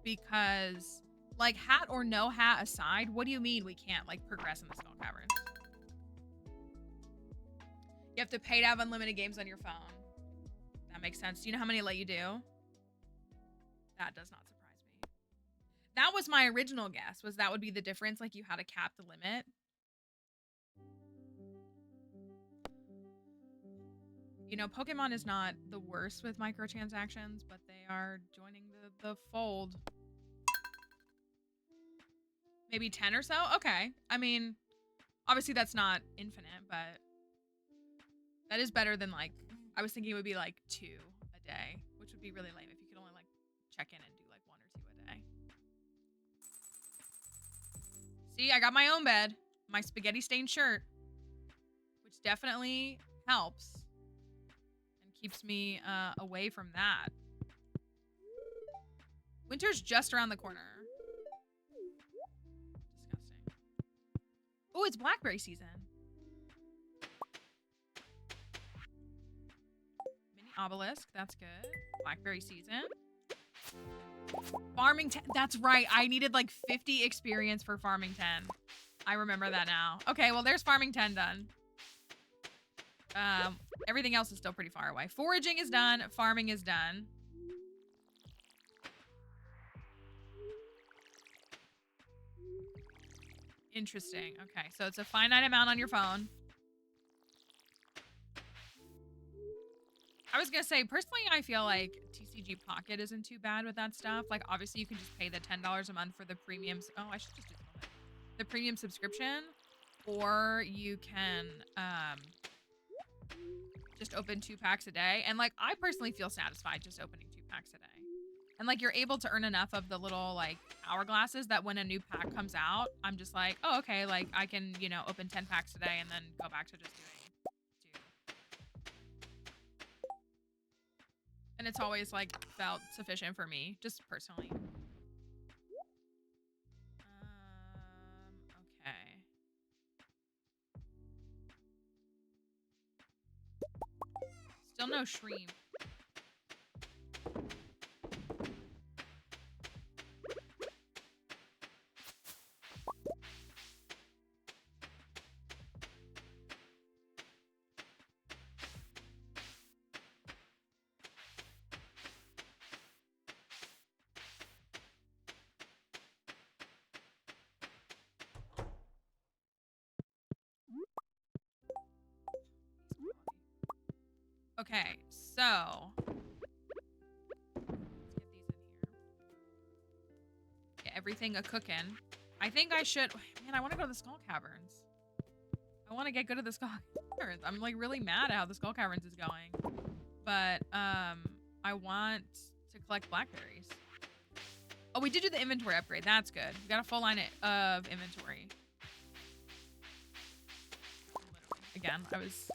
because, like, hat or no hat aside, what do you mean we can't, like, progress in the Skull Caverns? You have to pay to have unlimited games on your phone. That makes sense. Do you know how many let you do? That does not surprise me. That was my original guess, was that would be the difference, like you had to cap the limit. You know, Pokemon is not the worst with microtransactions, but they are joining the fold. Maybe 10 or so? Okay. I mean, obviously that's not infinite, but that is better than, like, I was thinking it would be like 2 a day, which would be really lame if you could only, like, check in and do like 1 or 2 a day. See, I got my own bed, my spaghetti stained shirt, which definitely helps and keeps me away from that. Winter's just around the corner. Disgusting. Oh, it's blackberry season. Mini obelisk, that's good. Blackberry season. Farming 10, that's right. I needed like 50 experience for farming 10. I remember that now. Okay, well there's farming 10 done. Everything else is still pretty far away. Foraging is done. Farming is done. Interesting. Okay, so it's a finite amount on your phone. I was gonna say, personally, I feel like TCG Pocket isn't too bad with that stuff. Like, obviously, you can just pay the $10 a month for the premium. Oh, I should just do the premium subscription, or you can just open 2 packs a day. And like, I personally feel satisfied just opening 2 packs a day. And like, you're able to earn enough of the little like hourglasses that when a new pack comes out, I'm just like, oh, okay, like I can, you know, open 10 packs a day and then go back to just doing 2. And it's always like felt sufficient for me, just personally. Okay. Still no shrimp. Okay, so let's get these in here. Get everything a cooking. I think I should. Man, I want to go to the Skull Caverns. I want to get good at the Skull Caverns. I'm like really mad at how the Skull Caverns is going, but I want to collect blackberries. Oh, we did do the inventory upgrade. That's good. We got a full line of inventory. Again, I was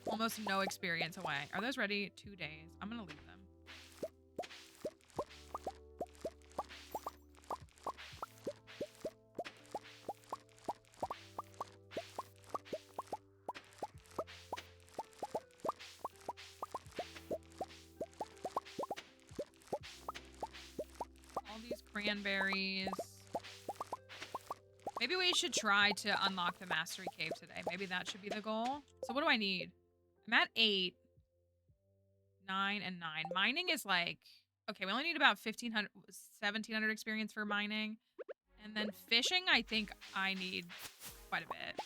almost no experience away. Are those ready? 2 days. I'm gonna leave them. All these cranberries. Maybe we should try to unlock the Mastery Cave today. Maybe that should be the goal. So what do I need? I'm at 8, 9, and 9. Mining is like, okay, we only need about 1,500, 1,700 experience for mining. And then fishing, I think I need quite a bit.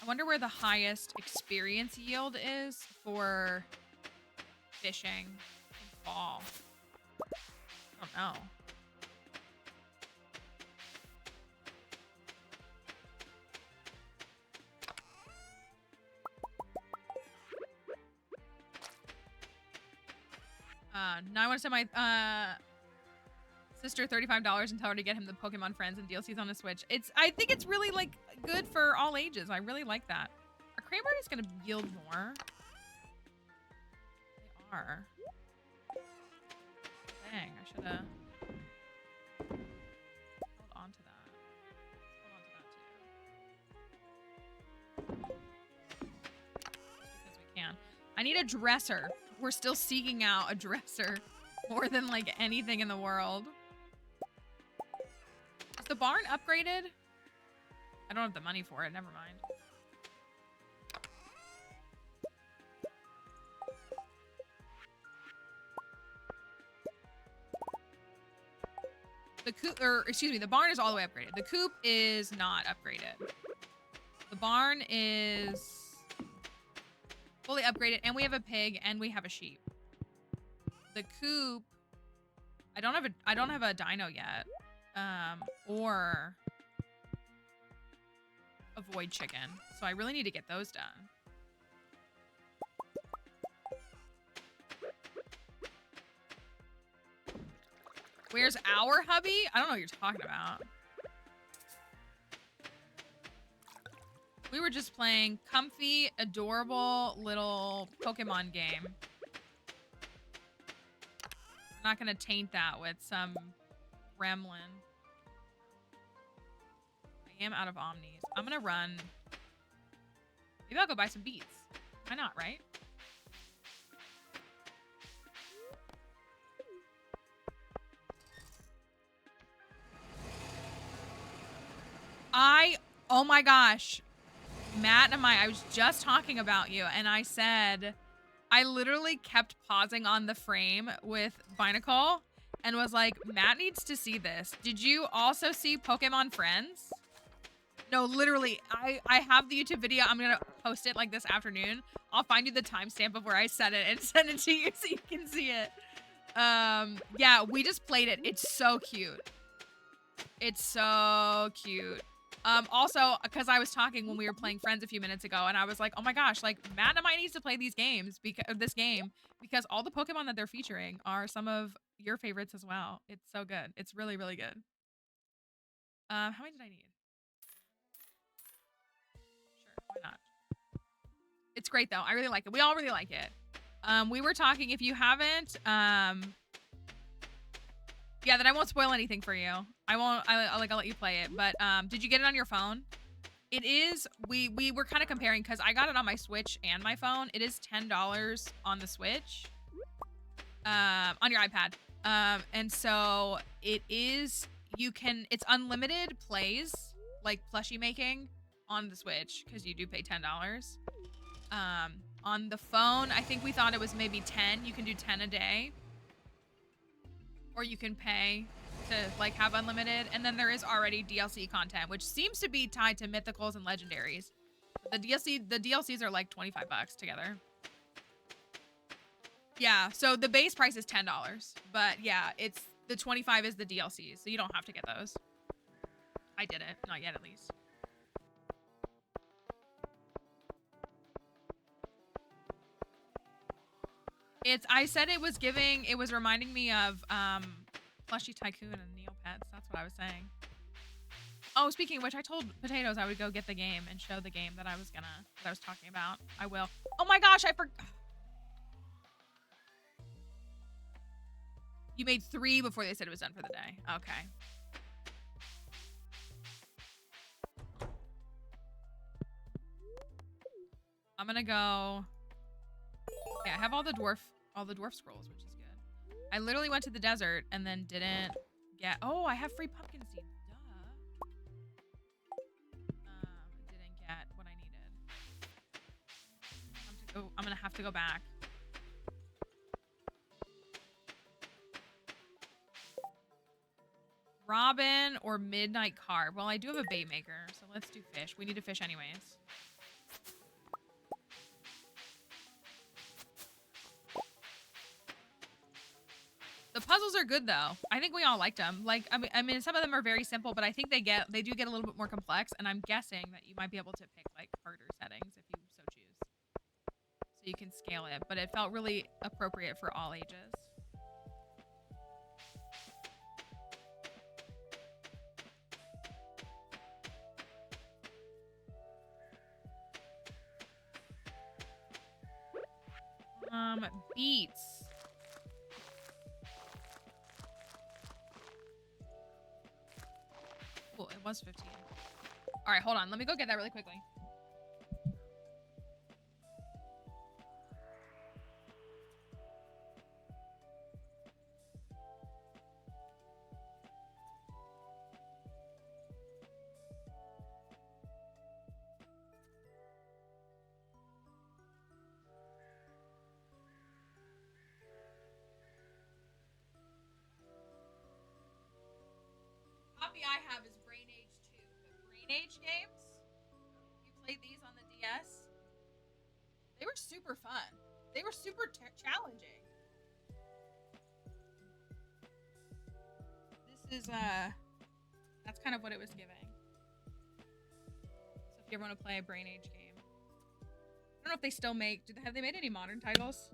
I wonder where the highest experience yield is for fishing in fall. I don't know. Now I want to send my sister $35 and tell her to get him the Pokemon Friends and DLCs on the Switch. I think it's really like good for all ages. I really like that. Are cranberries gonna yield more? They are. Dang, I should have held on to that. Hold on to that too. Just because we can. I need a dresser. we're still seeking out a dresser more than like anything in the world. Is the barn upgraded? I don't have the money for it. Never mind. The coop, or excuse me, the barn is all the way upgraded. The coop is not upgraded. The barn is fully upgraded, and we have a pig and we have a sheep. The coop, I don't have a dino yet, or a void chicken. So I really need to get those done. Where's our hubby? I don't know what you're talking about. We were just playing comfy, adorable little Pokemon game. I'm not gonna taint that with some gremlin. I am out of Omnis. I'm gonna run. Maybe I'll go buy some beets. Why not, right? Oh my gosh. Matt and I was just talking about you, and I said, I literally kept pausing on the frame with Binacle and was like, Matt needs to see this. Did you also see Pokemon Friends? No, literally, I have the YouTube video. I'm going to post it like this afternoon. I'll find you the timestamp of where I said it and send it to you so you can see it. Yeah, we just played it. It's so cute. It's so cute. Also, because I was talking when we were playing Friends a few minutes ago, and I was like, oh my gosh, like, Matt and I needs to play these games, because all the Pokemon that they're featuring are some of your favorites as well. It's so good. It's really, really good. How many did I need? Sure, why not? It's great, though. I really like it. We all really like it. We were talking, if you haven't, yeah, then I won't spoil anything for you. I'll let you play it. But did you get it on your phone? It is, we were kind of comparing because I got it on my Switch and my phone. It is $10 on the Switch. On your iPad. And so it is, it's unlimited plays, like plushie making on the Switch, because you do pay $10. On the phone, I think we thought it was maybe 10. You can do 10 a day. Or you can pay to like have unlimited, and then there is already DLC content, which seems to be tied to mythicals and legendaries. The DLCs are like $25 together. Yeah, so the base price is $10, but yeah, it's the 25 is the DLCs, so you don't have to get those. I didn't, not yet at least. I said it was reminding me of Plushie Tycoon and Neopets. That's what I was saying. Oh, speaking of which, I told Potatoes I would go get the game and show the game that I was talking about. I will. Oh my gosh, I forgot. You made 3 before they said it was done for the day. Okay. I'm gonna go. Okay, I have all the dwarf scrolls, which is good. I literally went to the desert and then didn't get. Oh, I have free pumpkin seeds. Duh. Didn't get what I needed. I'm gonna have to go back. Robin or midnight carb. Well, I do have a bait maker, so let's do fish. We need to fish anyways. The puzzles are good though. I think we all liked them. Like, I mean, some of them are very simple, but I think they do get a little bit more complex, and I'm guessing that you might be able to pick like harder settings if you so choose. So you can scale it, but it felt really appropriate for all ages. Beets. Cool, it was 15. All right, hold on. Let me go get that really quickly. Age games. You played these on the DS. They were super fun. They were super challenging. This is that's kind of what it was giving. So if you ever want to play a Brain Age game, I don't know if they still make. Have they made any modern titles?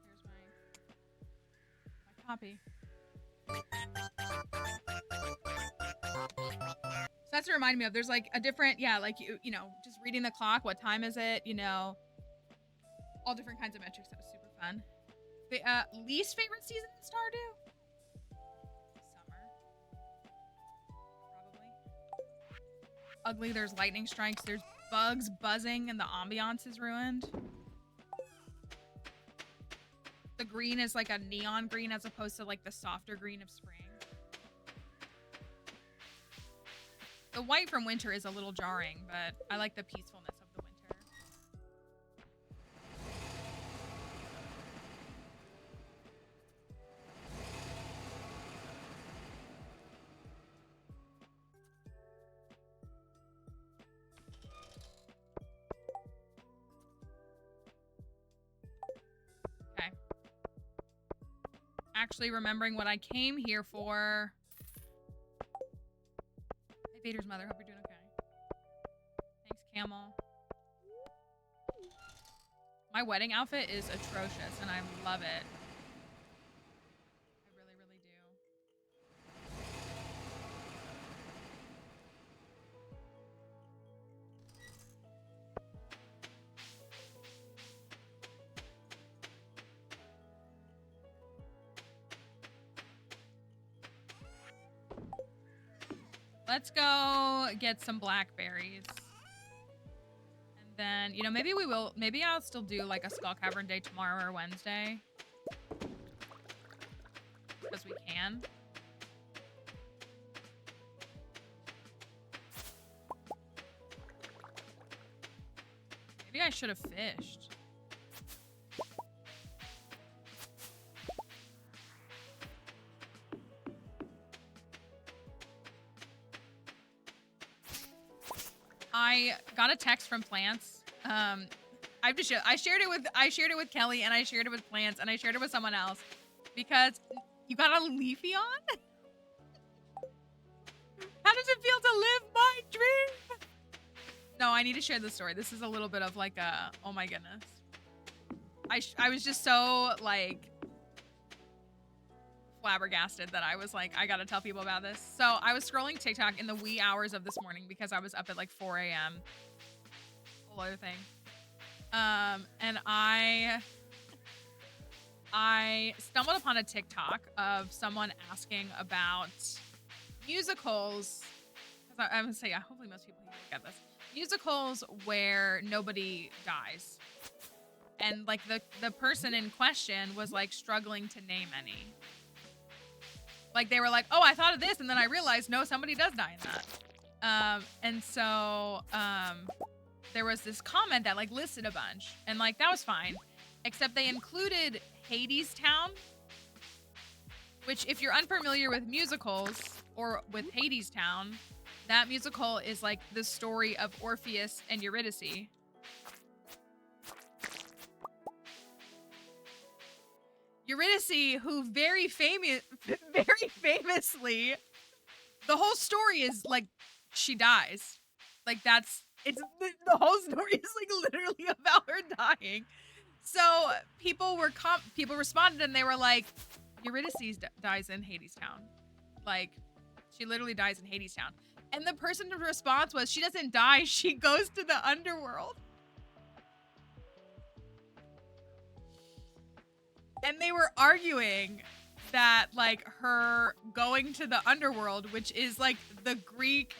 Here's my copy. So that's what it reminded me of. There's like a different, yeah, like you know, just reading the clock. What time is it? You know, all different kinds of metrics. That was super fun. The least favorite season in Stardew? Summer. Probably. Ugly. There's lightning strikes. There's bugs buzzing, and the ambiance is ruined. The green is like a neon green as opposed to like the softer green of spring. The white from winter is a little jarring, but I like the peacefulness of the winter. Okay. Actually remembering what I came here for. Vader's mother, hope you're doing okay. Thanks, Camel. My wedding outfit is atrocious, and I love it. I really, really do. Let's go get some blackberries. And then, you know, maybe I'll still do like a Skull Cavern day tomorrow or Wednesday. Because we can. Maybe I should have fished. I got a text from Plants. I shared it with Kelly, and I shared it with Plants, and I shared it with someone else because you got a Leafy on. How does it feel to live my dream? No, I need to share this story. This is a little bit of like a oh my goodness. I was just so like flabbergasted that I was like, I gotta tell people about this. So I was scrolling TikTok in the wee hours of this morning because I was up at like 4 a.m. Whole other thing. And I stumbled upon a TikTok of someone asking about musicals. I would say, yeah, hopefully most people get this. Musicals where nobody dies. And like the person in question was like struggling to name any. Like they were like, oh, I thought of this, and then I realized, no, somebody does die in that. And so there was this comment that like listed a bunch, and like that was fine, except they included Hades Town, which if you're unfamiliar with musicals or with Hades Town, that musical is like the story of Orpheus and Eurydice. Eurydice, who very famously, the whole story is like she dies. Like it's the whole story is like literally about her dying. So people responded and they were like, Eurydice dies in Hades Town. Like she literally dies in Hades Town. And the person's response was, she doesn't die, she goes to the underworld. And they were arguing that, like, her going to the underworld, which is, like, the Greek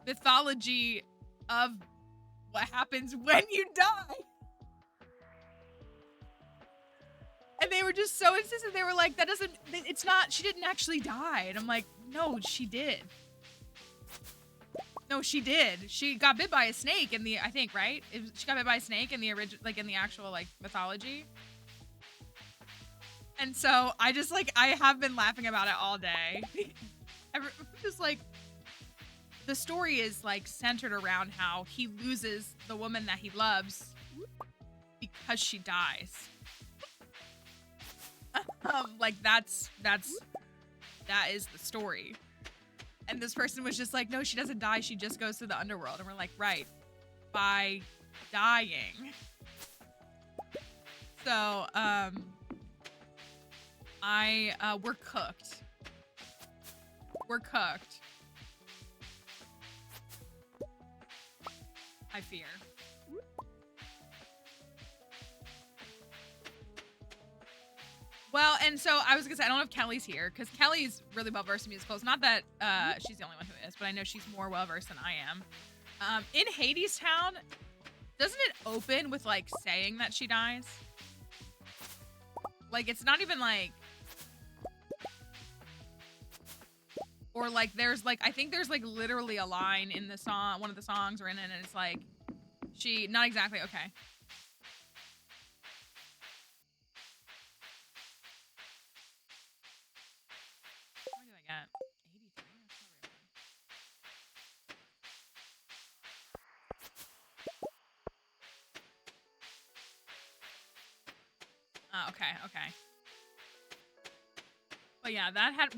mythology of what happens when you die. And they were just so insistent. They were like, it's not, she didn't actually die. And I'm like, no, she did. No, she did. She got bit by a snake in the, I think, right? She got bit by a snake in the original, like in the actual like mythology. And so I just like, I have been laughing about it all day. Just like the story is like centered around how he loses the woman that he loves because she dies. Like that is the story. And this person was just like, no, she doesn't die. She just goes to the underworld. And we're like, right, by dying. So, we're cooked. We're cooked. I fear. Well, and so I was gonna say, I don't know if Kelly's here, because Kelly's really well versed in musicals. Not that she's the only one who is, but I know she's more well versed than I am. In Hades Town, doesn't it open with like saying that she dies? Like, it's not even like, or like there's like, I think there's like literally a line in the song, one of the songs or in it, and it's like, she, not exactly, okay. What do I get? 83? That's not very good. Okay. But yeah, that had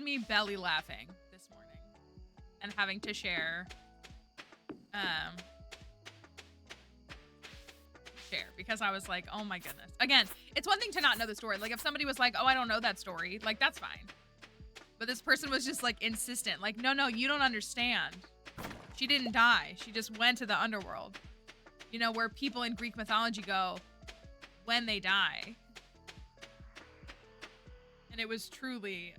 me belly laughing this morning and having to share because I was like, oh my goodness. Again, it's one thing to not know the story. Like if somebody was like, oh, I don't know that story, like that's fine. But this person was just like insistent, like, no, you don't understand. She didn't die. She just went to the underworld. You know, where people in Greek mythology go when they die. And it was truly,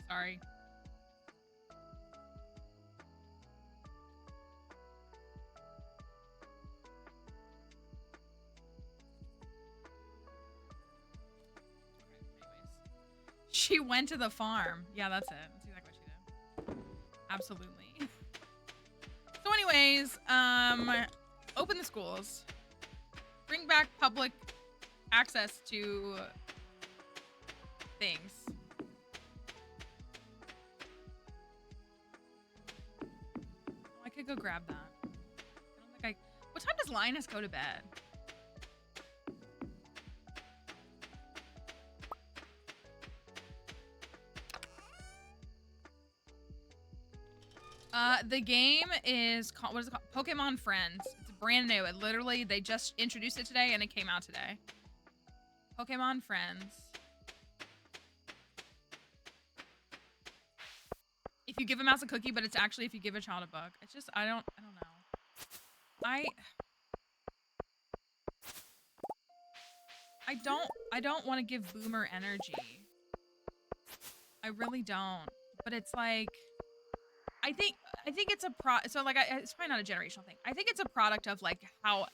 sorry. She went to the farm. Yeah, that's it. That's exactly what she did. Absolutely. So anyways, open the schools. Bring back public access to things. Oh, I could go grab that. I don't think what time does Linus go to bed? The game is called, what is it called? Pokemon Friends. It's brand new. It literally, they just introduced it today and it came out today. Pokemon Friends. If you give a mouse a cookie, but it's actually if you give a child a book. It's just, I don't know. I don't want to give boomer energy. I really don't. But it's like, I think it's it's probably not a generational thing. I think it's a product of like how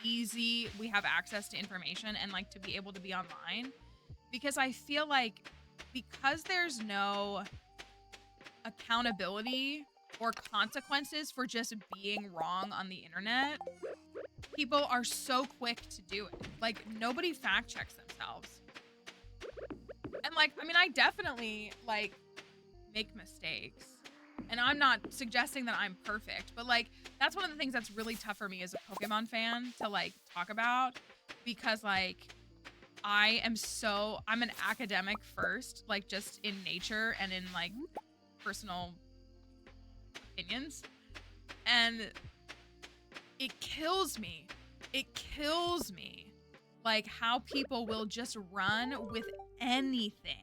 easy we have access to information and like to be able to be online, because I feel like because there's no accountability or consequences for just being wrong on the internet, people are so quick to do it. Like nobody fact checks themselves. And like, I mean, I definitely like make mistakes. And I'm not suggesting that I'm perfect, but like, that's one of the things that's really tough for me as a Pokemon fan to like talk about, because like, I'm an academic first, like just in nature and in like personal opinions. And it kills me. It kills me. Like how people will just run with anything.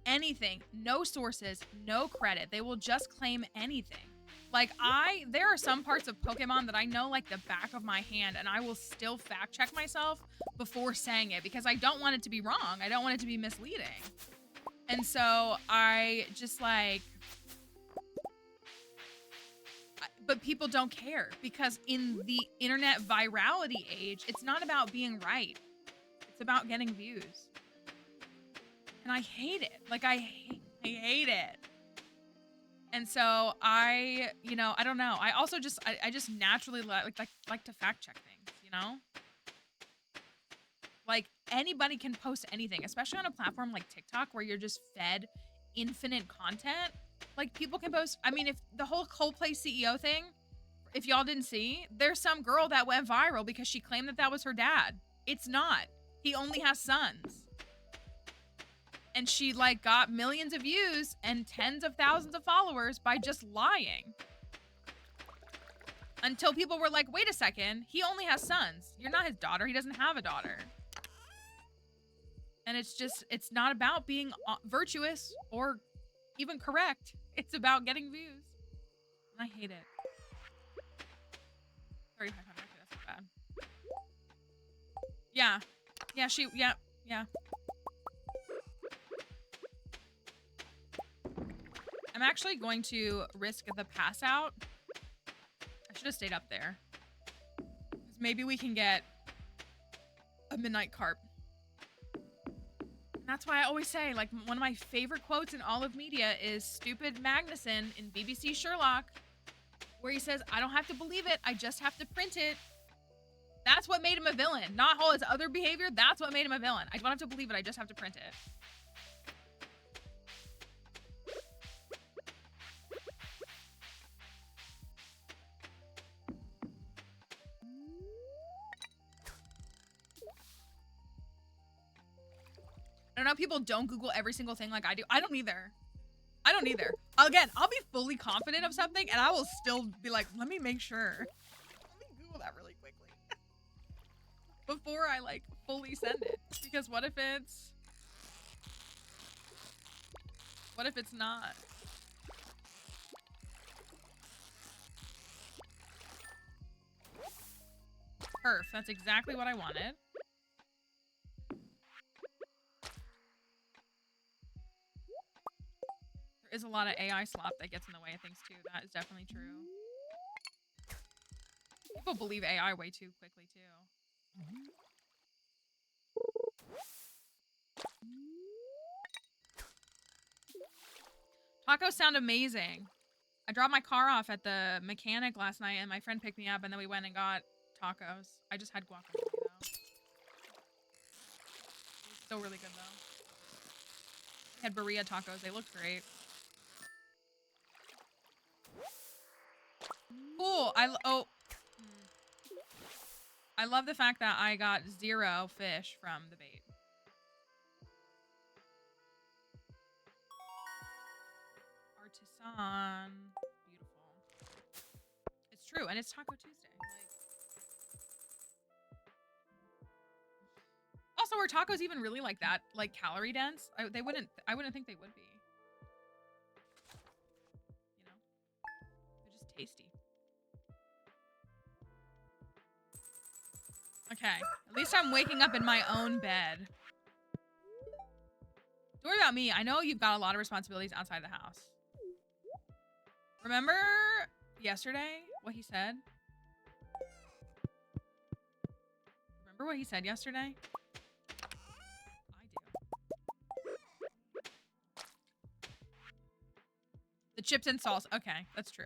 Anything, no sources, no credit. They will just claim anything. Like there are some parts of Pokemon that I know like the back of my hand, and I will still fact check myself before saying it because I don't want it to be wrong. I don't want it to be misleading. And so I just like, But people don't care because in the internet virality age, it's not about being right. It's about getting views. And I hate it. Like, I hate it. And so I don't know. I also just, I just naturally like to fact check things, you know? Like, anybody can post anything, especially on a platform like TikTok where you're just fed infinite content. Like, people can post, I mean, if the whole Coldplay CEO thing, if y'all didn't see, there's some girl that went viral because she claimed that was her dad. It's not. He only has sons. And she, like, got millions of views and tens of thousands of followers by just lying. Until people were like, wait a second, he only has sons. You're not his daughter. He doesn't have a daughter. And it's just, it's not about being virtuous or even correct. It's about getting views. And I hate it. 3,500, that's not bad. Yeah. Yeah, yeah. I'm actually going to risk the pass out. I should have stayed up there. Because maybe we can get a midnight carp. And that's why I always say, like, one of my favorite quotes in all of media is Stupid Magnuson in BBC Sherlock, where he says, I don't have to believe it, I just have to print it. That's what made him a villain. Not all his other behavior, that's what made him a villain. I don't have to believe it, I just have to print it. I don't know, people don't Google every single thing like I do. I don't either. Again, I'll be fully confident of something and I will still be like, let me make sure. Let me Google that really quickly. Before I, like, fully send it. Because what if it's not? Perf, that's exactly what I wanted. There is a lot of AI slop that gets in the way of things too. That is definitely true. People believe AI way too quickly too. Tacos sound amazing. I dropped my car off at the mechanic last night and my friend picked me up and then we went and got tacos. I just had guacamole though. It's still really good though. I had birria tacos. They look great. Cool. I love the fact that I got 0 fish from the bait. Artisan. Beautiful. It's true, and it's Taco Tuesday. Like, also, are tacos even really like that? Like, calorie dense? I wouldn't think they would be. You know? They're just tasty. Okay. At least I'm waking up in my own bed. Don't worry about me. I know you've got a lot of responsibilities outside the house. Remember yesterday what he said? Remember what he said yesterday? I do. The chips and sauce. Okay, that's true.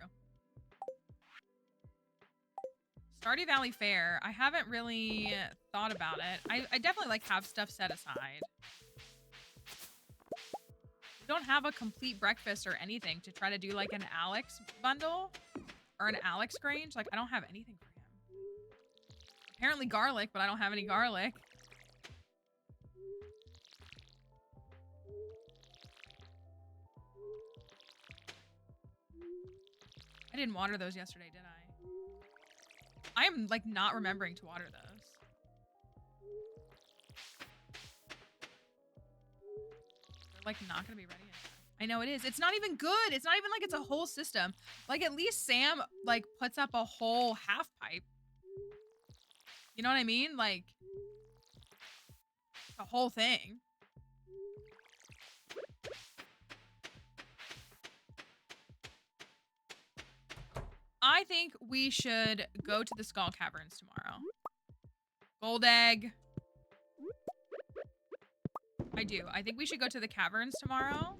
Stardew Valley Fair. I haven't really thought about it. I definitely like have stuff set aside. We don't have a complete breakfast or anything to try to do like an Alex bundle or an Alex Grange. Like, I don't have anything for him. Apparently garlic, but I don't have any garlic. I didn't water those yesterday, did I? I am, like, not remembering to water those. They're, like, not gonna be ready yet. I know it is. It's not even good. It's not even like it's a whole system. Like, at least Sam, like, puts up a whole half pipe. You know what I mean? Like, the whole thing. I think we should go to the Skull Caverns tomorrow. Gold egg. I do. I think we should go to the caverns tomorrow.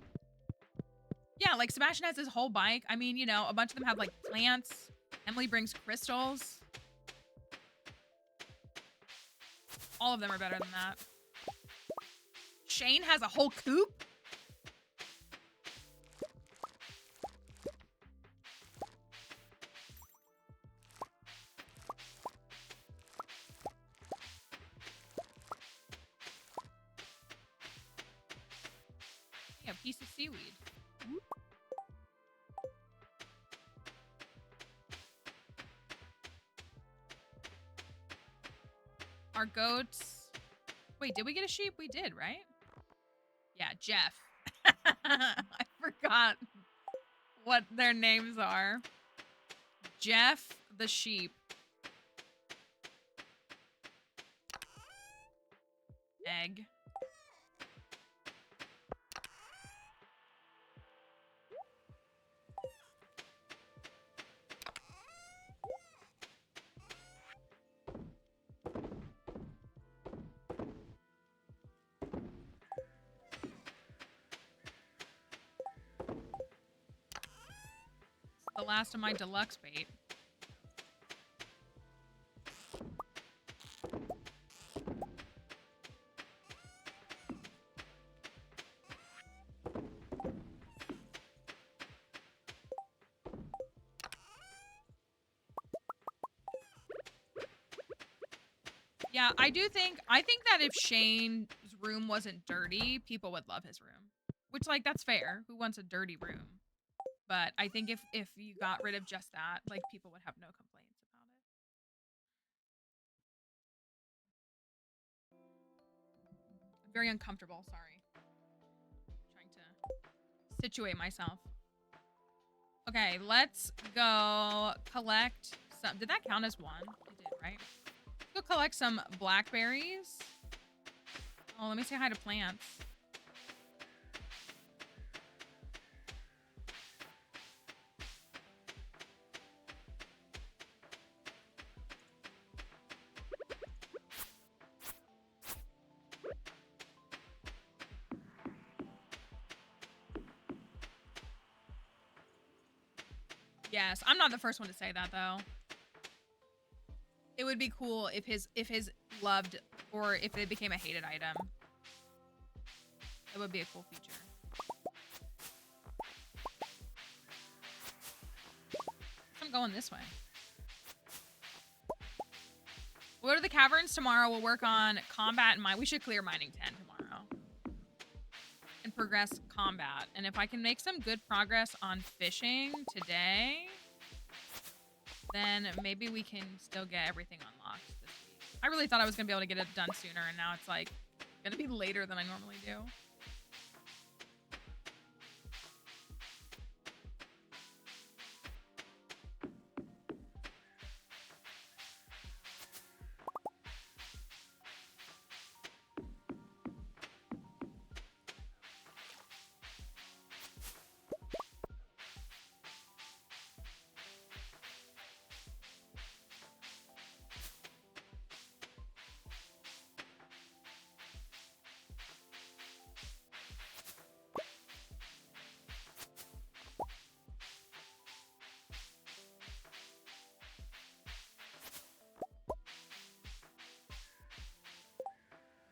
Yeah, like Sebastian has his whole bike. I mean, you know, a bunch of them have like plants. Emily brings crystals. All of them are better than that. Shane has a whole coop. Yeah, a piece of seaweed. Our goats. Wait, did we get a sheep? We did, right? Yeah, Jeff. I forgot what their names are. Jeff the sheep. Egg. The last of my deluxe bait. Yeah, I think that if Shane's room wasn't dirty, people would love his room. Which, like, that's fair. Who wants a dirty room? But I think if you got rid of just that, like, people would have no complaints about it. I'm very uncomfortable, sorry. Trying to situate myself. Okay, let's go collect some. Did that count as one? It did, right? Let's go collect some blackberries. Oh, let me say hi to plants. Yes, I'm not the first one to say that though. It would be cool if his loved or if it became a hated item. It would be a cool feature. I'm going this way. We'll go to the caverns tomorrow. We'll work on combat and mine. We should clear mining 10 tomorrow. And progress combat. And if I can make some good progress on fishing today, then maybe we can still get everything unlocked this week. I really thought I was going to be able to get it done sooner, and now it's like going to be later than I normally do.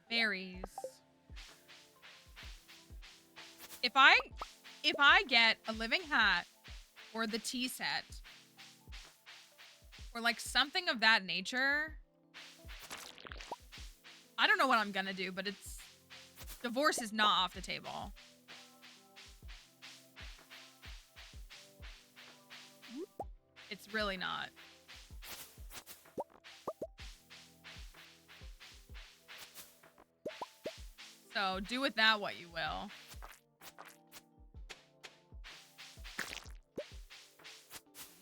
Berries. If I get a living hat or the tea set or like something of that nature, I don't know what I'm gonna do, but divorce is not off the table. It's really not. So do with that what you will.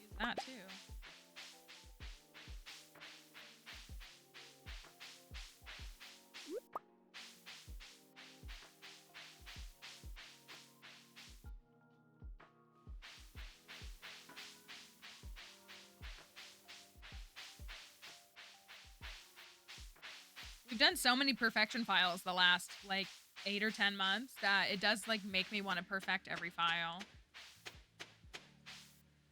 Use that too. We've done so many perfection files the last, like, 8 or 10 months that it does, like, make me want to perfect every file.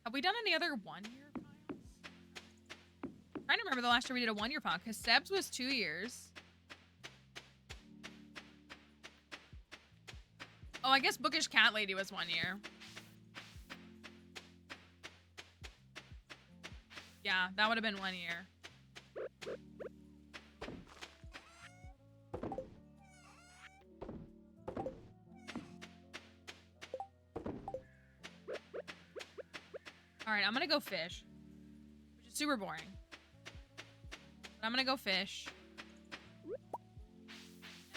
Have we done any other 1-year files? I'm trying to remember the last year we did a 1-year file, because Seb's was 2 years. Oh, I guess Bookish Cat Lady was 1 year. Yeah, that would have been 1 year. All right, I'm gonna go fish, which is super boring. But I'm gonna go fish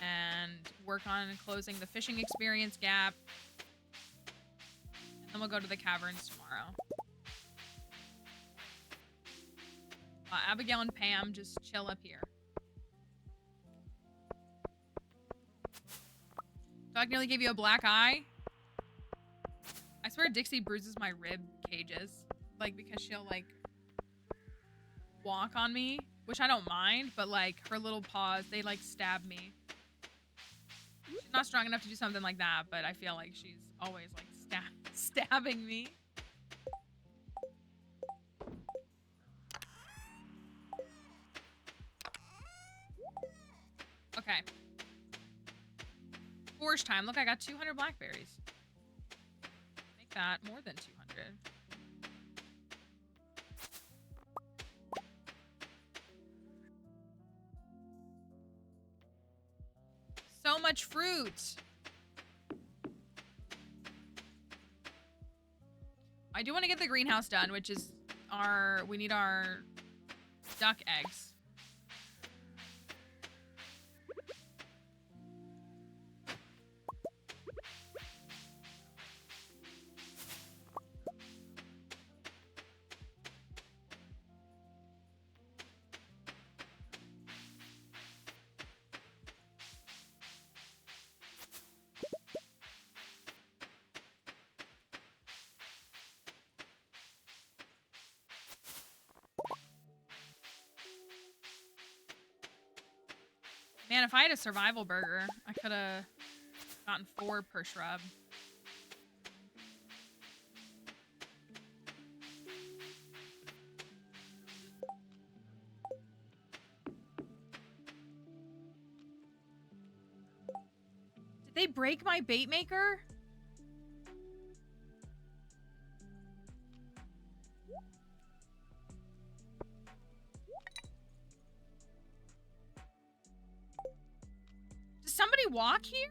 and work on closing the fishing experience gap. And then we'll go to the caverns tomorrow. Abigail and Pam just chill up here. Dog nearly gave you a black eye. I swear Dixie bruises my rib cages. Like, because she'll, like, walk on me, which I don't mind, but, like, her little paws, they, like, stab me. She's not strong enough to do something like that, but I feel like she's always, like, stabbing me. Okay. Forge time. Look, I got 200 blackberries. Make that more than 200. So much fruit. I do want to get the greenhouse done, which is we need our duck eggs. Man, if I had a survival burger, I could have gotten 4 per shrub. Did they break my bait maker? Does somebody walk here?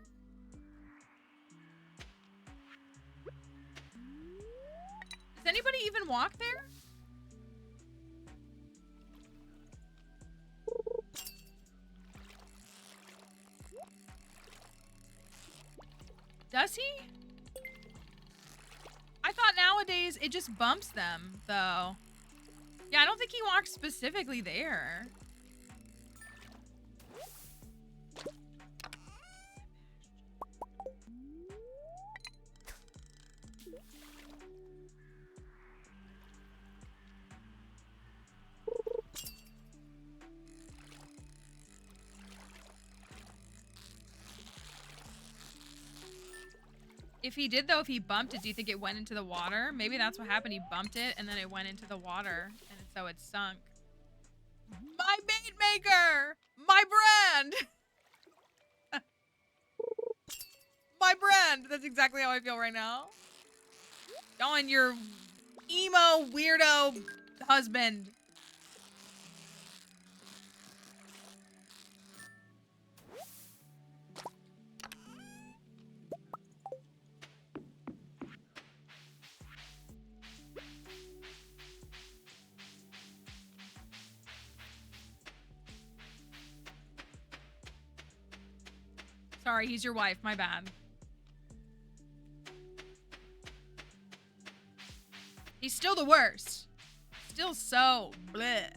Does anybody even walk there? Does he? I thought nowadays it just bumps them, though. Yeah, I don't think he walks specifically there. If he did, though, if he bumped it, do you think it went into the water? Maybe that's what happened. He bumped it, and then it went into the water, and so it sunk. My bait maker! My brand! My brand! That's exactly how I feel right now. Going your emo weirdo husband. Sorry, he's your wife. My bad. He's still the worst. Still so bleh.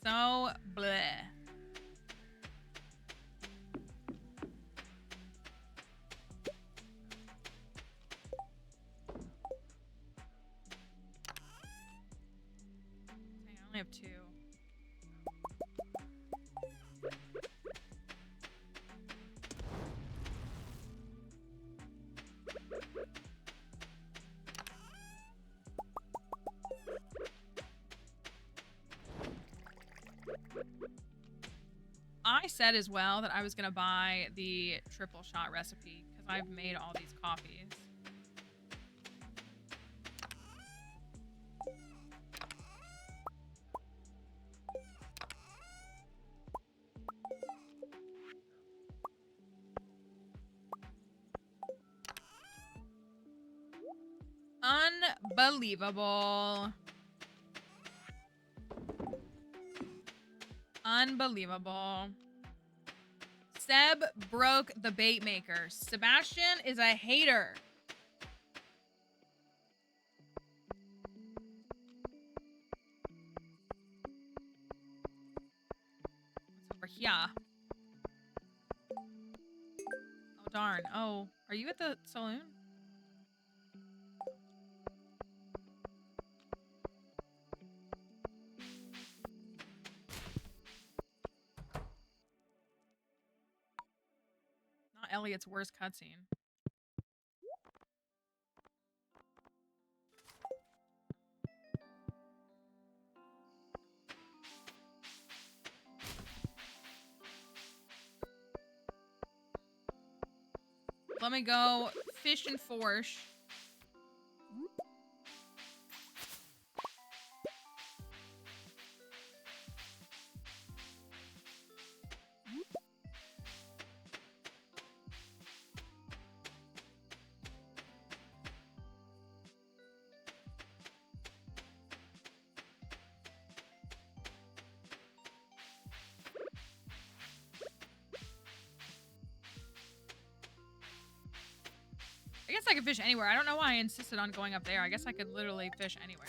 So bleh. Okay, I only have 2. I said as well that I was going to buy the triple shot recipe because I've made all these coffees. Unbelievable. Unbelievable. Seb broke the bait maker. Sebastian is a hater. What's over here? Oh, darn. Oh, are you at the saloon? Not Elliot's worst cutscene. Let me go fish and forsh. I guess I could fish anywhere. I don't know why I insisted on going up there. I guess I could literally fish anywhere.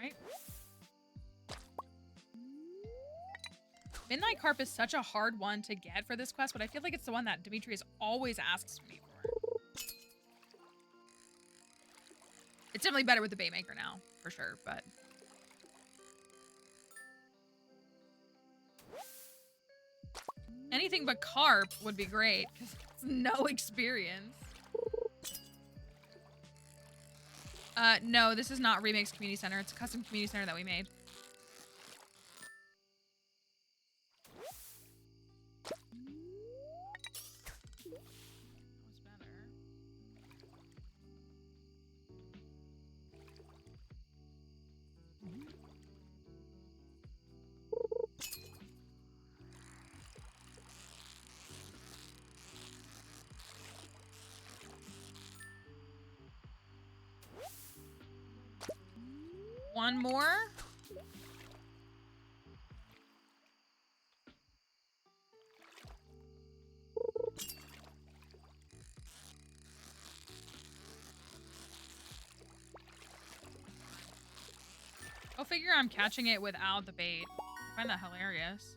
Right? Midnight Carp is such a hard one to get for this quest, but I feel like it's the one that Demetrius always asks me for. It's definitely better with the Baymaker now, for sure, but... anything but carp would be great, because it's no experience. No, this is not Remix Community Center. It's a custom community center that we made. That was better. One more. Go figure I'm catching it without the bait. I find that hilarious.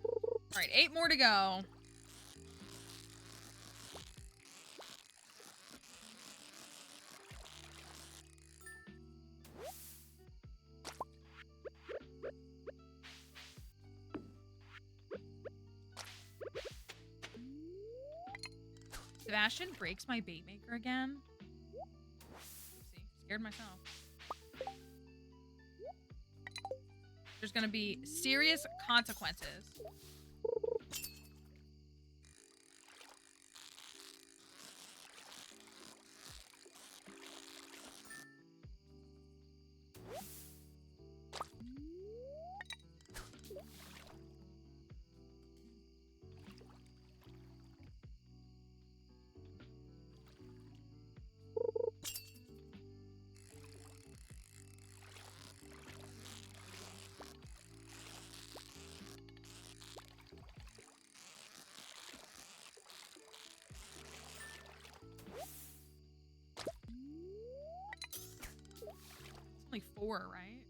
All right, 8 more to go. Sebastian breaks my bait maker again. Oopsie, scared myself. There's gonna be serious consequences. Only 4, right?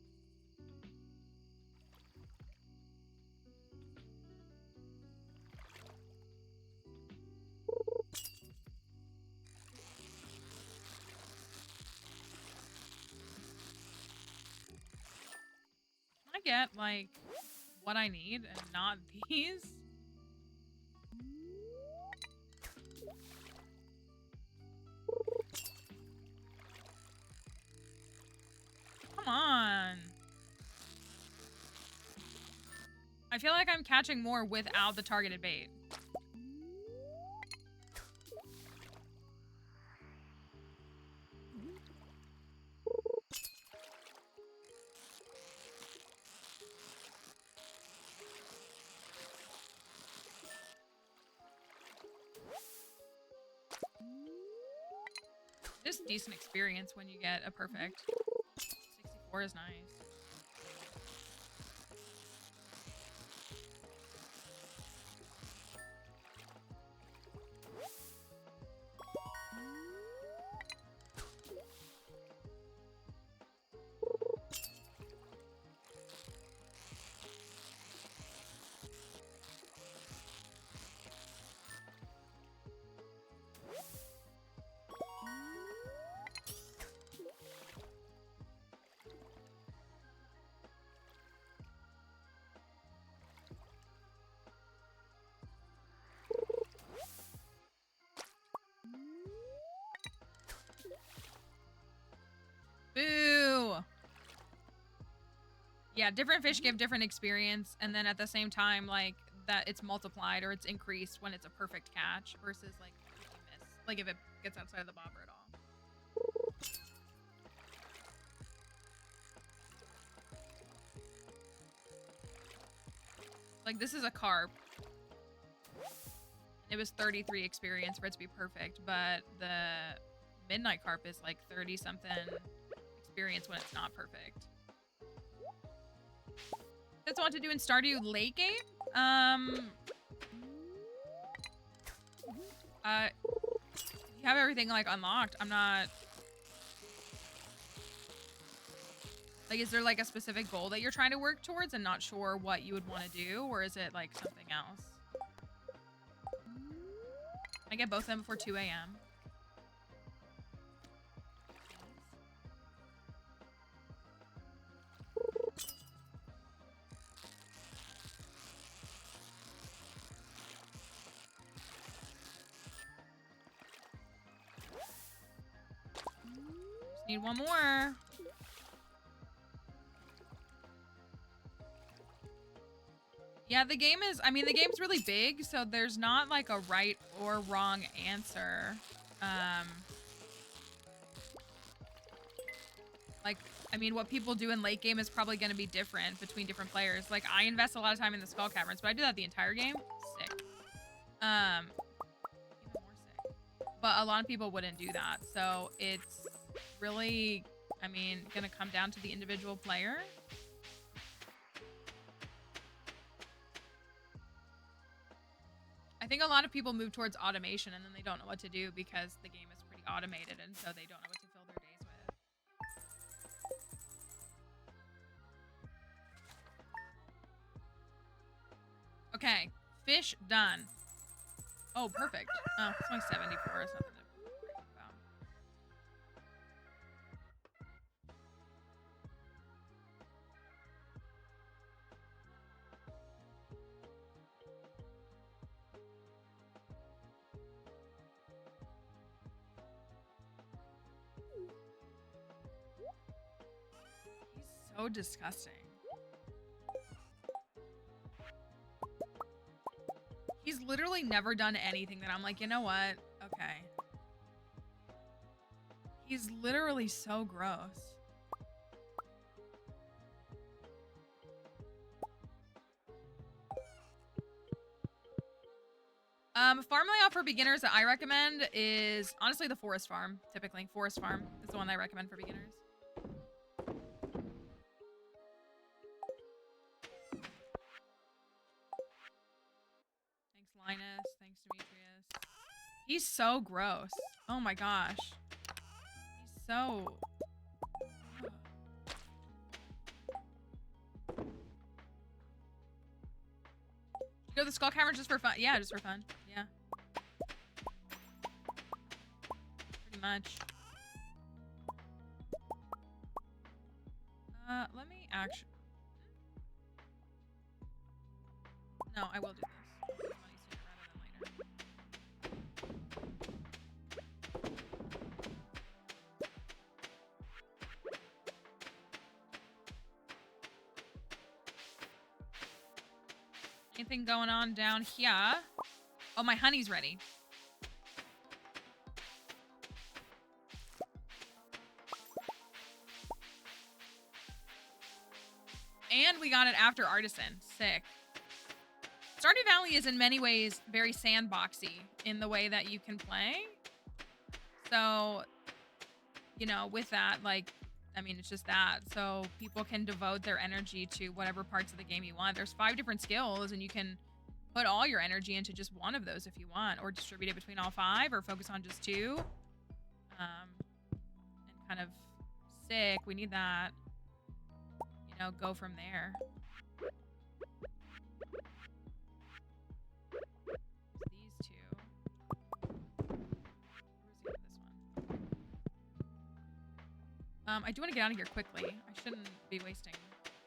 Can I get, like, what I need and not these? Come on. I feel like I'm catching more without the targeted bait. Just decent experience when you get a perfect. 64 is nice. Boo! Yeah, different fish give different experience, and then at the same time, like, that it's multiplied or it's increased when it's a perfect catch versus, like, if you miss. Like, if it gets outside of the bobber at all. Like, this is a carp. It was 33 experience for it to be perfect, but the midnight carp is, like, 30-something experience when it's not perfect. That's what to do in Stardew late game? You have everything, like, unlocked. I'm not... Like, is there, like, a specific goal that you're trying to work towards and not sure what you would want to do? Or is it, like, something else? Can I get both of them before 2 a.m.? Just need one more. Yeah, the game is, I mean, the game's really big, so there's not, like, a right or wrong answer. Like, I mean, what people do in late game is probably going to be different between different players. Like, I invest a lot of time in the Skull Caverns, but I do that the entire game. Sick. Even more sick. But a lot of people wouldn't do that, so it's really, I mean, going to come down to the individual player. I think a lot of people move towards automation and then they don't know what to do because the game is pretty automated and so they don't know what to fill their days with. Okay, fish done. Oh, perfect. Oh, it's only 74. It's nothing to worry about. He's so disgusting. He's literally never done anything that I'm like, you know what? Okay. He's literally so gross. Farm layout for beginners that I recommend is honestly the forest farm. Typically, forest farm is the one I recommend for beginners. Thanks, Linus. Thanks, Demetrius. He's so gross. Oh my gosh. He's so... Go to the Skull Cavern just for fun. Yeah, just for fun. Yeah. Pretty much. Let me actually... No, I will do this. Money sooner rather than later. Anything going on down here? Oh, my honey's ready. And we got it after Artisan. Sick. Stardew Valley is in many ways very sandboxy in the way that you can play. So, you know, with that, like, I mean, it's just that. So people can devote their energy to whatever parts of the game you want. There's 5 different skills, and you can put all your energy into just one of those if you want, or distribute it between all 5, or focus on just 2. And kind of sick. We need that. You know, go from there. These 2. Where's this one? I do want to get out of here quickly. I shouldn't be wasting...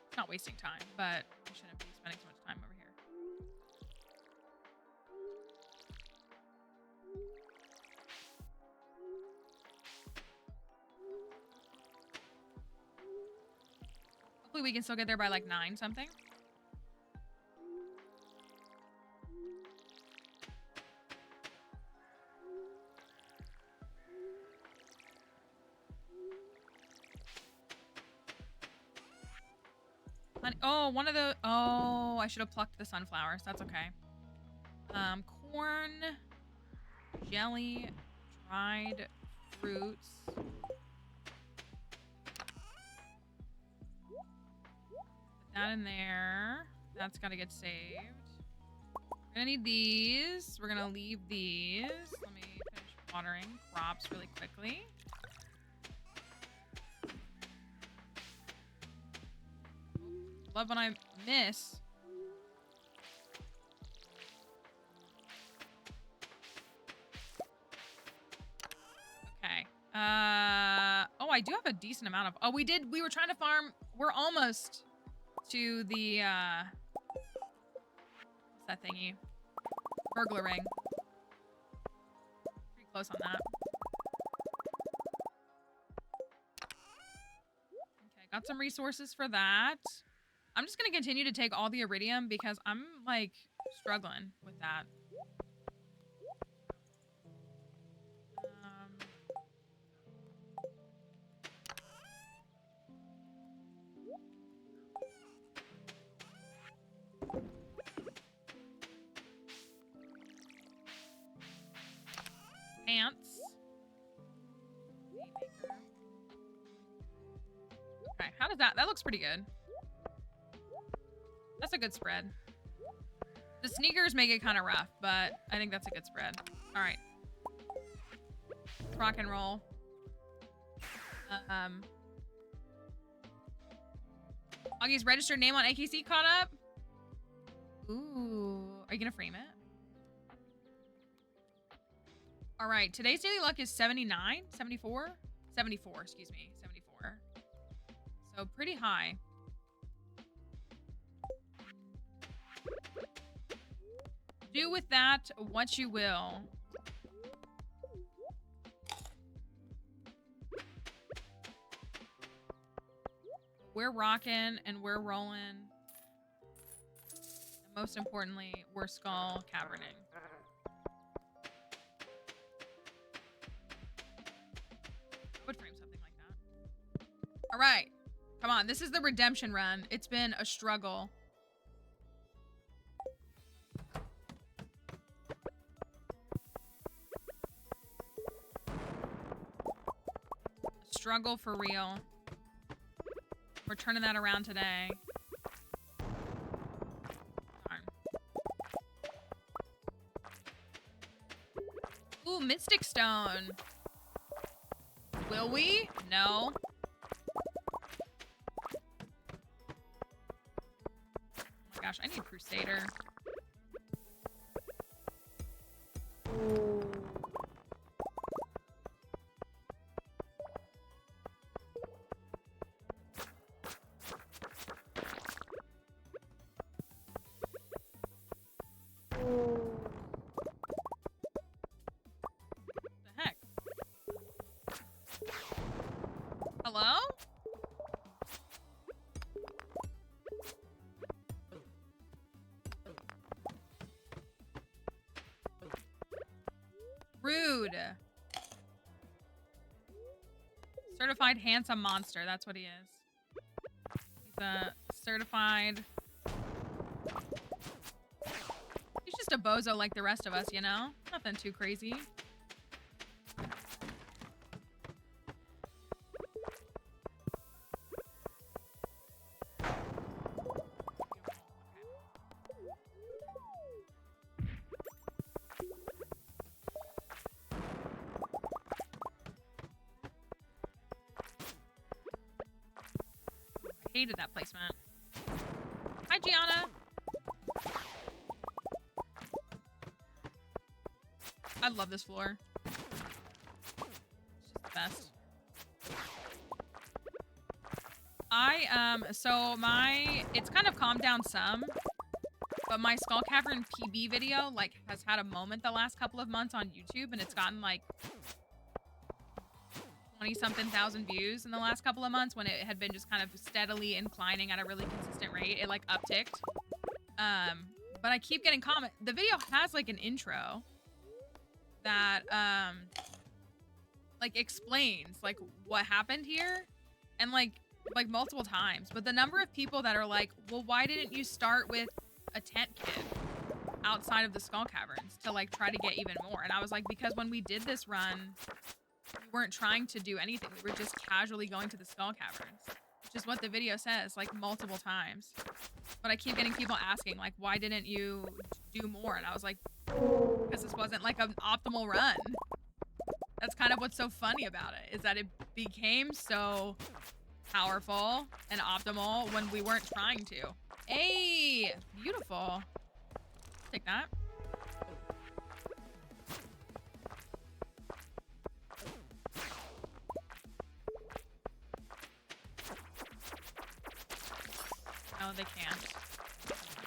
It's not wasting time, but I shouldn't be spending so much time over here. Hopefully we can still get there by like 9 something. Oh, one of the... Oh, I should have plucked the sunflowers. That's okay. Corn, jelly, dried fruits. Put that in there. That's got to get saved. We're going to need these. We're going to leave these. Let me finish watering crops really quickly. Love when I miss. Okay. Oh, I do have a decent amount of... Oh, we were trying to farm... We're almost to the, what's that thingy? Burglaring. Pretty close on that. Okay, got some resources for that. I'm just going to continue to take all the iridium because I'm, like, struggling with that. Pants. Okay, how does that... That looks pretty good. That's a good spread. The sneakers make it kind of rough, but I think that's a good spread. All right. Rock and roll. Augie's registered name on AKC caught up. Ooh. Are you going to frame it? All right. Today's daily luck is 79, 74, 74, excuse me, 74. So pretty high. Do with that what you will. We're rocking and we're rolling. And most importantly, we're skull caverning. I would frame something like that. All right. Come on. This is the redemption run. It's been a struggle. Struggle for real. We're turning that around today. Darn. Ooh, Mystic Stone. Will we? No. Oh my gosh, I need Crusader. Rude. Certified handsome monster. That's what he is. He's a certified... He's just a bozo like the rest of us, you know? Nothing too crazy. Hated that placement. Hi, Gianna. I love this floor. It's just the best. It's kind of calmed down some, but my Skull Cavern PB video, like, has had a moment the last couple of months on YouTube, and it's gotten, like, 20-something thousand views in the last couple of months when it had been just kind of steadily inclining at a really consistent rate. It, like, upticked. But I keep getting comments. The video has, like, an intro that, like, explains, like, what happened here. And, like, multiple times. But the number of people that are like, well, why didn't you start with a tent kit outside of the Skull Caverns to, like, try to get even more? And I was like, because when we did this run, we weren't trying to do anything. We were just casually going to the Skull Caverns, which is what the video says, like, multiple times. But I keep getting people asking, like, why didn't you do more? And I was like, because this wasn't, like, an optimal run. That's kind of what's so funny about it, is that it became so powerful and optimal when we weren't trying to. Hey, beautiful. Take that. No, they can't.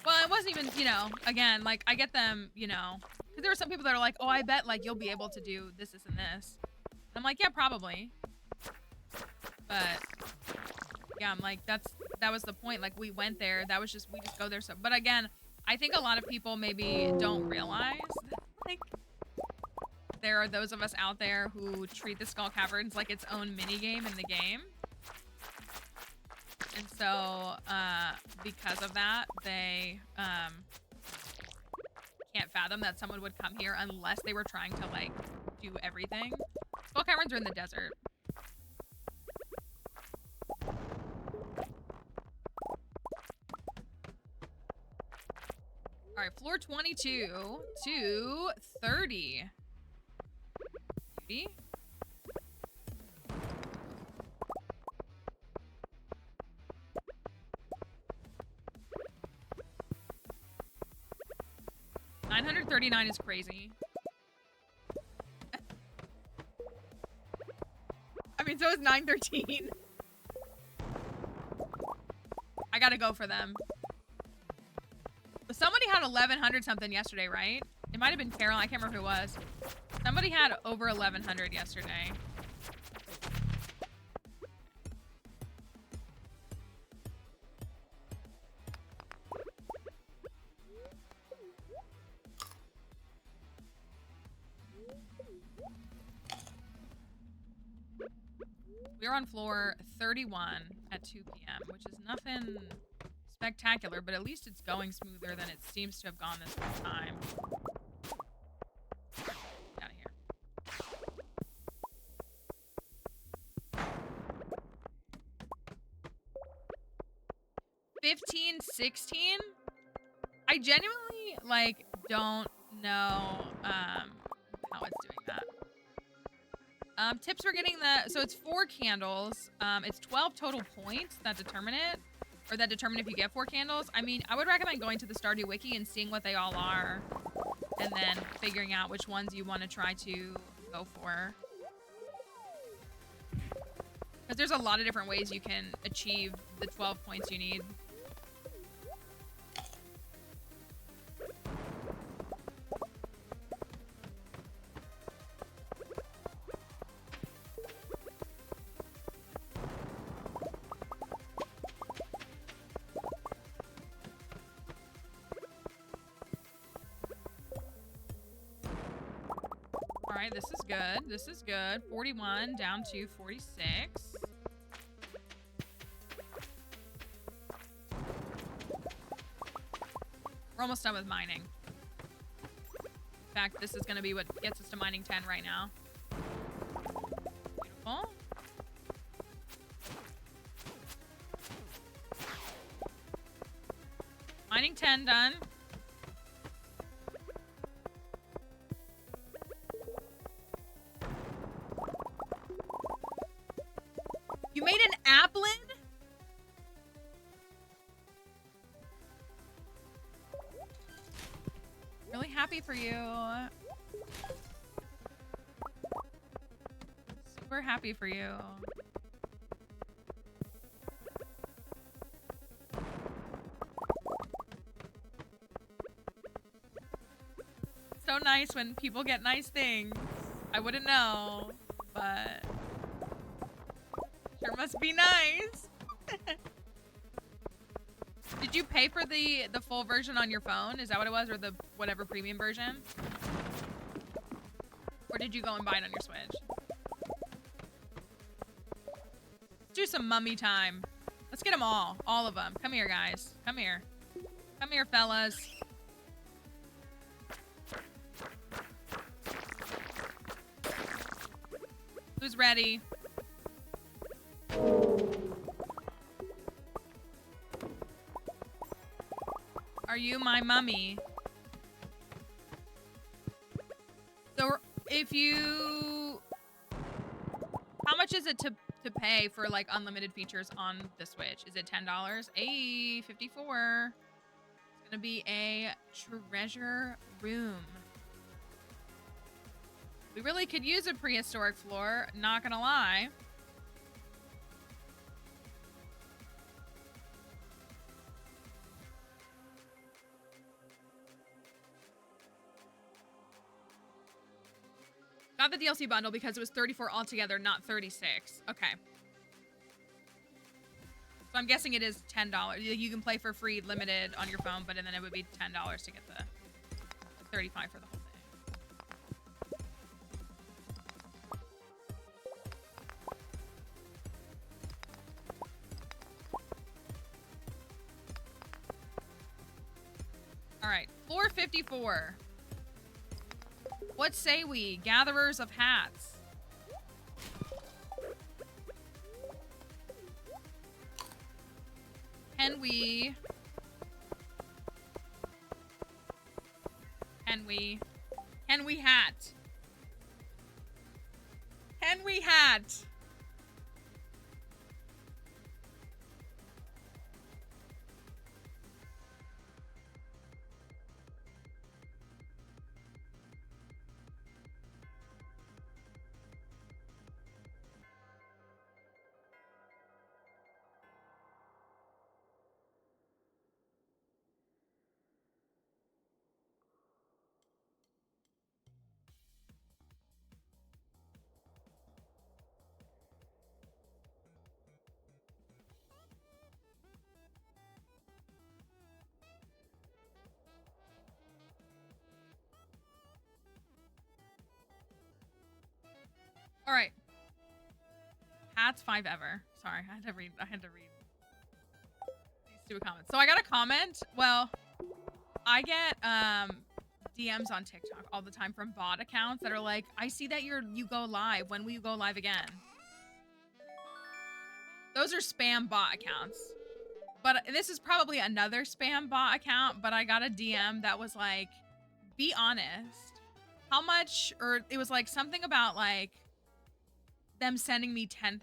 Well, it wasn't even, you know, again, like, I get them, you know, because there were some people that are like, oh, I bet, like, you'll be able to do this, this, and this. And I'm like, yeah, probably. But yeah, I'm like, that was the point. Like, we went there. That was just, we just go there. So, but again, I think a lot of people maybe don't realize that, like, there are those of us out there who treat the Skull Caverns like its own mini game in the game. And so, because of that, they can't fathom that someone would come here unless they were trying to, like, do everything. Skull Caverns are in the desert. All right, floor 22 to 30. Beauty. $939 is crazy. I mean, so is $913. I gotta go for them. Somebody had 1,100 something yesterday, right? It might have been Carol. I can't remember who it was. Somebody had over 1,100 yesterday. We're on floor 31 at 2 p.m., which is nothing spectacular, but at least it's going smoother than it seems to have gone this whole time. Get out of here. 15, 16? I genuinely, like, don't know how it's doing that. Tips for getting the, so it's 4 candles. It's 12 total points that determine it, or that determine if you get 4 candles. I mean, I would recommend going to the Stardew Wiki and seeing what they all are, and then figuring out which ones you want to try to go for. Because there's a lot of different ways you can achieve the 12 points you need. Okay, this is good. This is good. 41 down to 46. We're almost done with mining. In fact, this is going to be what gets us to mining 10 right now. Beautiful. Mining 10 done. You made an applin? Really happy for you. Super happy for you. So nice when people get nice things. I wouldn't know, but sure must be nice. Did you pay for the full version on your phone? Is that what it was? Or the whatever premium version? Or did you go and buy it on your Switch? Let's do some mummy time. Let's get them all. All of them. Come here, guys. Come here. Come here, fellas. Who's ready? Are you my mummy? So if you... How much is it to pay for like unlimited features on the Switch? Is it $10? Hey, 54. It's gonna be a treasure room. We really could use a prehistoric floor, not gonna lie. Got the DLC bundle because it was 34 altogether, not 36. Okay. So I'm guessing it is $10. You can play for free limited on your phone, but then it would be $10 to get the 35 for the whole thing. All right, floor 54. What say we, gatherers of hats? Can we hat? Can we hat? All right. Hats 5 ever. Sorry, I had to read these two comments. So I got a comment. Well, I get DMs on TikTok all the time from bot accounts that are like, I see that you go live. When will you go live again? Those are spam bot accounts. But this is probably another spam bot account, but I got a DM that was like, be honest. How much, or it was like something about like them sending me $10,000.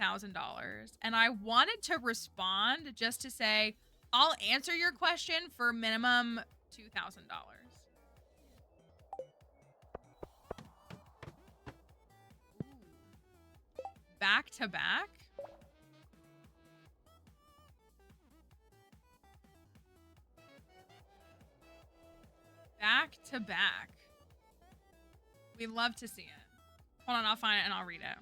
And I wanted to respond just to say, I'll answer your question for minimum $2,000. Back to back? Back to back. We love to see it. Hold on, I'll find it and I'll read it.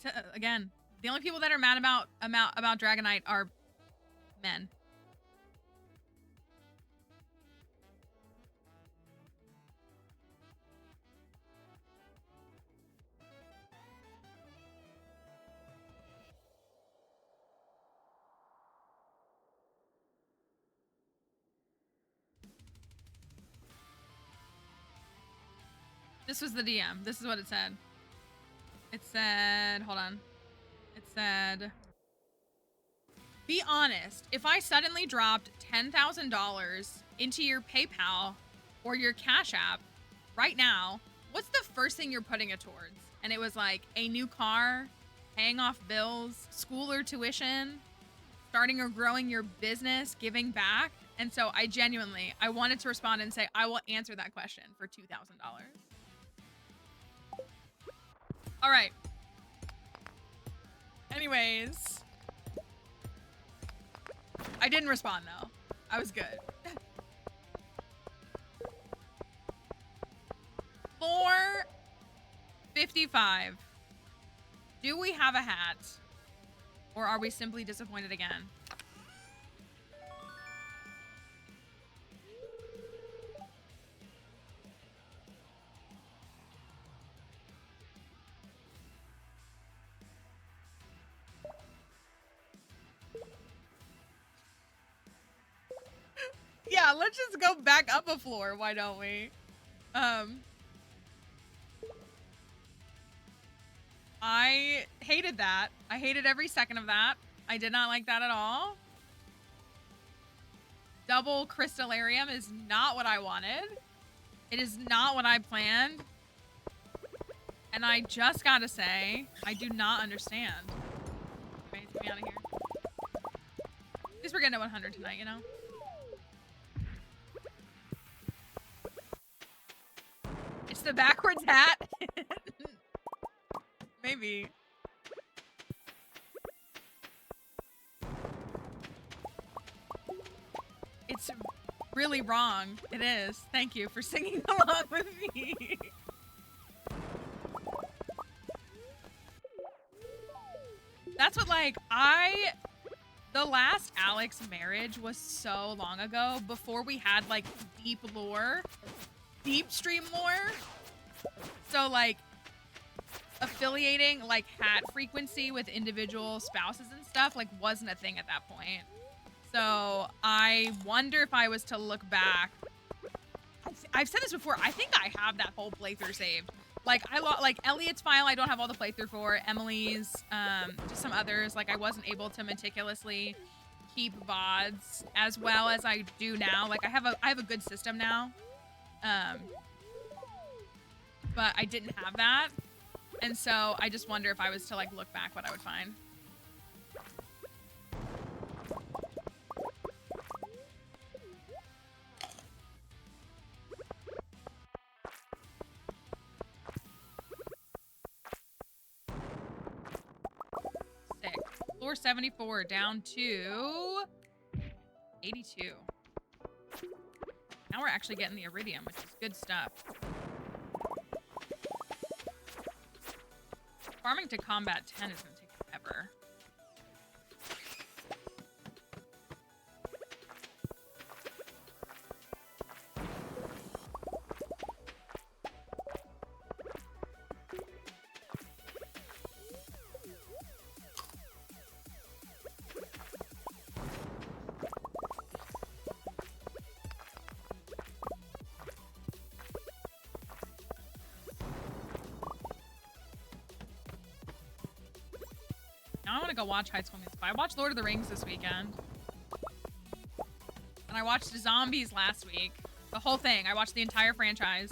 said, again, the only people that are mad about Dragonite are men. This was the DM. This is what it said. It said, hold on. It said, be honest, if I suddenly dropped $10,000 into your PayPal or your Cash App right now, what's the first thing you're putting it towards? And it was like a new car, paying off bills, school or tuition, starting or growing your business, giving back. And so I wanted to respond and say, I will answer that question for $2,000. All right. Anyways, I didn't respond though. I was good. Floor 55. Do we have a hat? Or are we simply disappointed again? Yeah, let's just go back up a floor. Why don't we? I hated that. I hated every second of that. I did not like that at all. Double Crystallarium is not what I wanted. It is not what I planned. And I just gotta say, I do not understand. Okay, get me out of here. At least we're getting to 100 tonight, you know? It's the backwards hat. Maybe. It's really wrong. It is. Thank you for singing along with me. That's what, like, the last Alex marriage was so long ago, before we had, like, deep lore. Deep stream lore. So, like, affiliating, like, hat frequency with individual spouses and stuff, like, wasn't a thing at that point. So, I wonder if I was to look back. I've said this before. I think I have that whole playthrough saved. Like, like, Elliot's file, I don't have all the playthrough for. Emily's, just some others. Like, I wasn't able to meticulously keep VODs as well as I do now. Like, I have a good system now. But I didn't have that. And so I just wonder if I was to, like, look back what I would find. Sick. Floor 74 down to 82. Now we're actually getting the Iridium, which is good stuff. Farming to combat 10 is going to take forever. Now I want to go watch High School Musical. I watched Lord of the Rings this weekend. And I watched Zombies last week. The whole thing. I watched the entire franchise.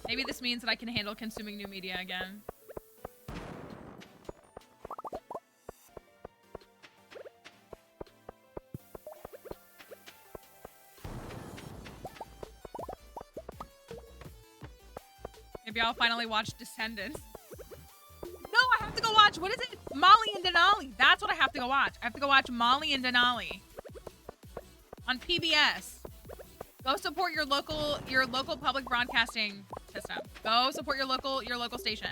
Maybe this means that I can handle consuming new media again. Maybe I'll finally watch Descendants. No, I have to go watch, what is it? Molly and Denali. That's what I have to go watch. I have to go watch Molly and Denali on PBS. Go support your local public broadcasting system. Go support your local station.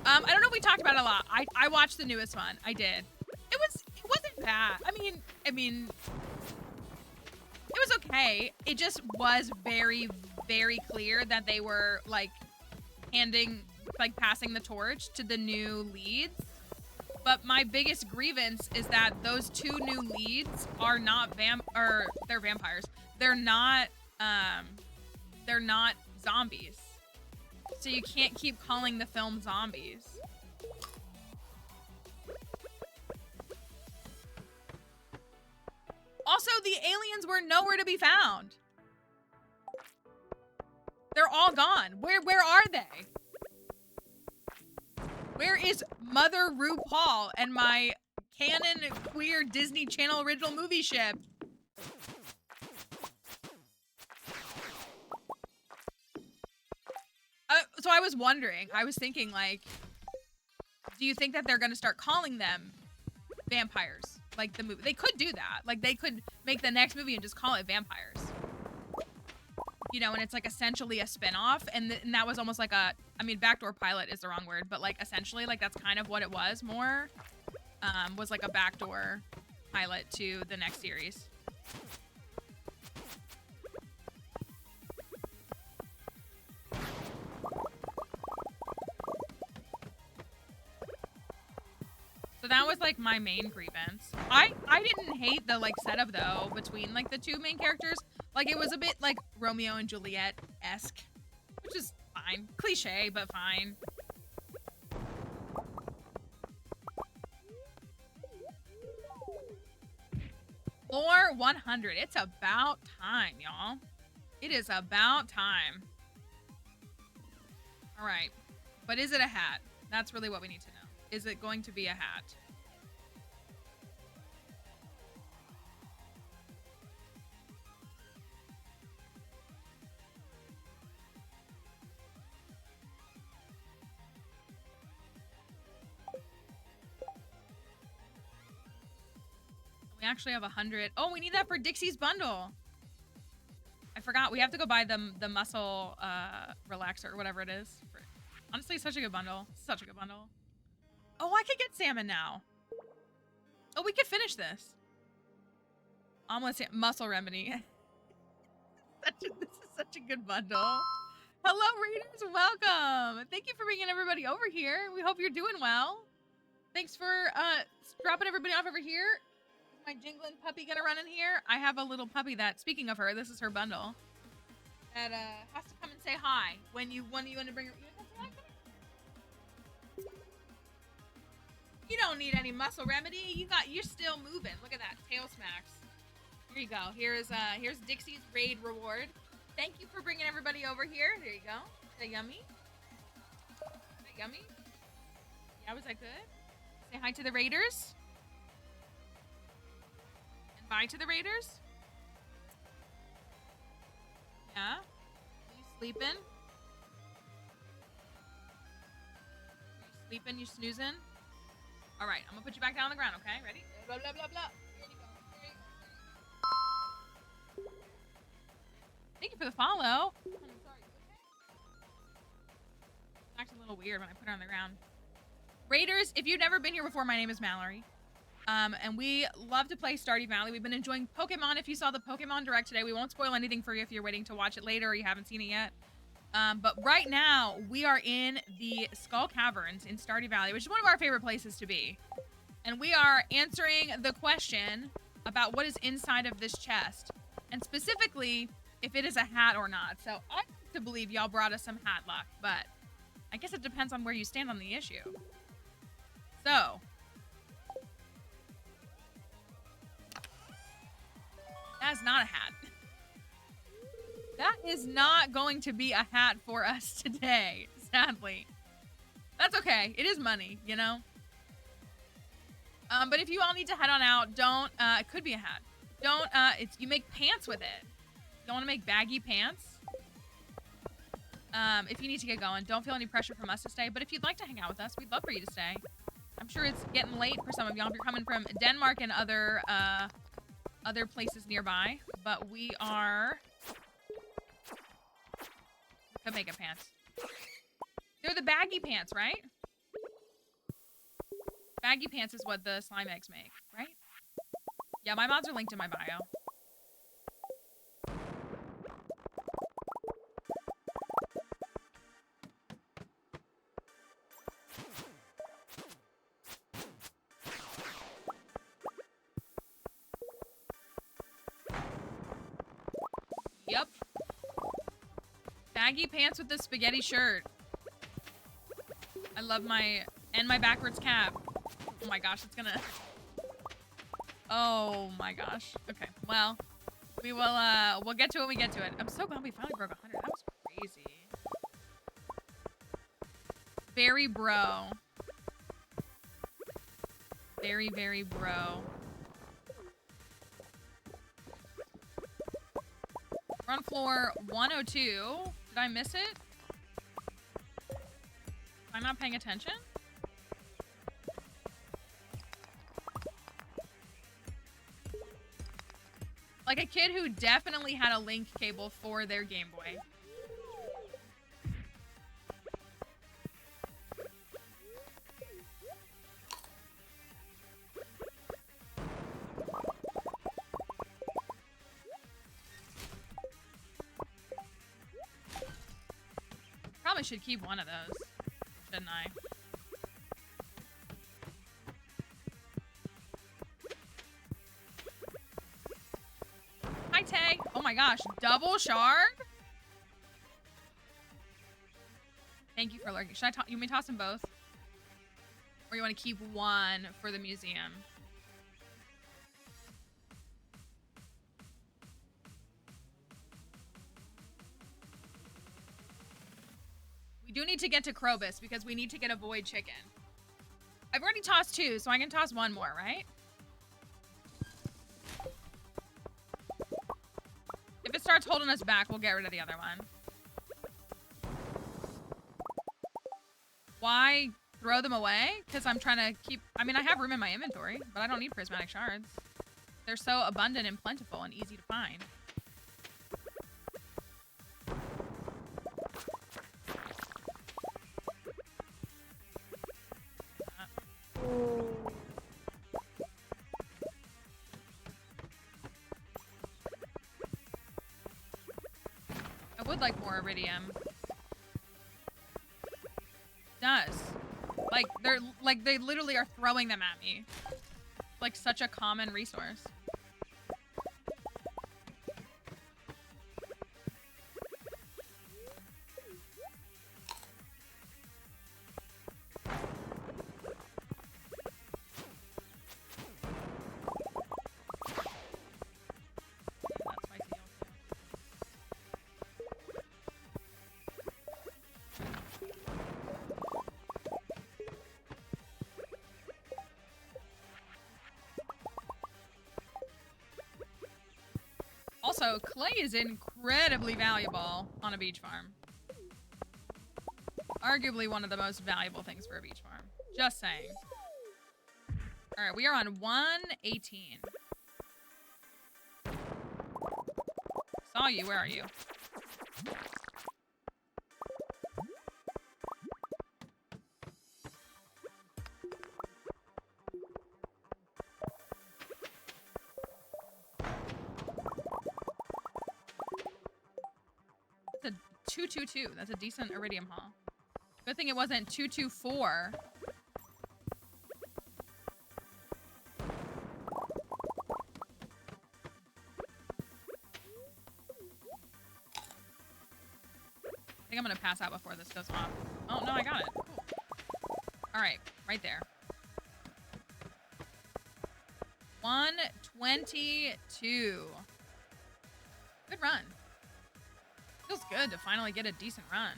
I don't know if we talked about it a lot. I watched the newest one. I did. It wasn't bad. I mean, it was okay. It just was very, very clear that they were like passing the torch to the new leads. But my biggest grievance is that those two new leads are not they're vampires. They're not zombies. So you can't keep calling the film zombies. Also, the aliens were nowhere to be found. They're all gone. Where are they? Where is Mother RuPaul and my canon queer Disney Channel original movie ship? So I was wondering, I was thinking, like, do you think that they're going to start calling them vampires? Like the movie. They could do that. Like, they could make the next movie and just call it Vampires. You know, and it's like essentially a spinoff. And that was almost like backdoor pilot is the wrong word, but like essentially, like that's kind of what it was more. Was like a backdoor pilot to the next series. So that was like my main grievance. I didn't hate the like setup though between like the two main characters. Like it was a bit like Romeo and Juliet-esque, which is fine. Cliche, but fine. Floor 100. It's about time, y'all. It is about time. All right. But is it a hat? That's really what we need to know. Is it going to be a hat? We actually have 100. Oh, we need that for Dixie's bundle. I forgot. We have to go buy the muscle relaxer or whatever it is. Honestly, such a good bundle. Such a good bundle. Oh, I could get salmon now. Oh, we could finish this. Omelet muscle remedy. This is such a good bundle. Hello, Raiders. Welcome. Thank you for bringing everybody over here. We hope you're doing well. Thanks for dropping everybody off over here. Is my jingling puppy gonna run in here? I have a little puppy that, speaking of her, this is her bundle. That has to come and say hi when you want to bring her. You don't need any muscle remedy. You're still moving. Look at that. Tail smacks. Here you go. Here's Dixie's raid reward. Thank you for bringing everybody over here. There you go. Is that yummy? Is that yummy? Yeah, was that good? Say hi to the Raiders. And bye to the Raiders. Yeah. You sleeping? You sleeping? You snoozing? All right, I'm gonna put you back down on the ground, okay? Ready? Blah, blah, blah, blah. Here you go. Here you go. Thank you for the follow. I'm sorry, okay? It's acting a little weird when I put her on the ground. Raiders, if you've never been here before, my name is Mallory. And we love to play Stardew Valley. We've been enjoying Pokemon. If you saw the Pokemon Direct today, we won't spoil anything for you if you're waiting to watch it later or you haven't seen it yet. But right now, we are in the Skull Caverns in Stardew Valley, which is one of our favorite places to be. And we are answering the question about what is inside of this chest. And specifically, if it is a hat or not. So I like to believe y'all brought us some hat luck, but I guess it depends on where you stand on the issue. So, that's not a hat. That is not going to be a hat for us today, sadly. That's okay. It is money, you know? But if you all need to head on out, don't, it could be a hat. Don't, you make pants with it. You want to make baggy pants? If you need to get going, don't feel any pressure from us to stay. But if you'd like to hang out with us, we'd love for you to stay. I'm sure it's getting late for some of y'all if you're coming from Denmark and other places nearby. But we are Could make it pants. They're the baggy pants, right? Baggy pants is what the slime eggs make, right? Yeah, my mods are linked in my bio. Yep. Baggy pants with the spaghetti shirt. I love my backwards cap. Oh my gosh, it's gonna... Oh my gosh. Okay, well, we will, we'll get to it when we get to it. I'm so glad we finally broke 100. That was crazy. Very bro. Very, very bro. We're on floor 102. Did I miss it? I'm not paying attention? Like a kid who definitely had a link cable for their Game Boy. Probably should keep one of those, shouldn't I? Hi, Tay. Oh my gosh, double shard? Thank you for lurking. Should I you may toss them both? Or you want to keep one for the museum? We do need to get to Krobus because we need to get a void chicken. I've already tossed two, so I can toss one more, right? If it starts holding us back, we'll get rid of the other one. Why throw them away? Because I'm trying to keep... I mean, I have room in my inventory, but I don't need prismatic shards. They're so abundant and plentiful and easy to find. I would like more iridium. Does. They literally are throwing them at me. Like such a common resource. Also, clay is incredibly valuable on a beach farm. Arguably one of the most valuable things for a beach farm. Just saying. Alright, we are on 118. Saw you, where are you? That's a 222. That's a decent iridium haul. Good thing it wasn't 224. I think I'm gonna pass out before this goes off. Oh, no, I got it. Cool. All right, right there. 122. Good run. Feels good to finally get a decent run.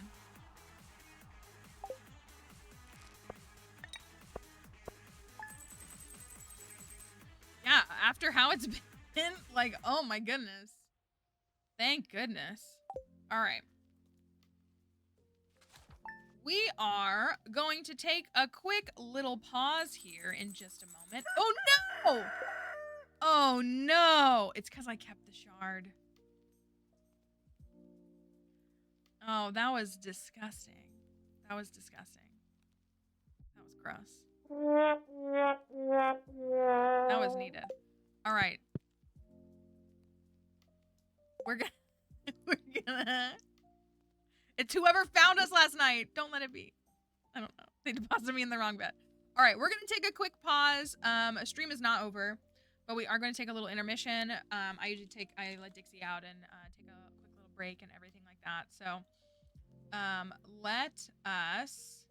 Yeah, after how it's been, like, oh my goodness. Thank goodness. All right. We are going to take a quick little pause here in just a moment. Oh no! Oh no! It's because I kept the shard. Oh, that was disgusting. That was disgusting. That was gross. That was needed. All right. We're gonna we're gonna it's whoever found us last night. Don't let it be. I don't know. They deposited me in the wrong bed. All right, we're gonna take a quick pause. Stream is not over, but we are going to take a little intermission. I let Dixie out and take a quick little break and everything like that. So, let us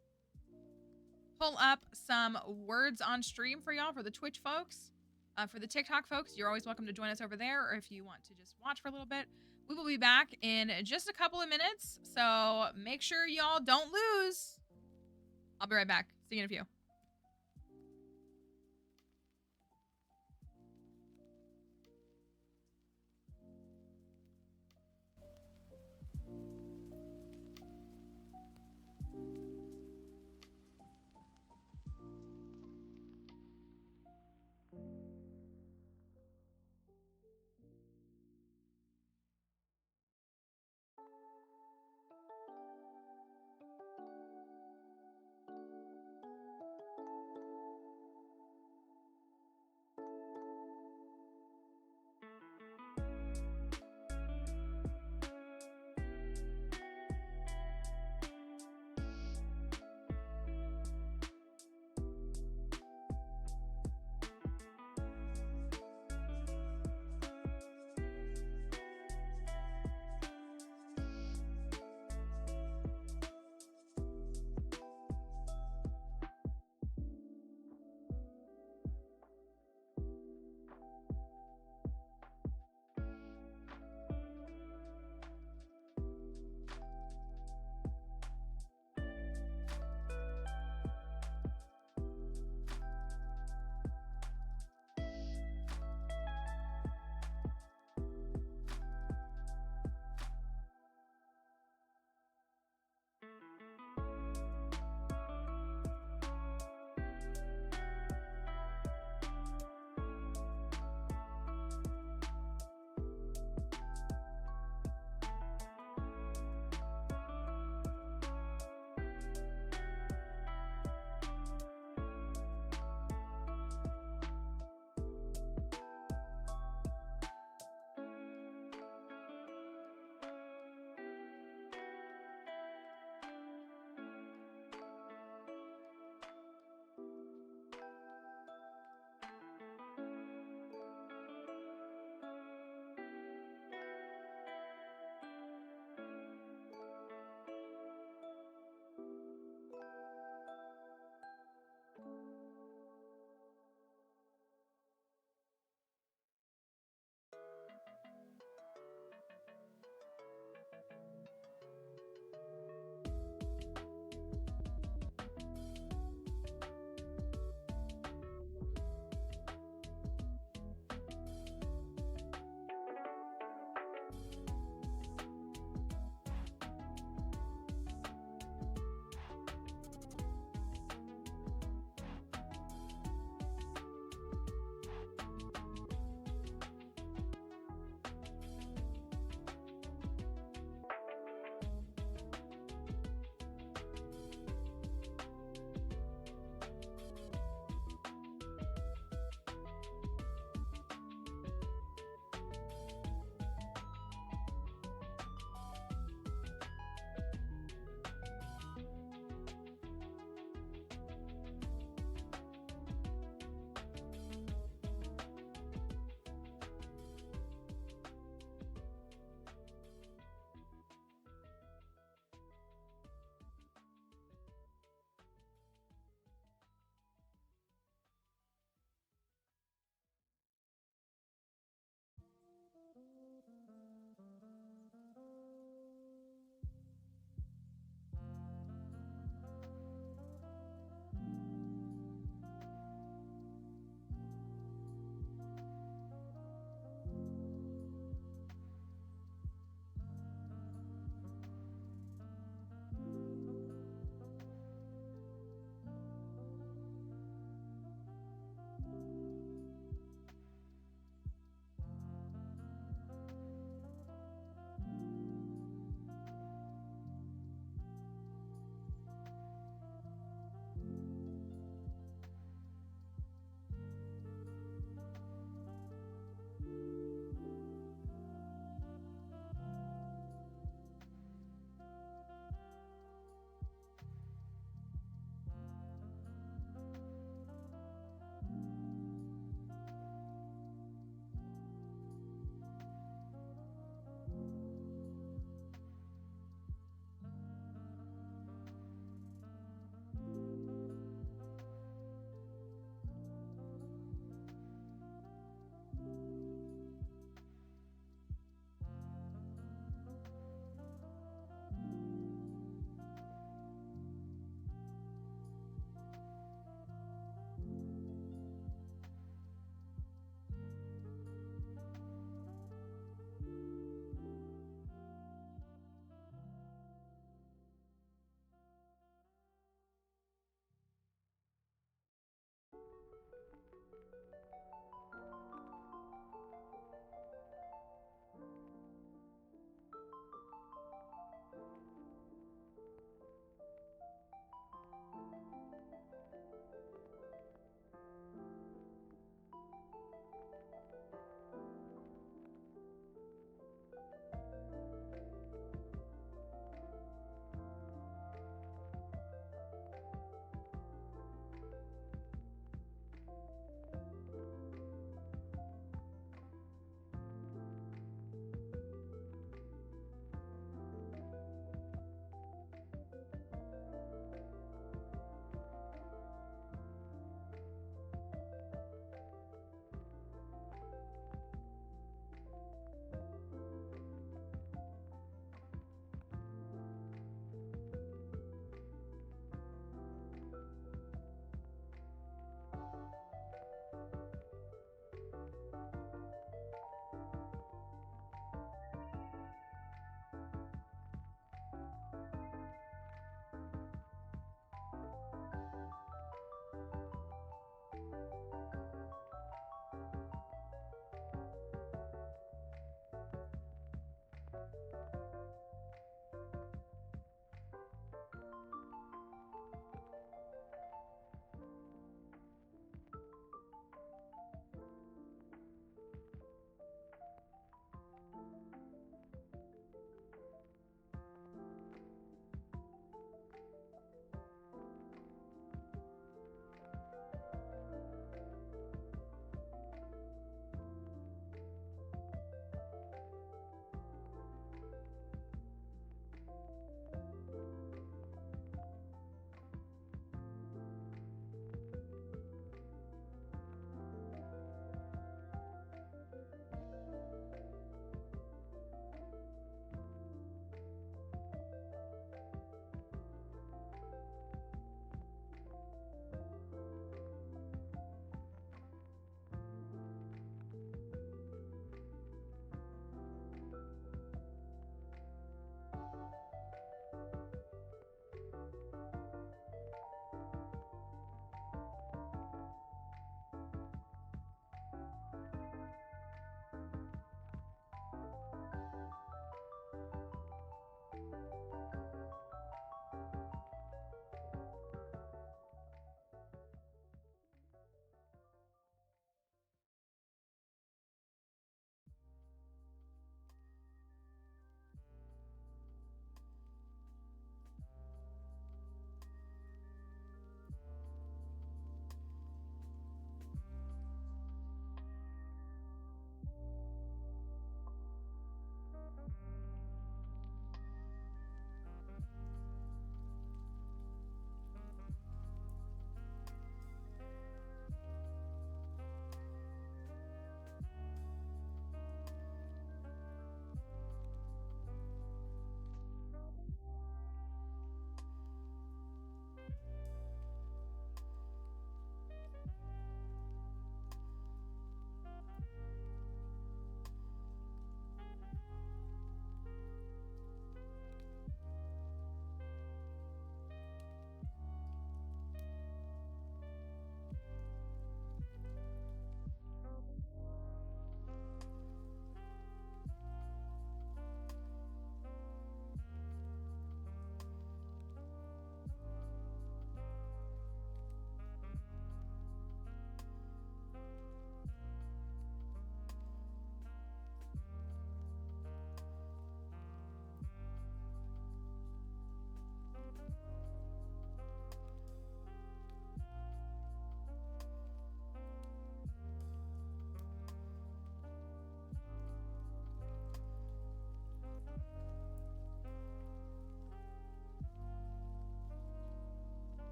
pull up some words on stream for y'all, for the Twitch folks. For the TikTok folks, you're always welcome to join us over there, or if you want to just watch for a little bit. We will be back in just a couple of minutes, so make sure y'all don't lose. I'll be right back. See you in a few.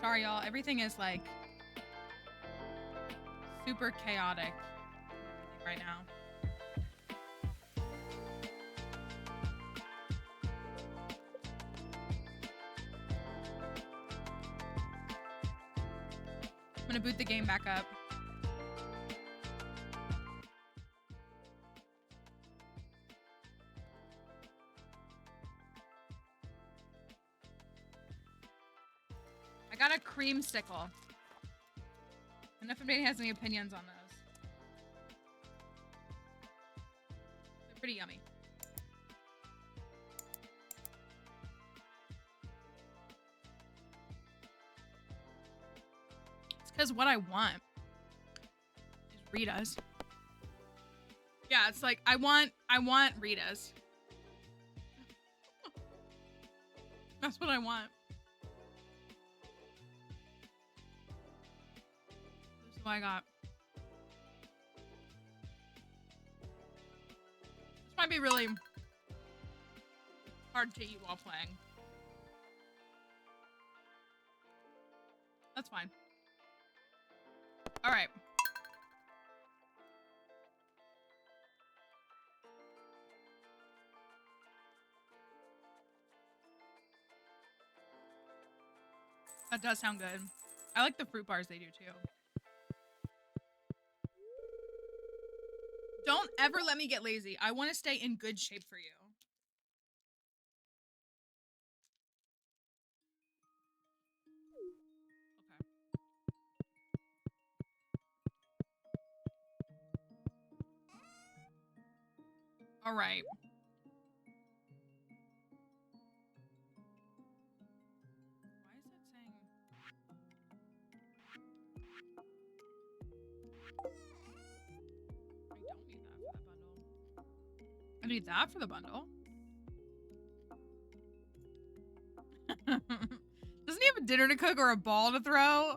Sorry, y'all. Everything is like super chaotic right now. I'm gonna boot the game back up. I got a creamsicle. I don't know if anybody has any opinions on those. They're pretty yummy. It's because what I want is Rita's. Yeah, it's like I want Rita's. That's what I want. This is what I got. This might be really hard to eat while playing. That's fine. All right. That does sound good. I like the fruit bars they do too. Don't ever let me get lazy. I want to stay in good shape for you. Okay. All right. Why is that saying? I need that for the bundle. Doesn't he have a dinner to cook or a ball to throw?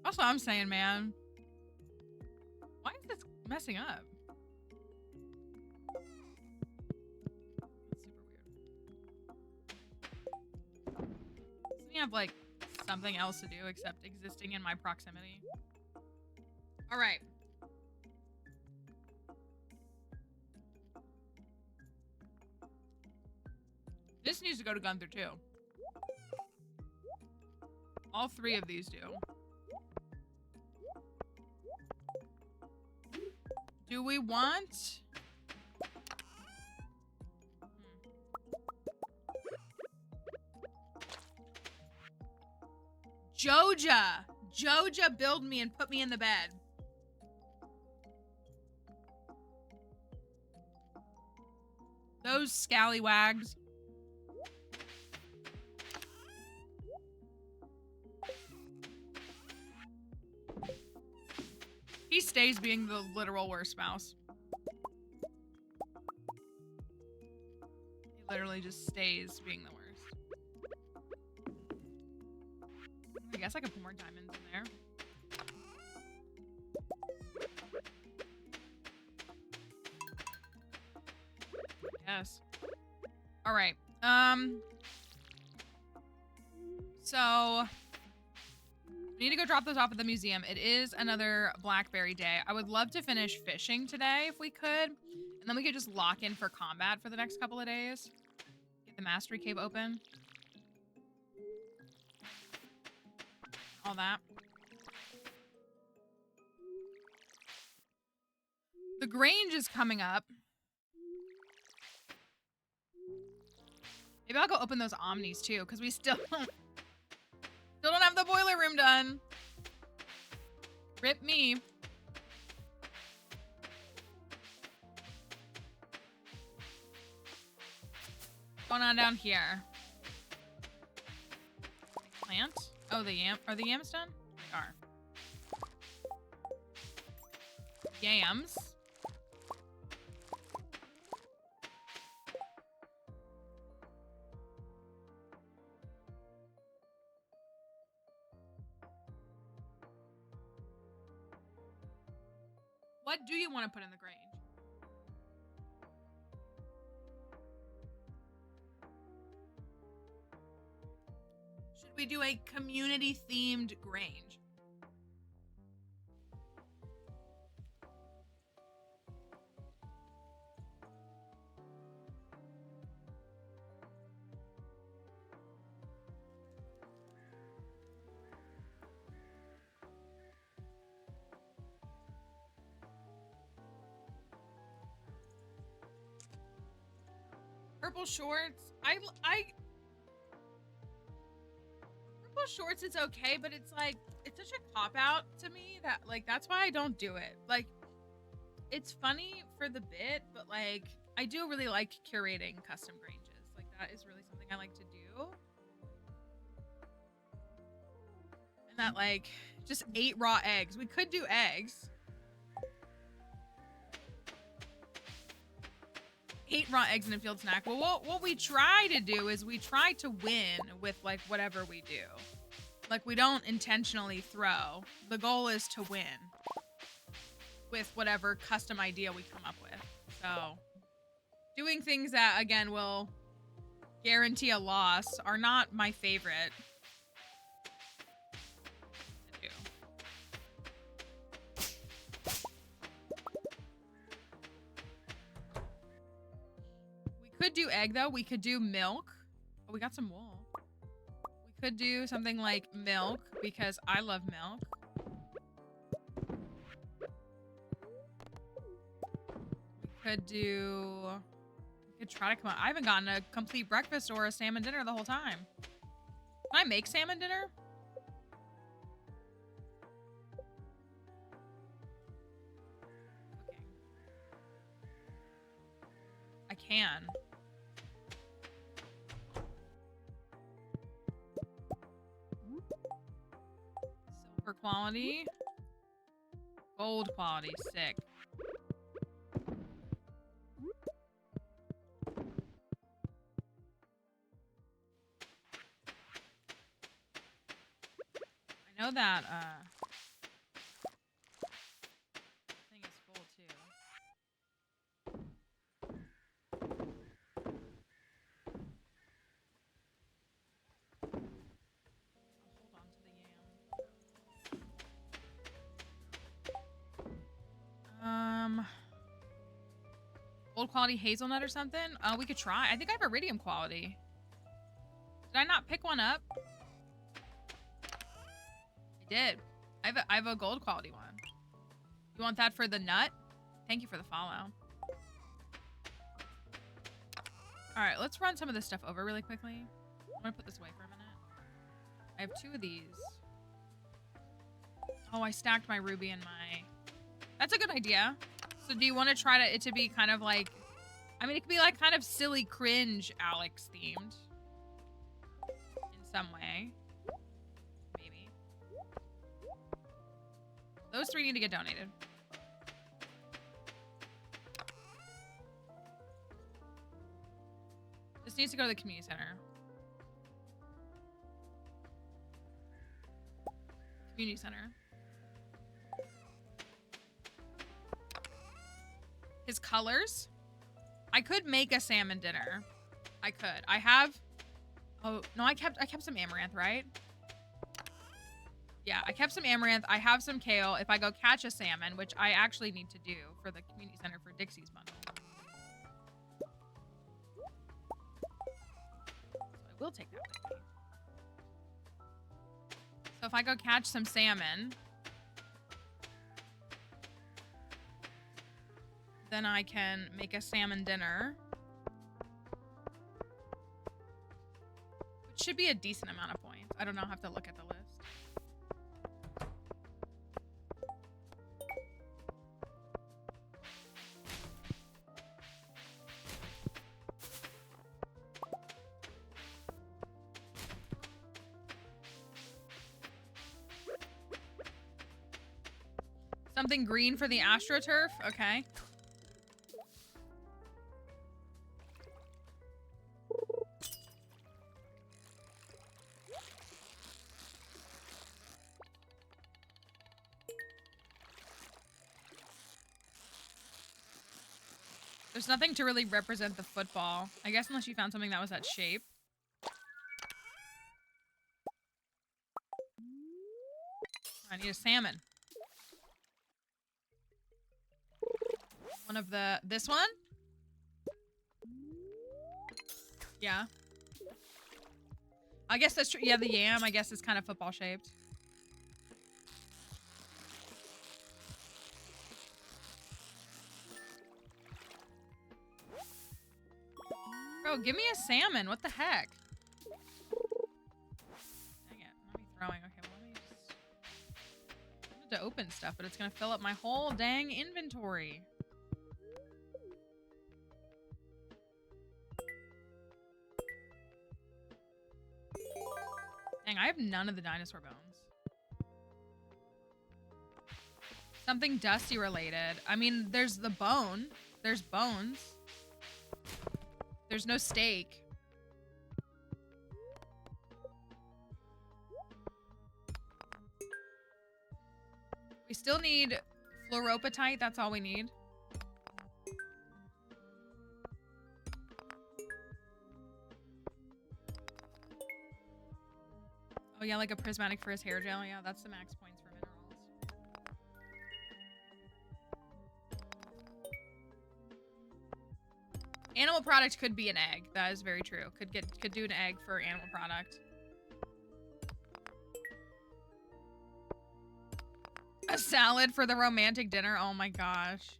That's what I'm saying, man. Why is this messing up? That's super weird. Doesn't he have, like, something else to do except existing in my proximity? All right. This needs to go to Gunther, too. All three of these do. Do we want... Joja! Joja build me and put me in the bed. Those scallywags. He stays being the literal worst mouse. He literally just stays being the worst. I guess I could put more diamonds in there. Yes. All right. So we need to go drop those off at the museum. It is another Blackberry day. I would love to finish fishing today if we could. And then we could just lock in for combat for the next couple of days. Get the mastery cave open. All that. The Grange is coming up. Maybe I'll go open those Omnis too, because we still don't have the boiler room done. Rip me. What's going on down here? Plant? Oh, the yam. Are the yams done? They are. Yams. What do you want to put in the Grange? Should we do a community-themed Grange. Purple shorts. Purple shorts is okay, but it's like, it's such a cop out to me that like, that's why I don't do it. Like, it's funny for the bit, but like, I do really like curating custom Granges. Like, that is really something I like to do. And that like, just 8 raw eggs. We could do eggs. 8 raw eggs in a field snack. Well, what we try to do is we try to win with like whatever we do. Like, we don't intentionally throw. The goal is to win with whatever custom idea we come up with. So doing things that, again, will guarantee a loss are not my favorite to do. We could do egg, though. We could do milk. Oh, we got some wool. We could do something like milk, because I love milk. We could try to come out. I haven't gotten a complete breakfast or a salmon dinner the whole time. Can I make salmon dinner? Okay. I can. Silver quality. Gold quality. Sick. I know that thing is full too. I'll hold on to the yam. Gold quality hazelnut or something? We could try. I think I have iridium quality. Did I not pick one up? I did. I have a gold quality one. You want that for the nut? Thank you for the follow. All right, let's run some of this stuff over really quickly. I'm gonna put this away for a minute. I have 2 of these. Oh, I stacked my ruby and my... That's a good idea. So do you want to try it to be kind of like... I mean, it could be like kind of silly cringe Alex themed. In some way. Maybe. Those 3 need to get donated. This needs to go to the community center. Community center. His colors. I could make a salmon dinner. I could. I have... Oh, no, I kept some amaranth, right? Yeah, I kept some amaranth. I have some kale. If I go catch a salmon, which I actually need to do for the community center for Dixie's bundle. So I will take that with me. So if I go catch some salmon... Then I can make a salmon dinner. Which should be a decent amount of points. I don't know, I'll have to look at the list. Something green for the AstroTurf? Okay. There's nothing to really represent the football. I guess unless you found something that was that shape. I need a salmon. One of this one? Yeah. I guess that's true. Yeah, the yam, I guess, is kind of football shaped. Bro, give me a salmon. What the heck? Dang it. Not me throwing. Okay, well, let me just... I wanted to open stuff, but it's going to fill up my whole dang inventory. Dang, I have none of the dinosaur bones. Something dusty related. I mean, there's the bone. There's bones. There's no steak. We still need fluoropatite. That's all we need. Oh yeah, like a prismatic for his hair gel. Yeah, that's the max points for minerals. Animal product could be an egg. That is very true. Could do an egg for animal product. A salad for the romantic dinner. Oh my gosh.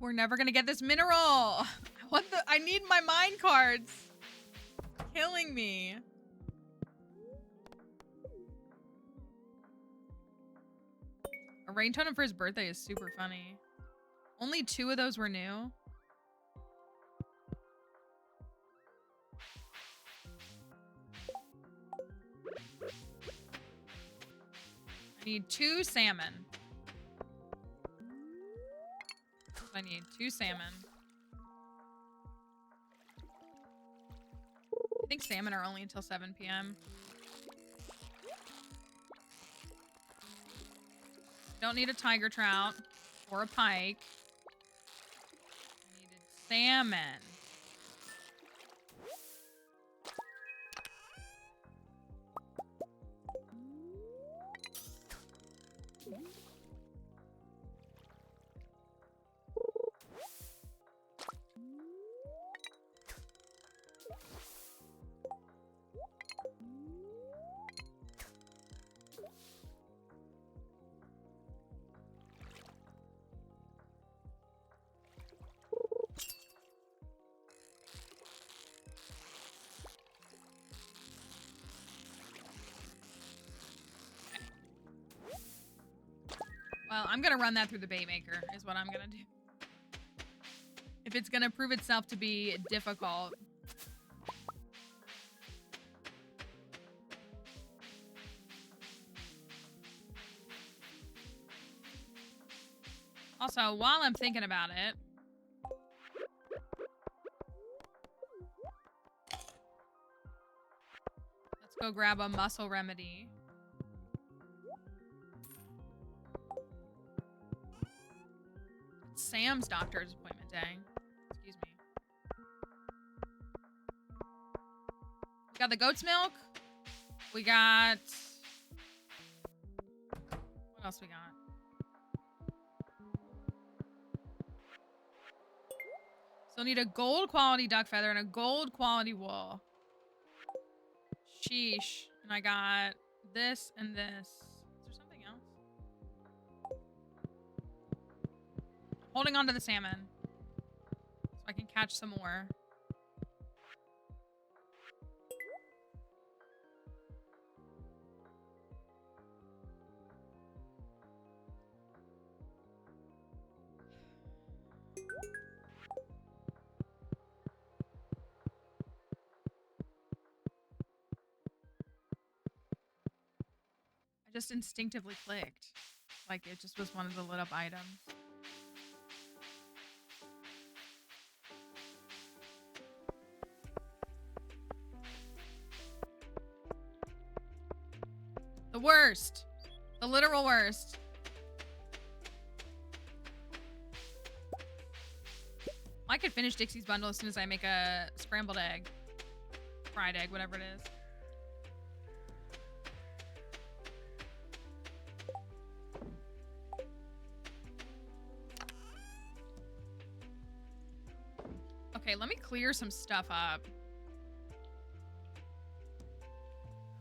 We're never gonna get this mineral. What the? I need my mine cards. Killing me. A rain totem for his birthday is super funny. Only 2 of those were new. I need 2 salmon. I need 2 salmon. I think salmon are only until 7 p.m. Don't need a tiger trout or a pike. I needed salmon. Well, I'm gonna run that through the bait maker, is what I'm gonna do. If it's gonna prove itself to be difficult. Also, while I'm thinking about it, let's go grab a muscle remedy. Sam's doctor's appointment day. Excuse me. We got the goat's milk. We got... What else we got? So need a gold quality duck feather and a gold quality wool. Sheesh. And I got this and this. Is there something else? Holding on to the salmon so I can catch some more. I just instinctively clicked. Like it just was one of the lit up items. The worst. The literal worst. I could finish Dixie's bundle as soon as I make a scrambled egg. Fried egg, whatever it is. Okay, let me clear some stuff up.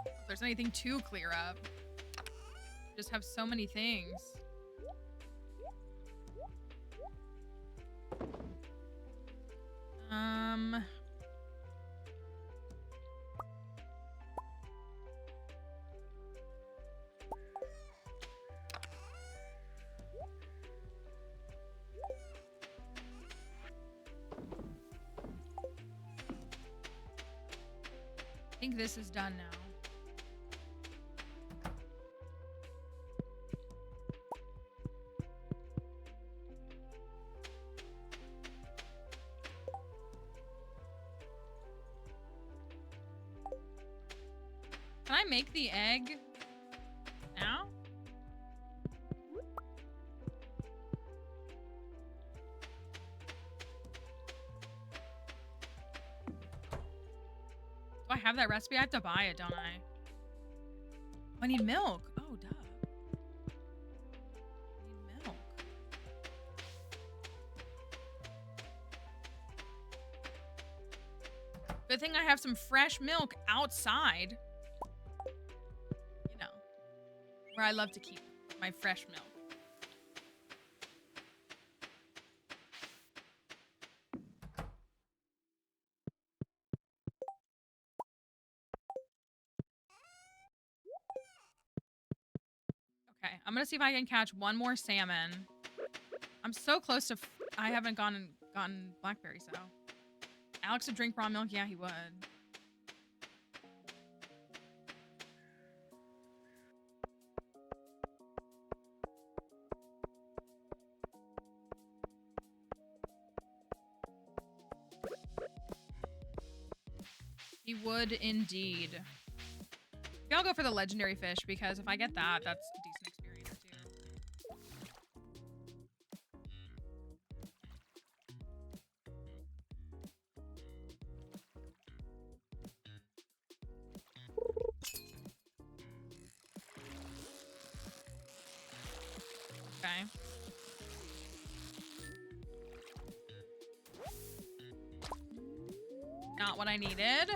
If there's anything to clear up. Just have so many things. I think this is done now. Can I make the egg now? Do I have that recipe? I have to buy it, don't I? I need milk. Oh, duh. I need milk. Good thing I have some fresh milk outside. You know, where I love to keep my fresh milk. Okay, I'm gonna see if I can catch one more salmon. I'm so close to... I haven't gotten blackberry, so... Alex would drink raw milk? Yeah, he would. He would indeed. Maybe I'll go for the legendary fish, because if I get that, that's a decent experience too. Okay. Not what I needed.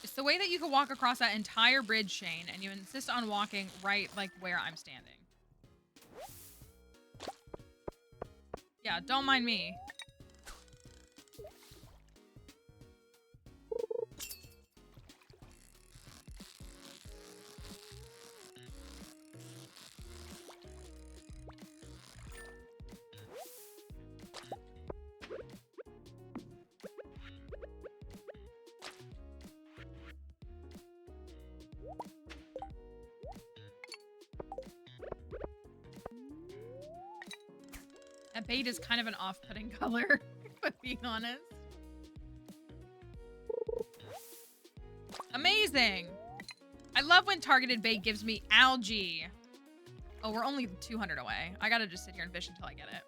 It's the way that you could walk across that entire bridge, Shane, and you insist on walking right, like, where I'm standing. Yeah, don't mind me. That bait is kind of an off-putting color, if being honest. Amazing! I love when targeted bait gives me algae. Oh, we're only 200 away. I gotta just sit here and fish until I get it.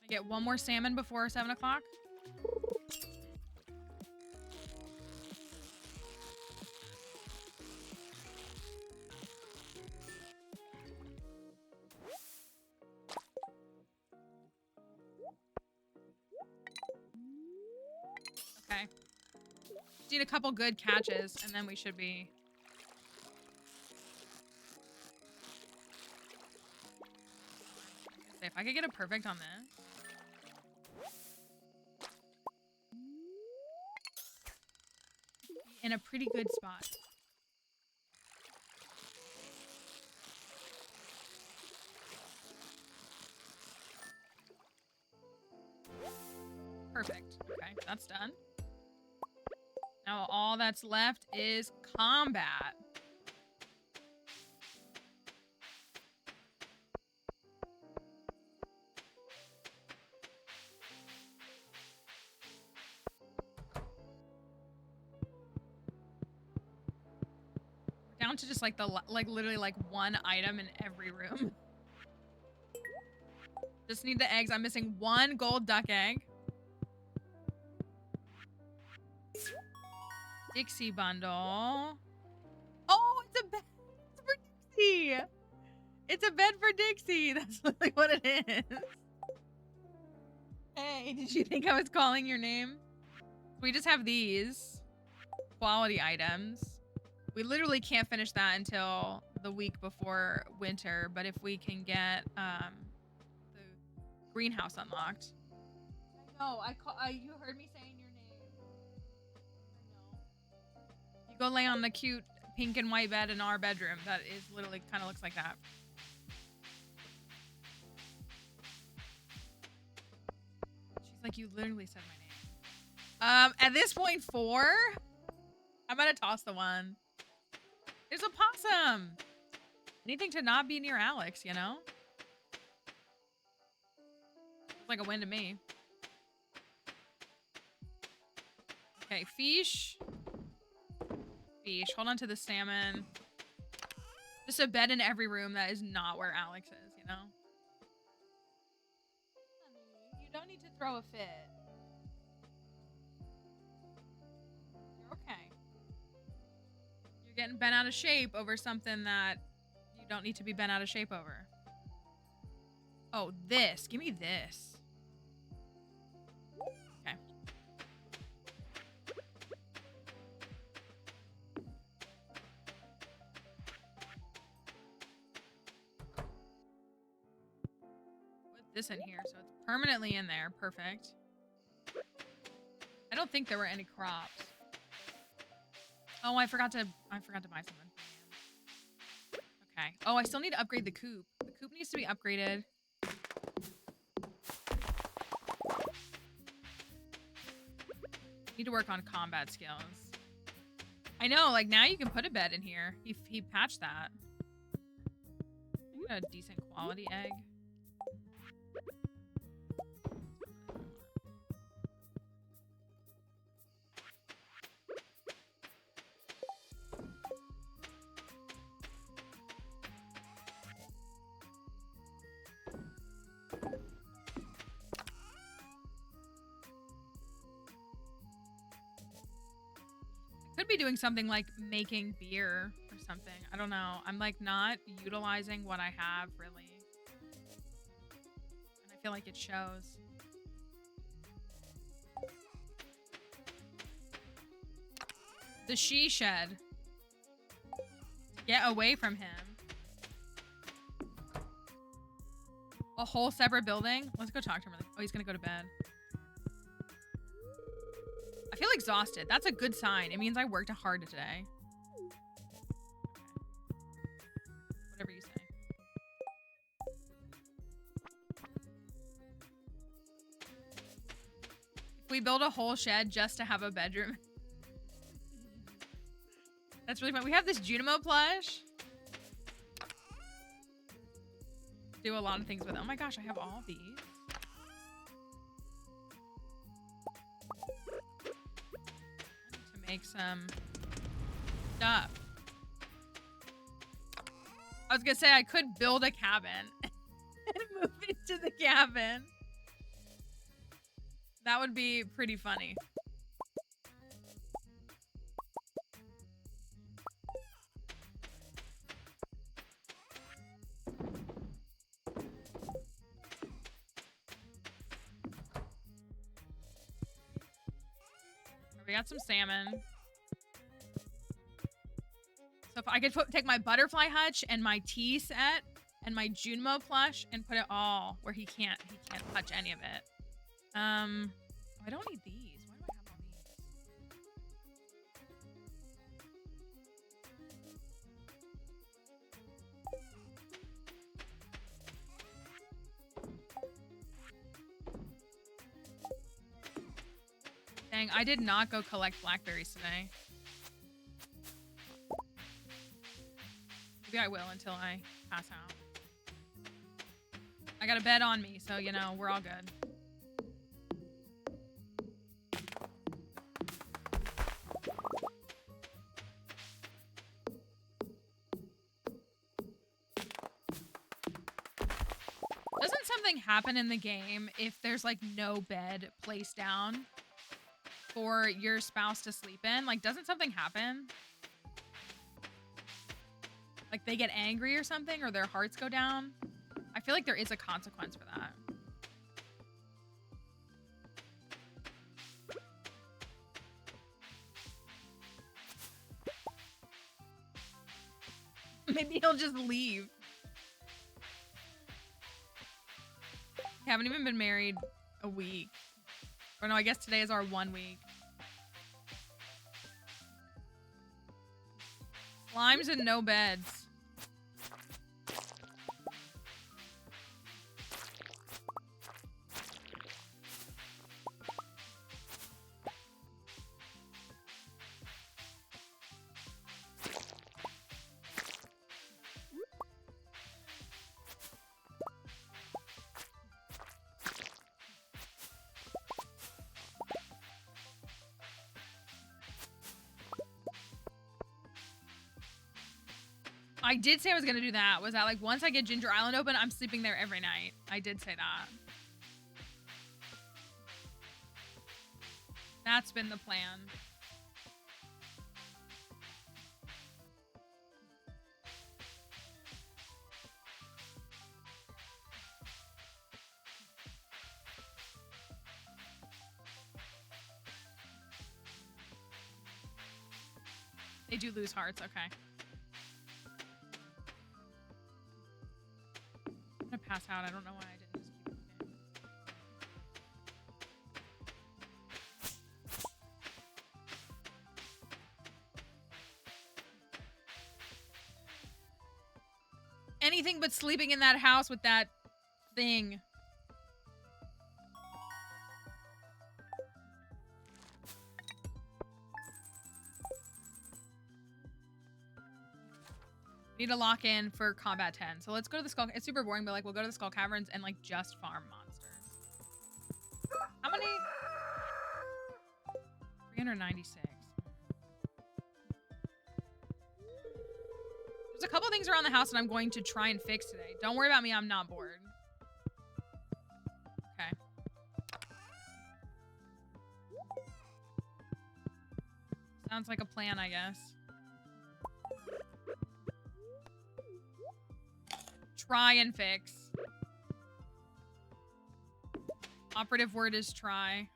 Get one more salmon before 7 o'clock. Okay. Just need a couple good catches, and then we should be... If I could get a perfect on this. In a pretty good spot. Perfect. Okay, that's done. Now all that's left is combat. We're down to just like literally like one item in every room. Just need the eggs. I'm missing one gold duck egg. Dixie bundle. Oh, it's a bed for Dixie. It's a bed for Dixie. That's literally what it is. Hey, did you think I was calling your name? We just have these quality items. We literally can't finish that until the week before winter, but if we can get the greenhouse unlocked. I know, you heard me saying your name. I know. You go lay on the cute pink and white bed in our bedroom. That is literally kind of looks like that. She's like, you literally said my name. At this point, 4. I'm gonna toss the 1. There's a possum. Anything to not be near Alex, you know? It's like a win to me. Okay, fish. Fish. Hold on to the salmon. Just a bed in every room that is not where Alex is, you know? Honey, you don't need to throw a fit. You're okay. You're getting bent out of shape over something that you don't need to be bent out of shape over. Oh, this. Give me this. Okay. Put this in here so it's permanently in there. Perfect. I don't think there were any crops. Oh, I forgot to buy something. Okay. Oh, I still need to upgrade the coop. The coop needs to be upgraded. Need to work on combat skills. I know, like now you can put a bed in here. He patched that. I got a decent quality egg. Could be doing something like making beer or something. I don't know. I'm like not utilizing what I have really. And I feel like it shows. The she shed. Get away from him. A whole separate building? Let's go talk to him. Oh, he's gonna go to bed. I feel exhausted. That's a good sign. It means I worked hard today. Whatever you say. If we build a whole shed just to have a bedroom. That's really fun. We have this Junimo plush. Do a lot of things with it. Oh my gosh, I have all these. Make some stuff. I was gonna say I could build a cabin and move into the cabin. That would be pretty funny. We got some salmon. So if I could take my butterfly hutch and my tea set and my Junimo plush and put it all where he can't touch any of it. I don't need these. Why do I have all these? Dang, I did not go collect blackberries today. Maybe I will until I pass out. I got a bed on me, so, you know, we're all good. Doesn't something happen in the game if there's, like, no bed placed down for your spouse to sleep in? Like, doesn't something happen? Like, they get angry or something, or their hearts go down? I feel like there is a consequence for that. Maybe he'll just leave. We haven't even been married a week. Or no, I guess today is our 1 week. Slimes and no beds. I did say I was going to do that. Was that like once I get Ginger Island open, I'm sleeping there every night. I did say that. That's been the plan. They do lose hearts. Okay. I'm gonna pass out. I don't know why I didn't just keep looking. Anything but sleeping in that house with that thing. Need to lock in for combat 10. So let's go to the Skull. It's super boring, but like we'll go to the Skull Caverns and like just farm monsters. How many? 396. There's a couple things around the house that I'm going to try and fix today. Don't worry about me. I'm not bored. Okay. Sounds like a plan, I guess. Try and fix. Operative word is try.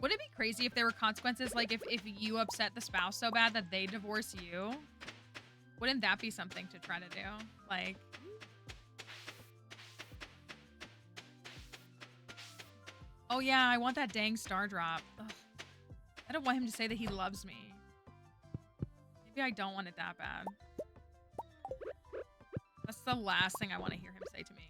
Would it be crazy if there were consequences? Like if you upset the spouse so bad that they divorce you? Wouldn't that be something to try to do? Like... Oh yeah, I want that dang star drop. Ugh. I don't want him to say that he loves me. Maybe I don't want it that bad. That's the last thing I want to hear him say to me.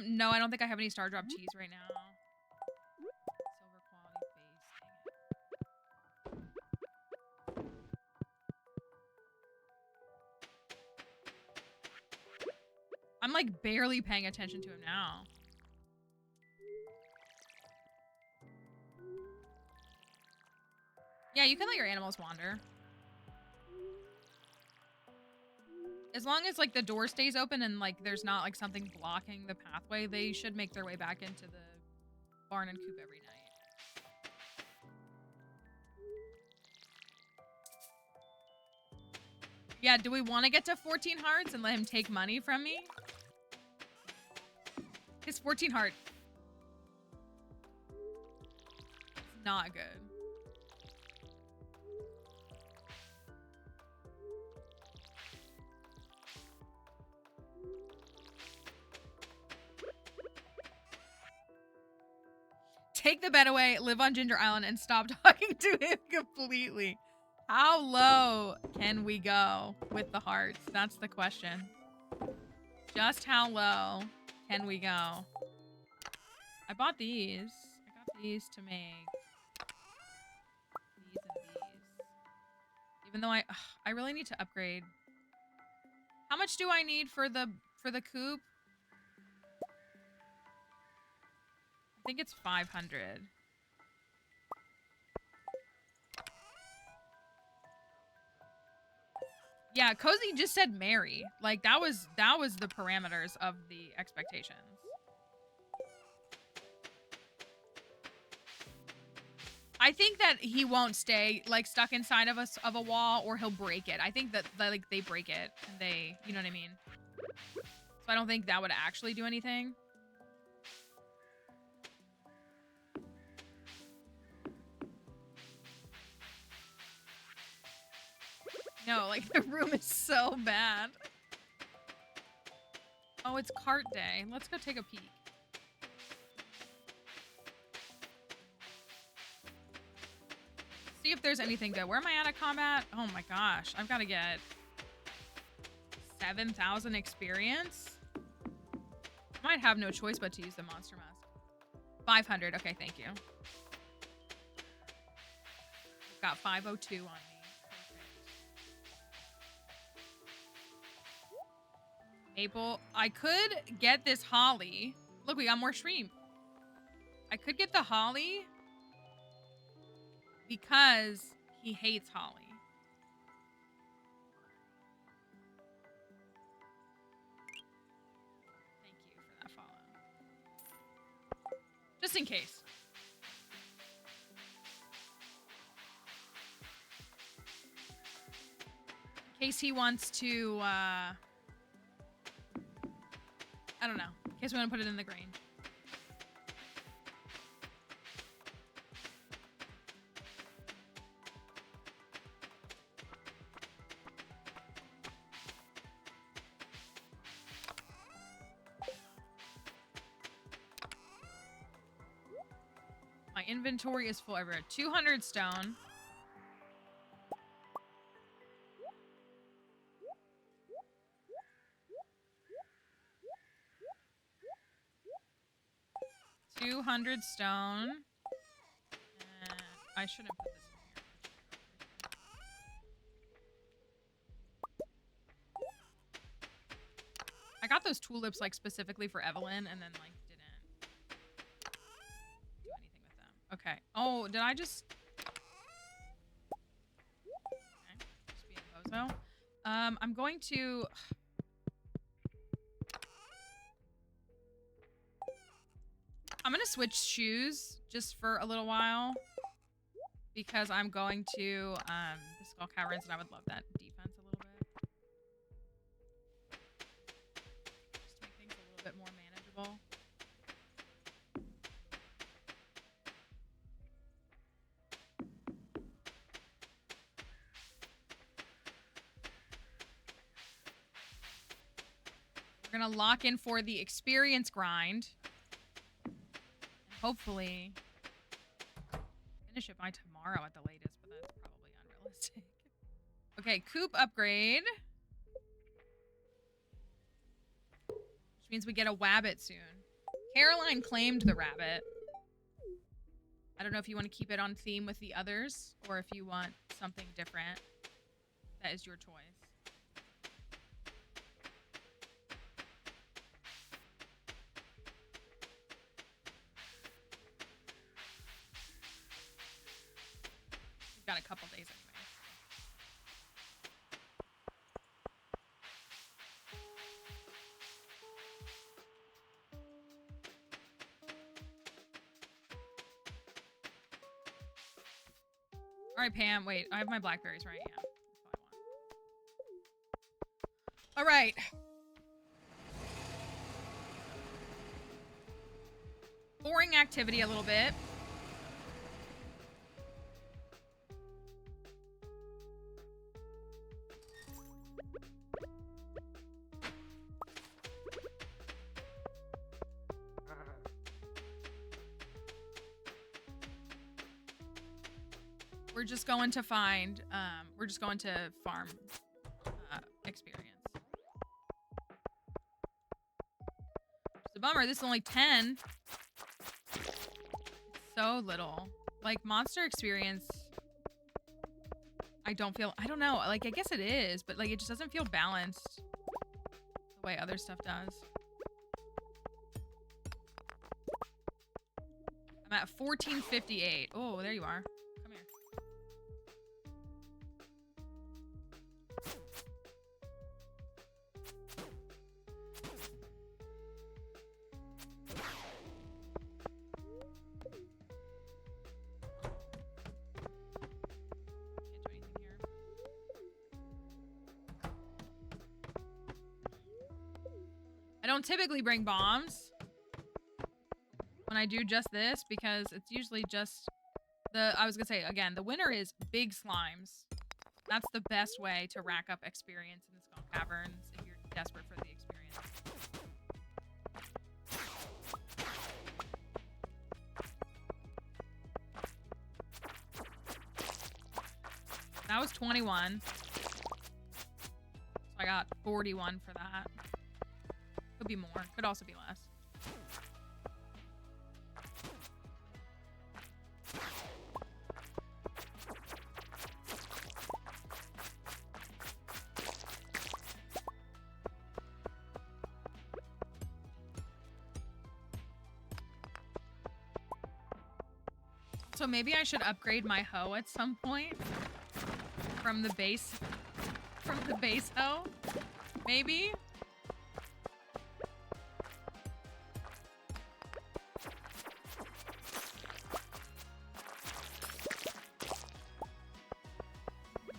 No, I don't think I have any star drop teas right now. Silver quality base. I'm like barely paying attention to him now. Yeah, you can let your animals wander. As long as like the door stays open and like there's not like something blocking the pathway, they should make their way back into the barn and coop every night. Yeah, do we want to get to 14 hearts and let him take money from me? His 14 heart. It's not good. Take the bed away, live on Ginger Island, and stop talking to him completely. How low can we go with the hearts? That's the question. Just how low can we go? I bought these. I got these to make these and these. Even though I really need to upgrade. How much do I need for the coop? I think it's 500. Yeah, Cozy just said marry. Like that was the parameters of the expectations. I think that he won't stay like stuck inside of a wall, or he'll break it. I think that like they break it and they, you know what I mean? So I don't think that would actually do anything. No, like the room is so bad. Oh, it's cart day. Let's go take a peek. See if there's anything good. Where am I at combat? Oh my gosh. I've got to get 7,000 experience. I might have no choice but to use the monster mask. 500. Okay, thank you. I've got 502 on me. Maple. I could get this holly. Look, we got more shrimp. I could get the holly because he hates holly. Thank you for that follow. Just in case. In case he wants to, I don't know. In case we want to put it in the Grange. My inventory is full everywhere. 200 stone. Stone. I shouldn't put this in here. I got those tulips like specifically for Evelyn and then like didn't do anything with them. Okay. Oh, did I just... Okay. Just being a bozo. I'm going to... I'm going to switch shoes just for a little while because I'm going to the Skull Caverns and I would love that defense a little bit. Just to make things a little bit more manageable. We're going to lock in for the experience grind. Hopefully finish it by tomorrow at the latest, but that's probably unrealistic. Okay, coop upgrade. Which means we get a wabbit soon. Caroline claimed the rabbit. I don't know if you want to keep it on theme with the others or if you want something different. That is your choice. Got a couple days anyway. All right, Pam. Wait, I have my blackberries, right? Yeah. That's what I want. All right. Boring activity a little bit. We're just going to find, we're just going to farm experience. It's a bummer, this is only 10. It's so little. Like, monster experience, I don't know, like, I guess it is, but, like, it just doesn't feel balanced the way other stuff does. I'm at 1458. Oh, there you are. Come here. I don't typically bring bombs when I do just this because it's usually just I was gonna say, again, the winner is big slimes. That's the best way to rack up experience in the Skull Caverns if you're desperate for the experience. That was 21. So I got 41 for that. Could be more. Could also be less. So maybe I should upgrade my hoe at some point from the base hoe. Maybe.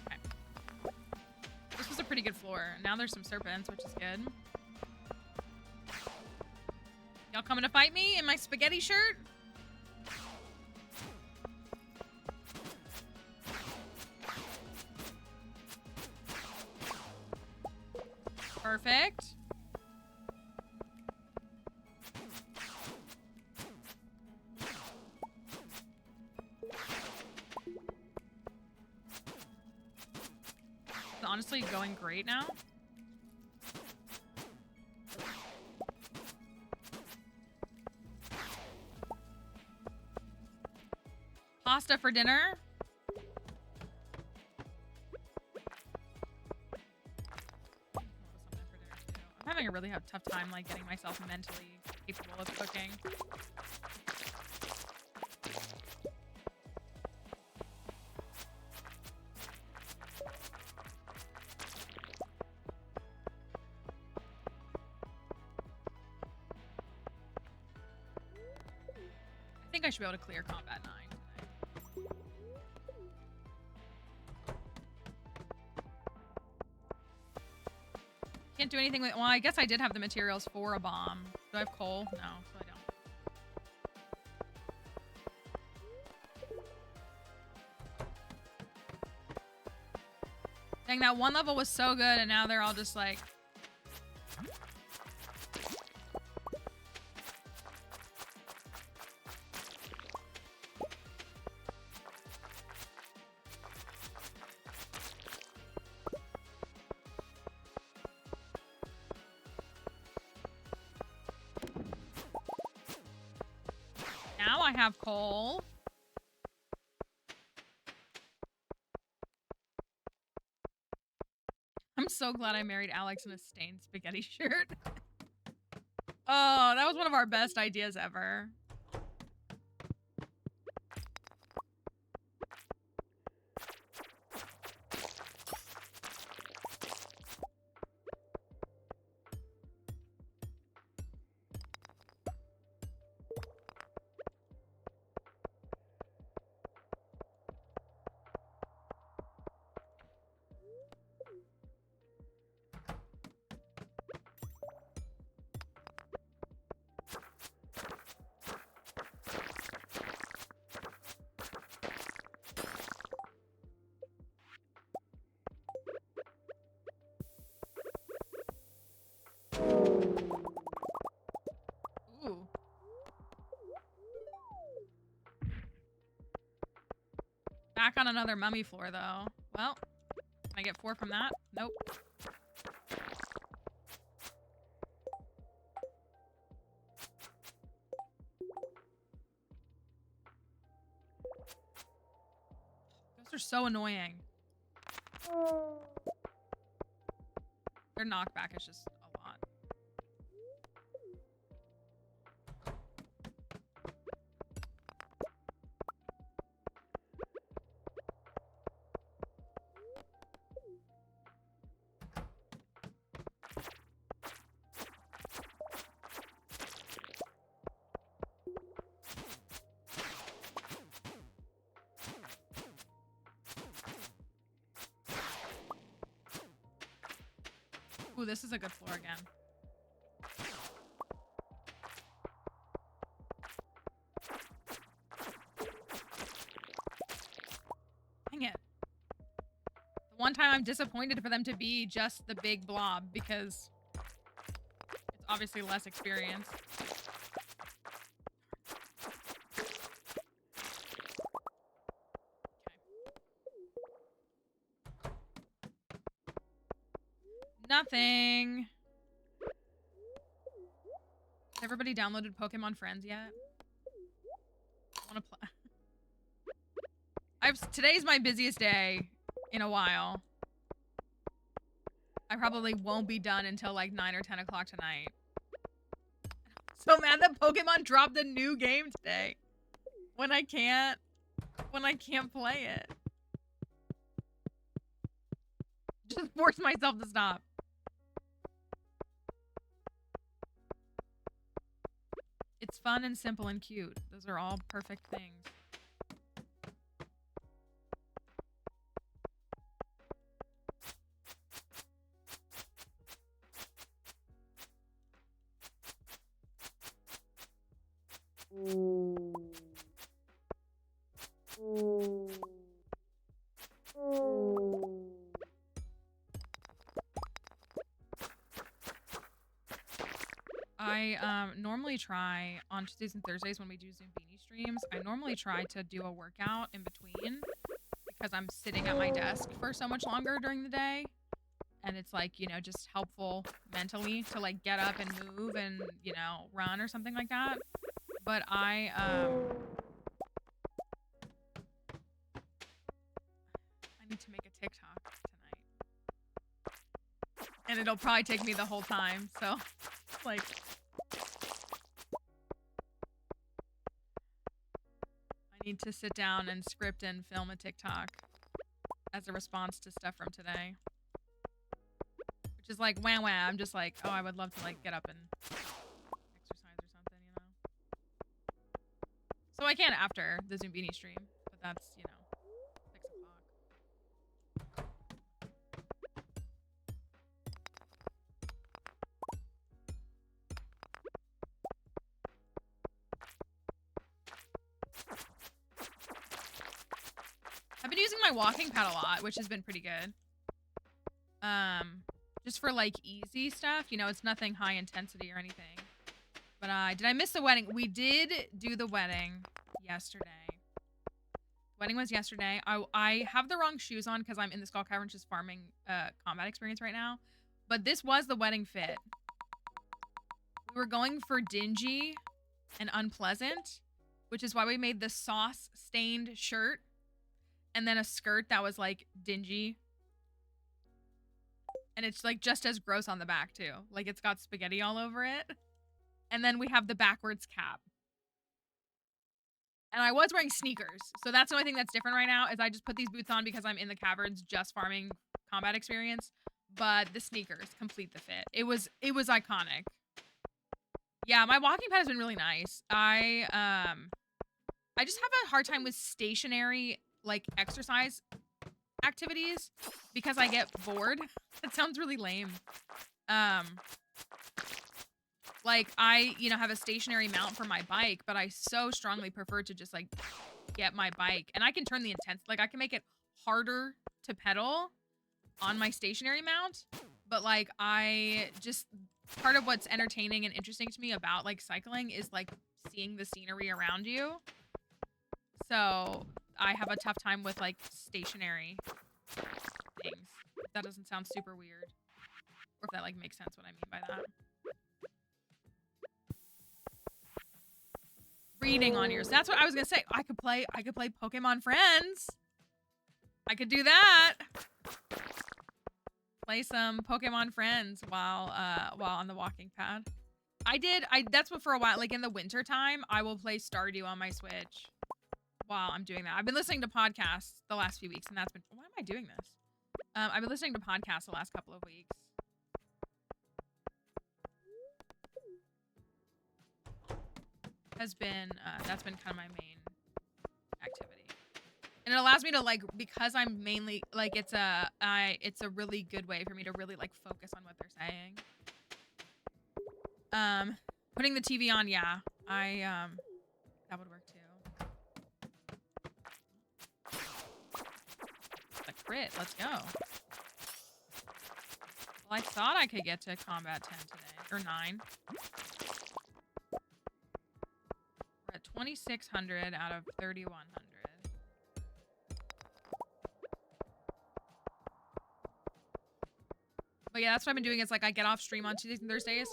Okay. This was a pretty good floor. Now there's some serpents, which is good. Y'all coming to fight me in my spaghetti shirt? Perfect. It's honestly going great now. Pasta for dinner. I'm having a really tough time, like, getting myself mentally capable of cooking. I think I should be able to clear Combat 9 today. Can't do anything with... Well, I guess I did have the materials for a bomb. Do I have coal? No, so I don't. Dang, that one level was so good, and now they're all just like... Now I have coal. I'm so glad I married Alex in a stained spaghetti shirt. Oh, that was one of our best ideas ever. back on another mummy floor, though. Well, can I get 4 from that? Nope. Those are so annoying. Their knockback is just a lot. Ooh, this is a good floor again. Dang it. The one time I'm disappointed for them to be just the big blob because it's obviously less experience. Nothing. Has everybody downloaded Pokemon Friends yet? I want to play. Today's my busiest day in a while. I probably won't be done until like 9 or 10 o'clock tonight. So mad that Pokemon dropped a new game today. When I can't play it. Just force myself to stop. It's fun and simple and cute. Those are all perfect things. I normally try on Tuesdays and Thursdays when we do Zoom Beanie streams, I normally try to do a workout in between because I'm sitting at my desk for so much longer during the day. And it's like, you know, just helpful mentally to like get up and move and, you know, run or something like that. But I need to make a TikTok tonight. And it'll probably take me the whole time, so like I need to sit down and script and film a TikTok as a response to stuff from today. Which is like wah wah. I'm just like, oh, I would love to like get up and exercise or something, you know. So I can after the Zoom Beanie stream, but that's, you know, 6 o'clock. I've been using my walking pad a lot, which has been pretty good. Just for like easy stuff, you know, it's nothing high intensity or anything. But did I miss the wedding? We did do the wedding yesterday. Wedding was yesterday. I have the wrong shoes on because I'm in the Skull Cavern just farming combat experience right now. But this was the wedding fit. We were going for dingy and unpleasant, which is why we made the sauce-stained shirt and then a skirt that was like dingy. And it's like just as gross on the back too. Like it's got spaghetti all over it. And then we have the backwards cap. And I was wearing sneakers. So that's the only thing that's different right now is I just put these boots on because I'm in the caverns just farming combat experience. But the sneakers complete the fit. It was iconic. Yeah, my walking pad has been really nice. I just have a hard time with stationary like exercise activities because I get bored. That sounds really lame. Like I, you know, have a stationary mount for my bike, but I so strongly prefer to just like get my bike and I can turn the intensity, like I can make it harder to pedal on my stationary mount, but like I just, part of what's entertaining and interesting to me about like cycling is like seeing the scenery around you. So I have a tough time with like stationary things. If that doesn't sound super weird, or if that like makes sense what I mean by that. Reading on yours. That's what I was gonna say. I could play Pokemon Friends. I could do that. Play some Pokemon Friends while on the walking pad. That's what for a while, like in the winter time, I will play Stardew on my Switch while I'm doing that. I've been listening to podcasts the last few weeks, and that's been, why am I doing this? I've been listening to podcasts the last couple of weeks. That's been kind of my main activity. And it allows me to like, because I'm mainly like, it's a really good way for me to really like focus on what they're saying. Putting the TV on, yeah, that would work too. A crit, let's go. Well, I thought I could get to combat 10 today, or 9. We're at 2,600 out of 3,100. But yeah, that's what I've been doing. It's like I get off stream on Tuesdays and Thursdays.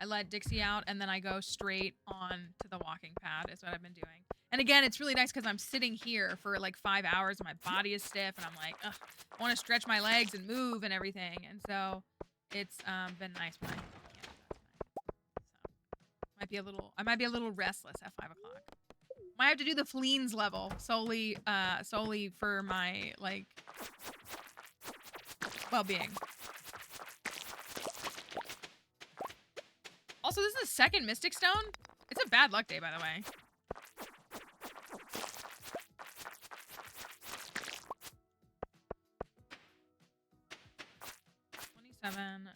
I let Dixie out, and then I go straight on to the walking pad is what I've been doing. And again, it's really nice because I'm sitting here for like 5 hours and my body is stiff and I'm like, ugh, I want to stretch my legs and move and everything. And so it's been nice when I can do that tonight. So I might be a little restless at 5 o'clock. Might have to do the Fleens level solely for my like well-being. Also, this is the second Mystic Stone. It's a bad luck day, by the way. $27.74.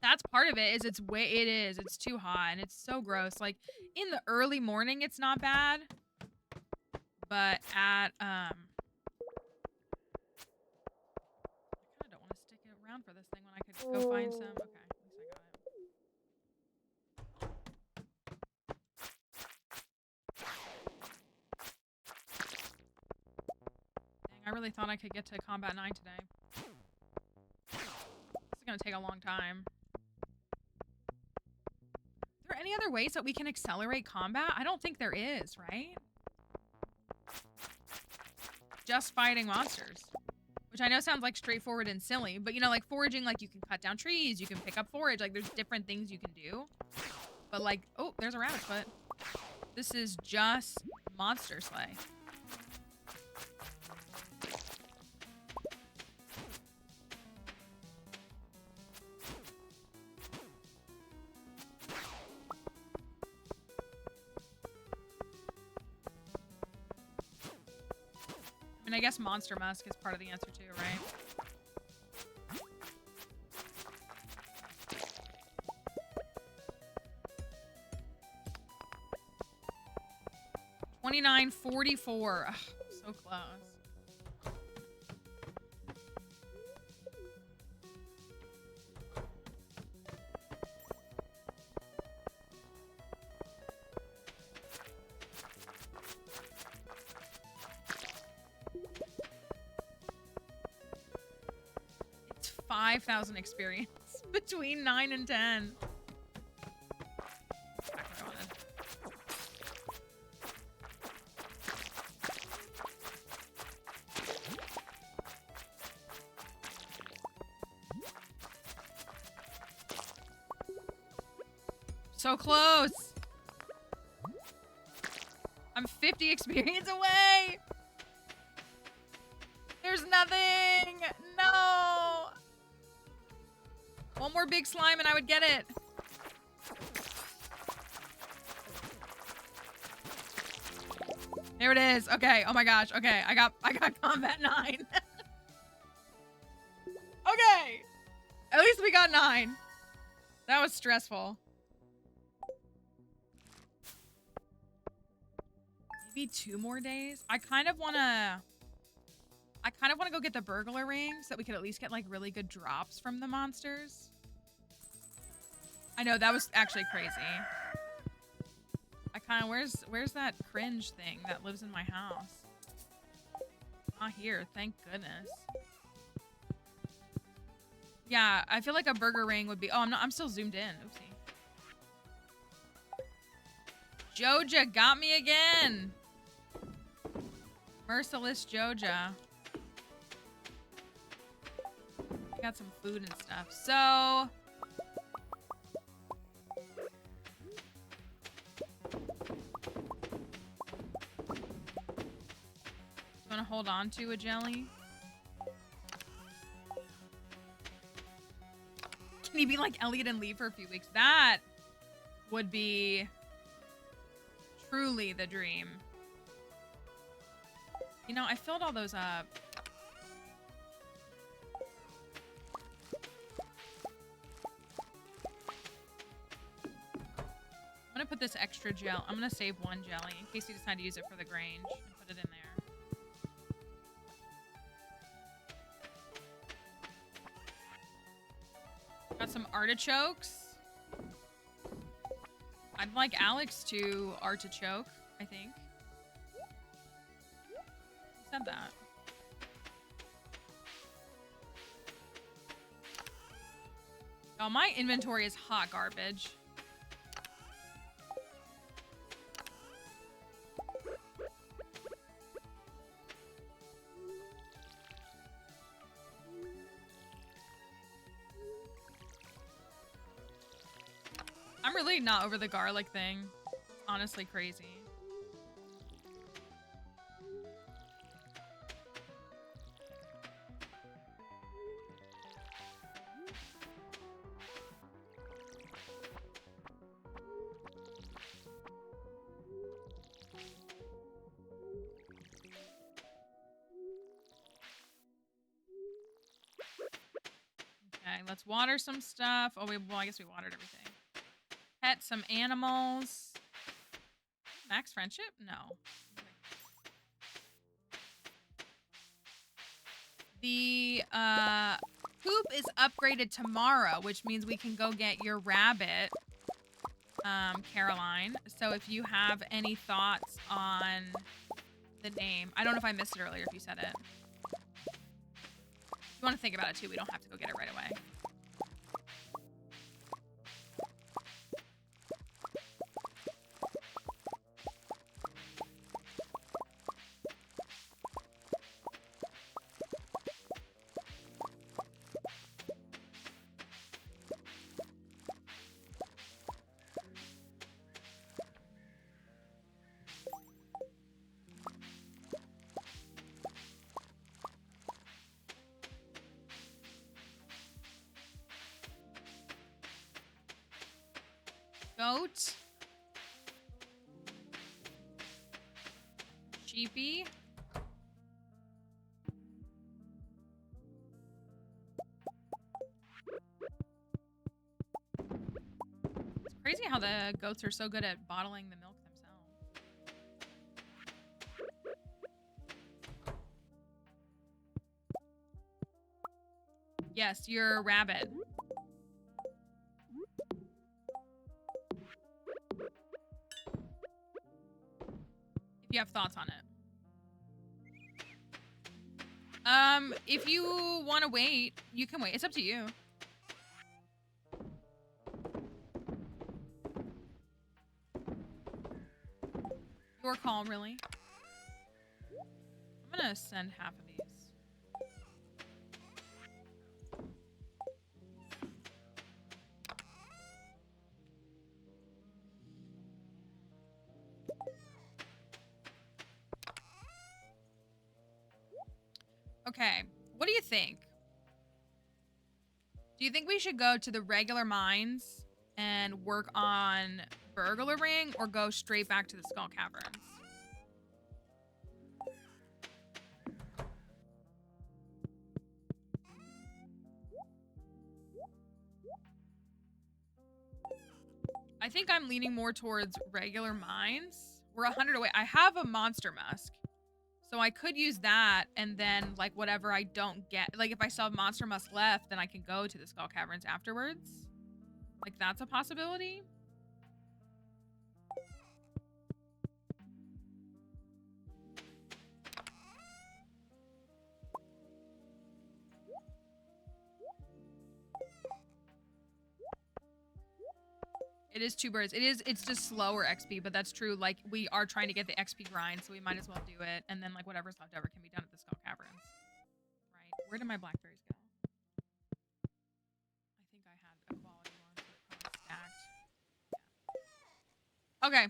That's part of it. It's too hot and it's so gross. Like in the early morning, it's not bad, but at for this thing when I could go find some. Okay, at least I got it. Dang, I really thought I could get to combat 9 today. This is gonna take a long time. Are there any other ways that we can accelerate combat? I don't think there is, right? Just fighting monsters. Which I know sounds like straightforward and silly, but you know, like foraging, like you can cut down trees, you can pick up forage, like there's different things you can do. But like, oh, there's a rabbit foot. This is just monster slay. I mean, I guess Monster Musk is part of the answer too, right? $29.44. Ugh, so close. It's 5,000 experience between 9 and 10. So close. I'm 50 experience away. There's nothing. No. One more big slime and I would get it. There it is. Okay. Oh my gosh. Okay. I got combat 9. Okay. At least we got 9. That was stressful. Maybe 2 more days. I kind of want to go get the burglar ring so that we could at least get like really good drops from the monsters. I know, that was actually crazy. I kind of, where's that cringe thing that lives in my house? Not here, thank goodness. Yeah, I feel like a burger ring would be, oh, I'm still zoomed in, oopsie. Joja got me again. Merciless Joja. Got some food and stuff. So want to hold on to a jelly? Can he be like Elliot and leave for a few weeks? That would be truly the dream. You know, I filled all those up. I'm gonna put this extra gel. I'm gonna save one jelly in case you decide to use it for the Grange and put it in there. Got some artichokes. I'd like Alex to artichoke, I think. Who said that? Oh, my inventory is hot garbage. I'm really not over the garlic thing. Honestly crazy. Okay, let's water some stuff. Oh, well, I guess we watered everything. Pet some animals. Max friendship? No. The poop is upgraded tomorrow, which means we can go get your rabbit, Caroline. So if you have any thoughts on the name, I don't know if I missed it earlier if you said it. If you want to think about it too, we don't have to go get it right away. Goat. Sheepy. It's crazy how the goats are so good at bottling the milk themselves. Yes, you're a rabbit. You have thoughts on it. If you want to wait, you can wait. It's up to you. Your call, really. I'm gonna send half of these. Okay, what do you think? Do you think we should go to the regular mines and work on Burglar Ring or go straight back to the Skull Caverns? I think I'm leaning more towards regular mines. We're 100 away. I have a monster musk. So I could use that, and then, like, whatever I don't get... Like, if I still have Monster Musk left, then I can go to the Skull Caverns afterwards. Like, that's a possibility. It is 2 birds. It's just slower XP, but that's true. Like, we are trying to get the XP grind, so we might as well do it. And then, like, whatever's left over can be done at the Skull Caverns. Right. Where did my blackberries go? I think I had a quality one, so it probably stacked. Yeah. Okay.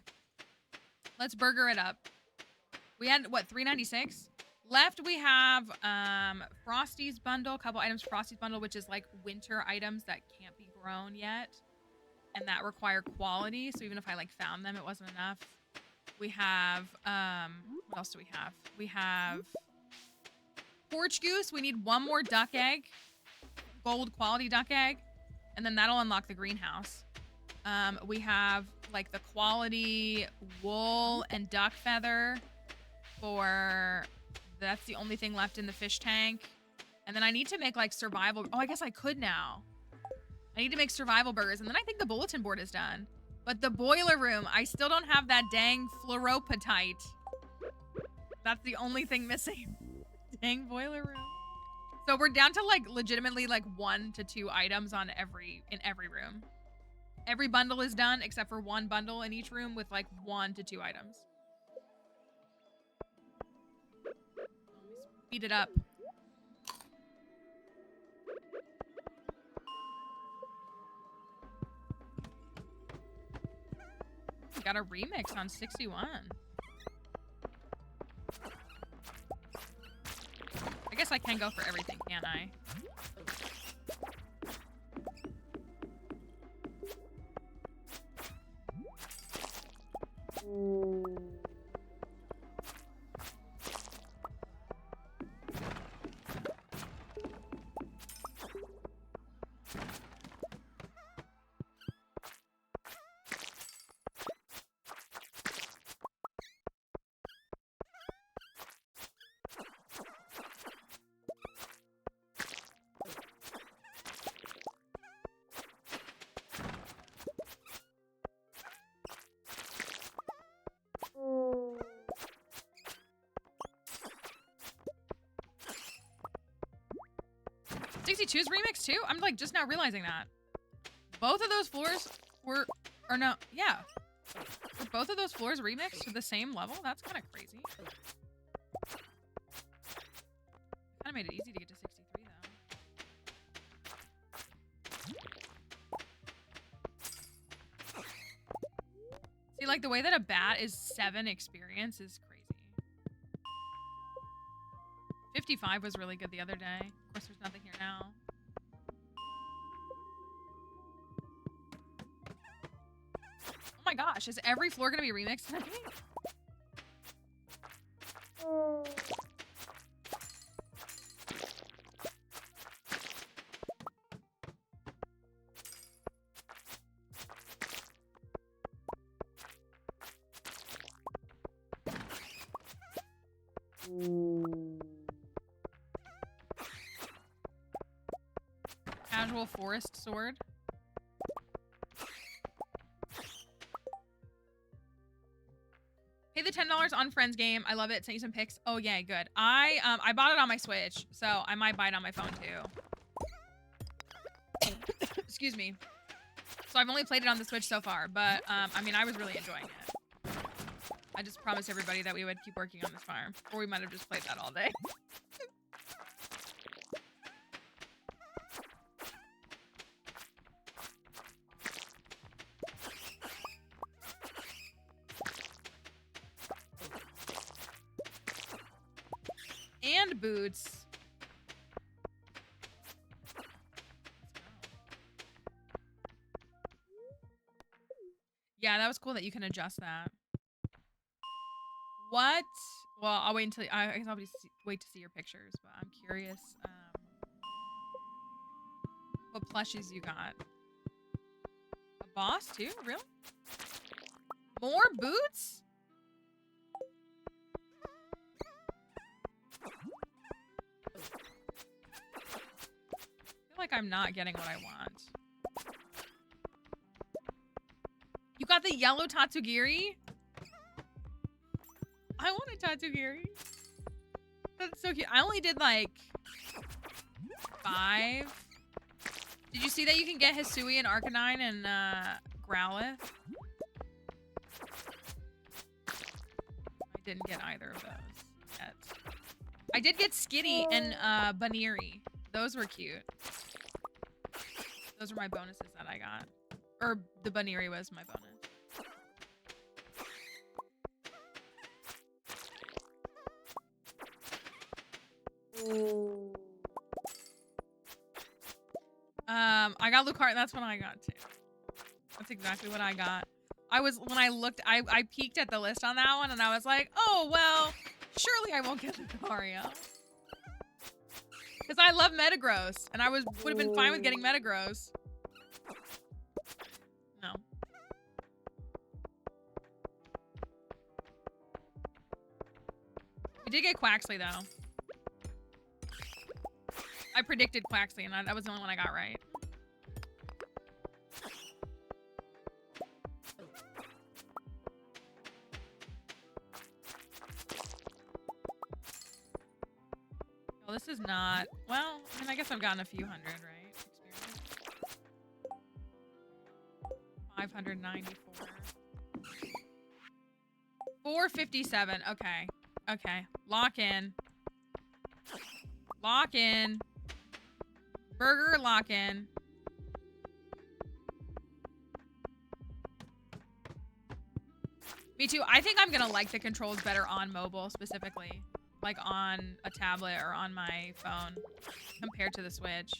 Let's burger it up. We had, what, 396? Left, we have Frosty's bundle, a couple items Frosty's bundle, which is, like, winter items that can't be grown yet. And that require quality, so even if I, like, found them, it wasn't enough. We have, what else do we have? We have Porch Goose. We need 1 more duck egg. Gold quality duck egg. And then that'll unlock the greenhouse. We have, like, the quality wool and duck feather for... That's the only thing left in the fish tank. And then I need to make, like, survival... Oh, I guess I could now. I need to make survival burgers, and then I think the bulletin board is done. But the boiler room, I still don't have that dang fluoropatite. That's the only thing missing. Dang boiler room. So we're down to, like, legitimately, like, 1 to 2 items in every room. Every bundle is done except for 1 bundle in each room with, like, 1 to 2 items. Let me speed it up. Got a remix on 61. I guess I can go for everything, can't I? Is remix too? I'm like just now realizing that. Both of those floors were, or no, yeah. Were both of those floors remixed to the same level? That's kind of crazy. Kind of made it easy to get to 63 though. See, like the way that a bat is 7 experience is crazy. 55 was really good the other day. Of course, there's nothing here now. Oh my gosh, is every floor gonna be remixed? Casual forest sword. Pay the $10 on Friends game. I love it. Sent you some pics. Oh yeah, good. I bought it on my Switch, so I might buy it on my phone too. Excuse me. So I've only played it on the Switch so far, but I mean, I was really enjoying it. I just promised everybody that we would keep working on this farm, or we might have just played that all day. And boots. Yeah, that was cool that you can adjust that. What? Well, I'll wait until I guess I'll wait to see your pictures, but I'm curious what plushies you got. A boss too? Really? More boots? I feel like I'm not getting what I want. the yellow Tatsugiri? I want a Tatsugiri. That's so cute. I only did like 5. Did you see that you can get Hisui and Arcanine and Growlithe? I didn't get either of those yet. I did get Skitty and Baniri. Those were cute. Those were my bonuses that I got. Or the Baniri was my bonus. I got Lucario. That's what I got too. That's exactly what I got. When I looked, I peeked at the list on that one and I was like, oh, well, surely I won't get Lucario. Because I love Metagross and I would have been fine with getting Metagross. No. We did get Quaxley though. I predicted Quaxley, and that was the only one I got right. Well, this is not... Well, I mean, I guess I've gotten a few hundred, right? Experience. 594. 457. Okay. Okay. Lock in. Lock in. Burger lock in. Me too. I think I'm gonna like the controls better on mobile specifically. Like on a tablet or on my phone compared to the Switch.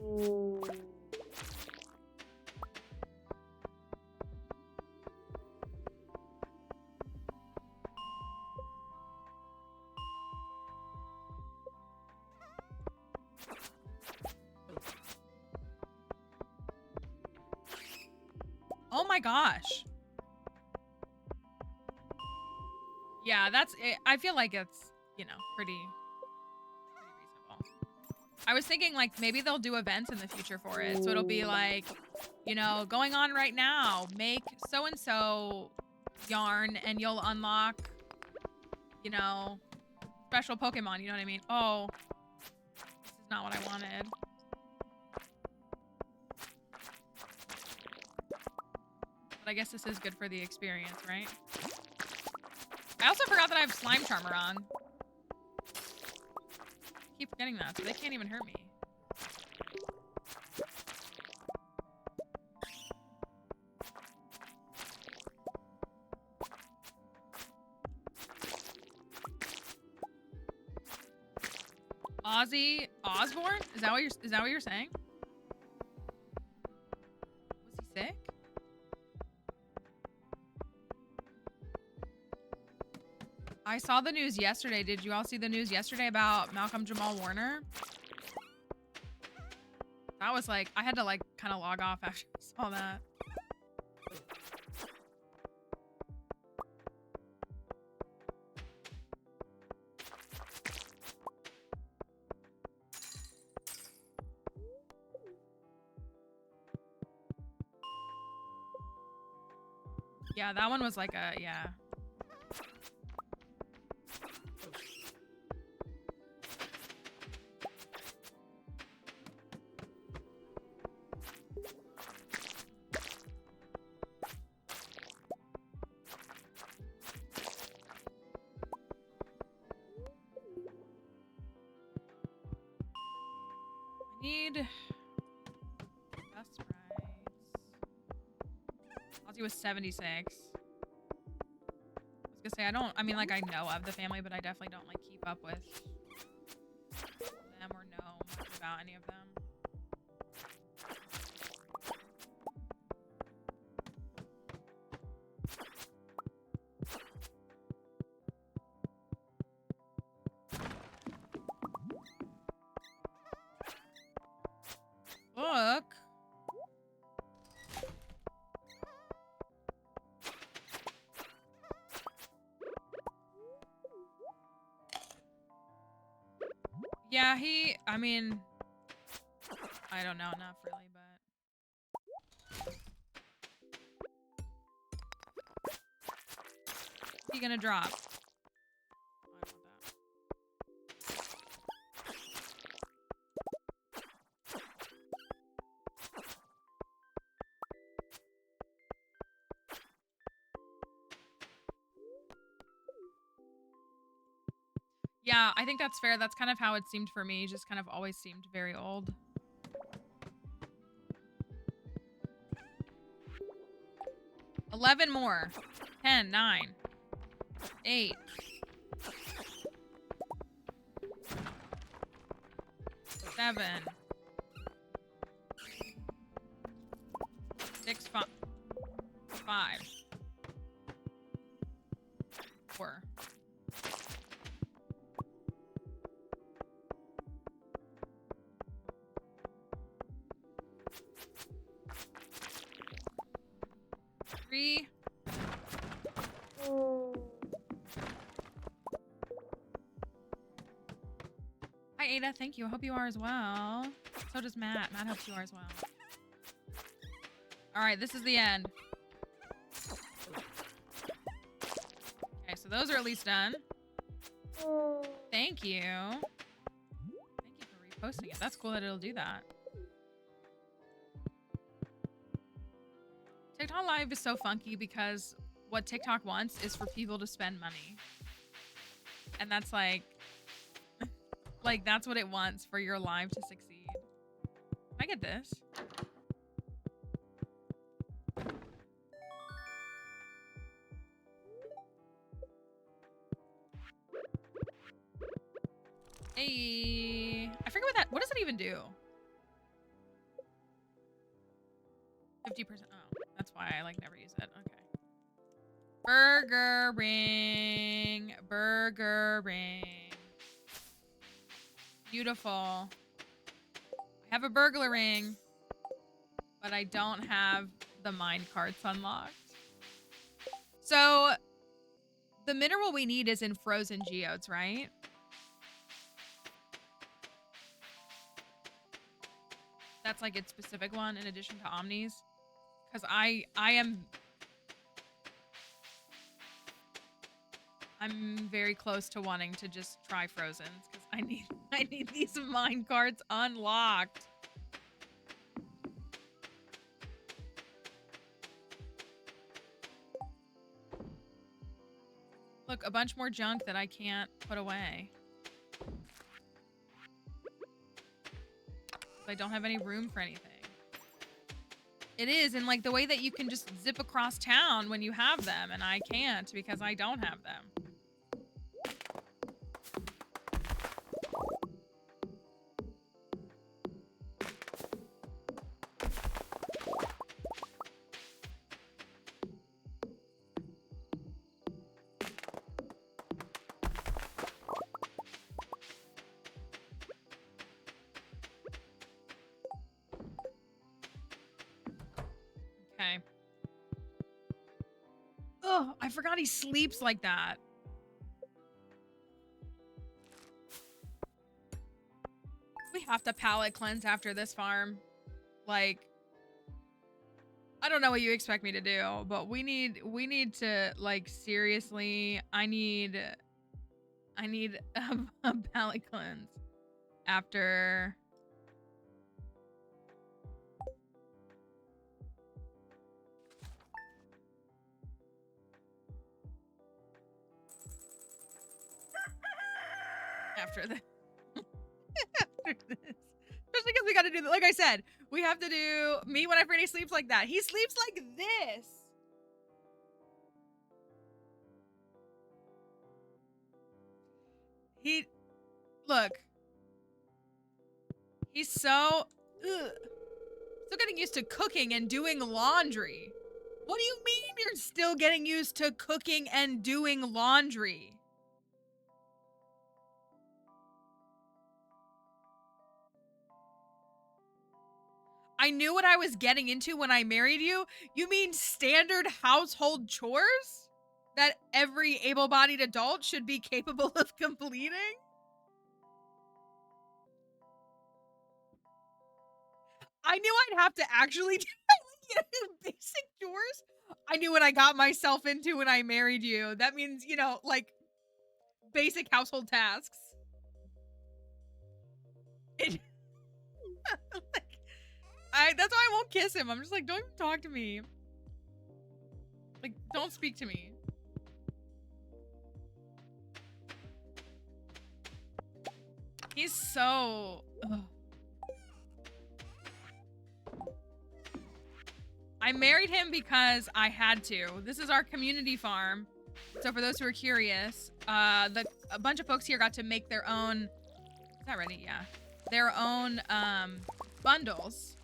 Ooh. Oh my gosh. Yeah, that's it. I feel like it's, you know, pretty reasonable. I was thinking like maybe they'll do events in the future for it. So it'll be like, you know, going on right now, make so-and-so yarn and you'll unlock, you know, special Pokemon, you know what I mean? Oh, this is not what I wanted. I guess this is good for the experience, right? I also forgot that I have Slime Charmer on. I keep forgetting that, so they can't even hurt me. Ozzy Osbourne? Is that what you're saying? Was he sick? I saw the news yesterday. Did you all see the news yesterday about Malcolm Jamal Warner? That was like, I had to like kind of log off after I saw that. Yeah, that one was like a, yeah. Was 76. I was gonna say, I mean, like, I know of the family, but I definitely don't, like, keep up with them or know much about any of them. Look. Yeah, I mean, I don't know enough really, but what's he gonna drop? I don't want that. Yeah, I think that's fair. That's kind of how it seemed for me. Just kind of always seemed very old. $11 more. 10, 9, 8. 7. 6, 5. 4. 3. Hi, Ada. Thank you. I hope you are as well. So does Matt. Matt hopes you are as well. All right, this is the end. Okay, so those are at least done. Thank you. Thank you for reposting it. That's cool that it'll do that. TikTok Live is so funky because what TikTok wants is for people to spend money. And that's like that's what it wants for your live to succeed. Can I get this? Hey, I forget what does it even do? 50%. Oh, that's why I like never use it. Okay. Burger ring. Burger ring. Beautiful. I have a burglar ring, but I don't have the mine carts unlocked. So the mineral we need is in frozen geodes, right? That's like its specific one in addition to Omnis. Because I'm very close to wanting to just try Frozens because I need these mine carts unlocked. Look, a bunch more junk that I can't put away. I don't have any room for anything. It is, and like the way that you can just zip across town when you have them, and I can't because I don't have them. Okay. Oh, I forgot he sleeps like that. We have to palate cleanse after this farm. Like, I don't know what you expect me to do, but we need to, like, seriously, I need a palate cleanse after. After this. After this. Especially because we got to do, like I said, we have to do me whenever he sleeps like that. He sleeps like this. Look. He's so, still getting used to cooking and doing laundry. What do you mean you're still getting used to cooking and doing laundry? I knew what I was getting into when I married you. You mean standard household chores that every able-bodied adult should be capable of completing? I knew I'd have to actually do basic chores. I knew what I got myself into when I married you. That means, you know, like basic household tasks. It, that's why I won't kiss him. I'm just like, don't even talk to me. Like, don't speak to me. He's so... Ugh. I married him because I had to. This is our community farm. So for those who are curious, a bunch of folks here got to make their own... Is that ready? Yeah. Their own bundles.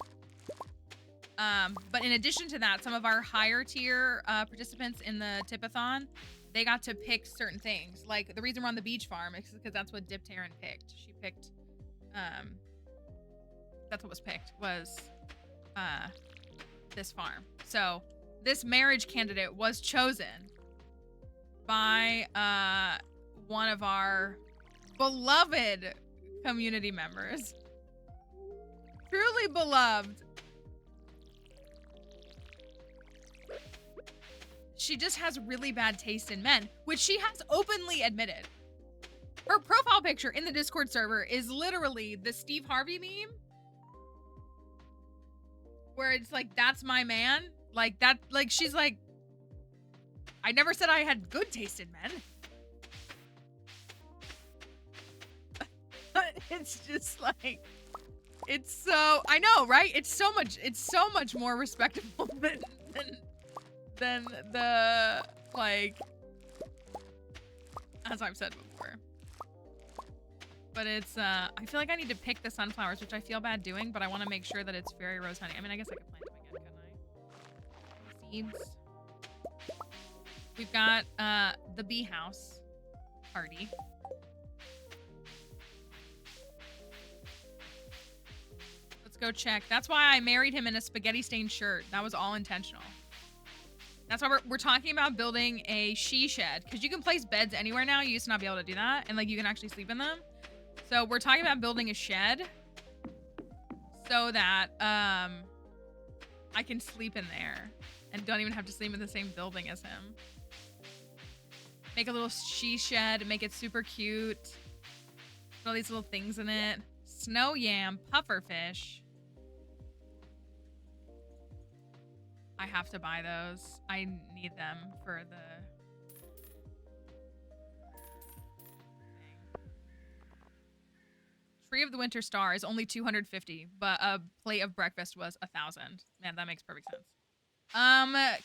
But in addition to that, some of our higher tier participants in the Tipathon, they got to pick certain things. Like, the reason we're on the beach farm is because that's what Dip Taryn picked. She picked, that's what was picked, was this farm. So this marriage candidate was chosen by one of our beloved community members. Truly beloved. She just has really bad taste in men, which she has openly admitted. Her profile picture in the Discord server is literally the Steve Harvey meme, where it's like, that's my man. Like, that, like, she's like, I never said I had good taste in men. It's just like, it's so, I know, right? It's so much more respectable than the, like, as I've said before. But it's, I feel like I need to pick the sunflowers, which I feel bad doing, but I want to make sure that it's fairy rose honey. I mean, I guess I could plant them again, couldn't I? Seeds. We've got, the bee house party. Let's go check. That's why I married him in a spaghetti stained shirt. That was all intentional. That's why we're talking about building a she shed, because you can place beds anywhere now. You used to not be able to do that, and like you can actually sleep in them. So we're talking about building a shed so that I can sleep in there and don't even have to sleep in the same building as him. Make a little she shed, make it super cute. Put all these little things in it. Snow yam, pufferfish. I have to buy those. I need them for the thing. Tree of the Winter Star is only 250, but a plate of breakfast was 1,000. Man, that makes perfect sense.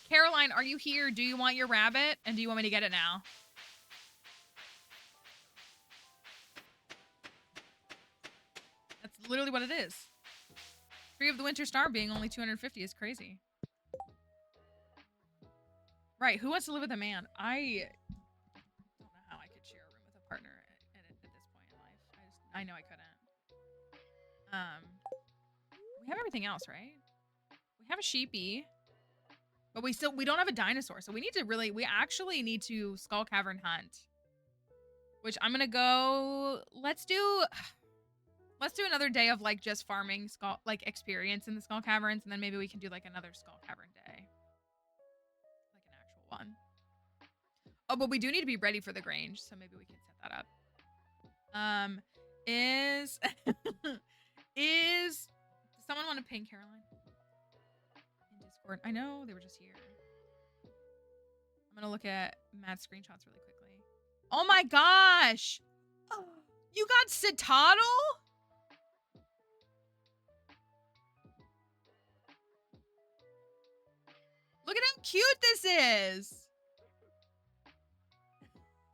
Caroline, are you here? Do you want your rabbit? And do you want me to get it now? That's literally what it is. Tree of the Winter Star being only 250 is crazy. Right, who wants to live with a man? I don't know how I could share a room with a partner at this point in life. I know I couldn't. We have everything else, right? We have a sheepy, but we don't have a dinosaur. So we actually need to Skull Cavern hunt, which I'm gonna go. Let's do another day of like just farming like experience in the Skull Caverns, and then maybe we can do like another Skull Cavern day. One. Oh, but we do need to be ready for the Grange, so maybe we can set that up. Does someone want to ping Caroline in Discord? I know they were just here. I'm gonna look at Matt's screenshots really quickly. Oh my gosh! You got Citadel? Look at how cute this is.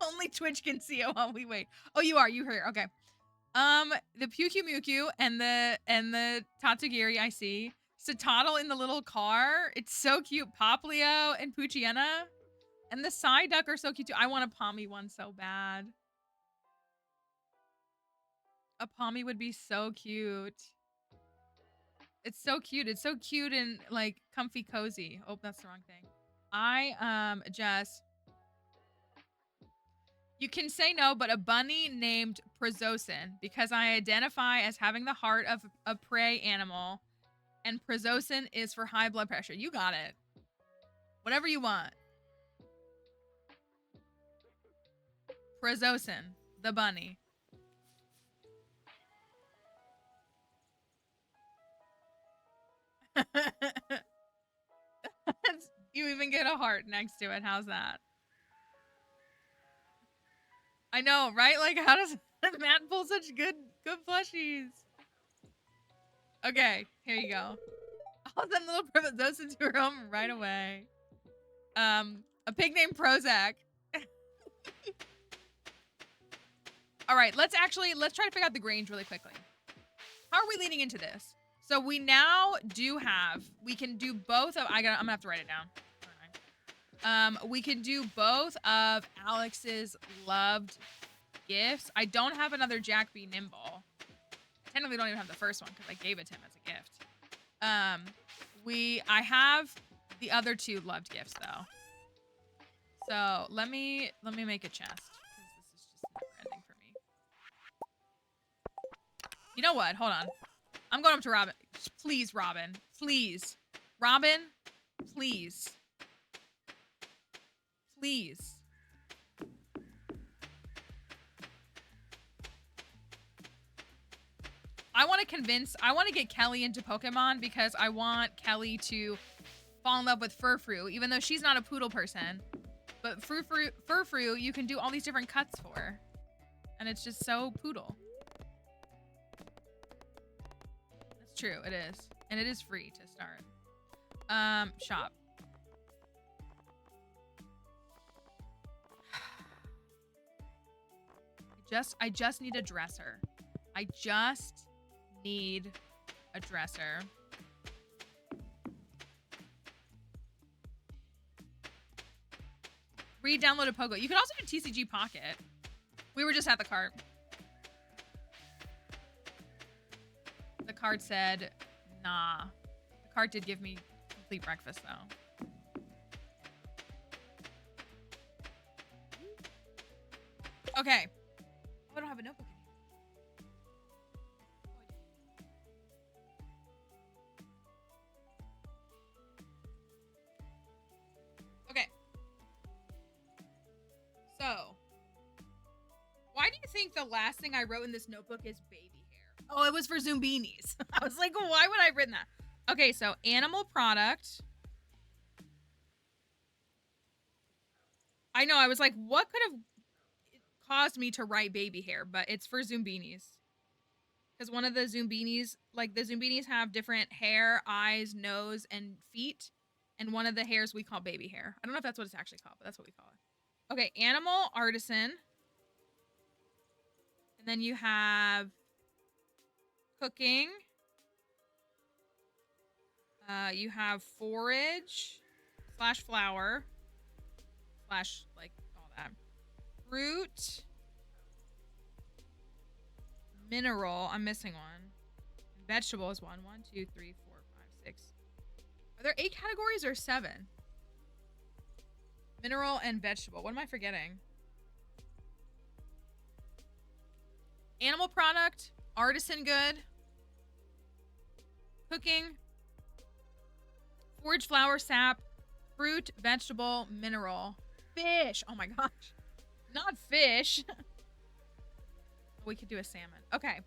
Only Twitch can see it while we wait. Oh, you're here. Okay. The Pyukyu and the Tatsugiri I see. Citadel in the little car. It's so cute. Poplio and Puchiena. And the Psyduck are so cute too. I want a Pommy one so bad. A Pommy would be so cute. It's so cute. It's so cute and like comfy cozy. Oh, that's the wrong thing. You can say no, but a bunny named Prozocin, because I identify as having the heart of a prey animal And prazosin is for high blood pressure. You got it. Whatever you want. Prazosin, the bunny. You even get a heart next to it. How's that? I know, right? Like, how does Matt pull such good plushies? Okay, here you go. I'll send little prazosin to her home right away. A pig named Prozac. All right, let's try to figure out the Grange really quickly. How are we leading into this? So we now we can do both of, I'm gonna have to write it down. We can do both of Alex's loved gifts. I don't have another Jack B. Nimble. I technically don't even have the first one because I gave it to him as a gift. I have the other two loved gifts though. So let me make a chest because this is just never ending for me. You know what? Hold on. I'm going up to Robin. Please, Robin. Please. Robin, please. Please. I want to get Kelly into Pokemon because I want Kelly to fall in love with Furfrou, even though she's not a poodle person. But Furfrou, you can do all these different cuts for. And it's just so poodle. That's true, it is. And it is free to start. Shop. I just need a dresser. I just need a dresser. Re-download a Pogo. You can also do TCG Pocket. We were just at the cart. The cart said, nah. The cart did give me complete breakfast, though. Okay. Oh, I don't have a notebook anymore. Okay. So, why do you think the last thing I wrote in this notebook is baby hair? Oh, it was for Zumbinis. I was like, why would I have written that? Okay, so animal product. I know, I was like, what could have caused me to write baby hair? But it's for Zumbinis. Because one of the Zumbinis, like the Zumbinis have different hair, eyes, nose, and feet. And one of the hairs we call baby hair. I don't know if that's what it's actually called, but that's what we call it. Okay, animal artisan. And then you have cooking. You have forage / flower / like all that. Fruit. Mineral. I'm missing one. Vegetable is 1, 2, 3, 4, 5, 6. Are there 8 categories or 7? Mineral and vegetable. What am I forgetting? Animal product, artisan good, cooking, forage, flower, sap, fruit, vegetable, mineral, fish. Oh my gosh. Not fish. We could do a salmon. Okay.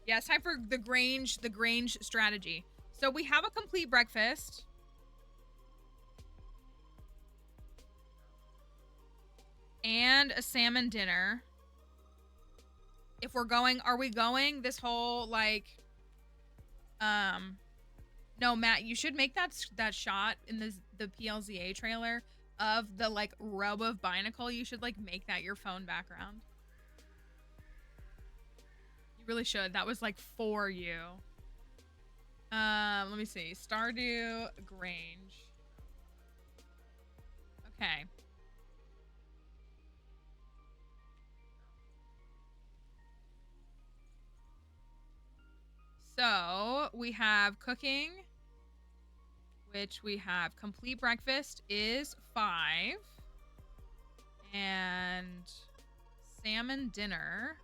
Yeah, it's time for the Grange strategy. So we have a complete breakfast. And a salmon dinner. If we're going, are we going this whole like, no, Matt, you should make that shot in the PLZA trailer of the like row of Binacle. You should like make that your phone background. You really should. That was like for you. Let me see. Stardew Grange. Okay. So we have cooking, which we have complete breakfast is 5. And salmon dinner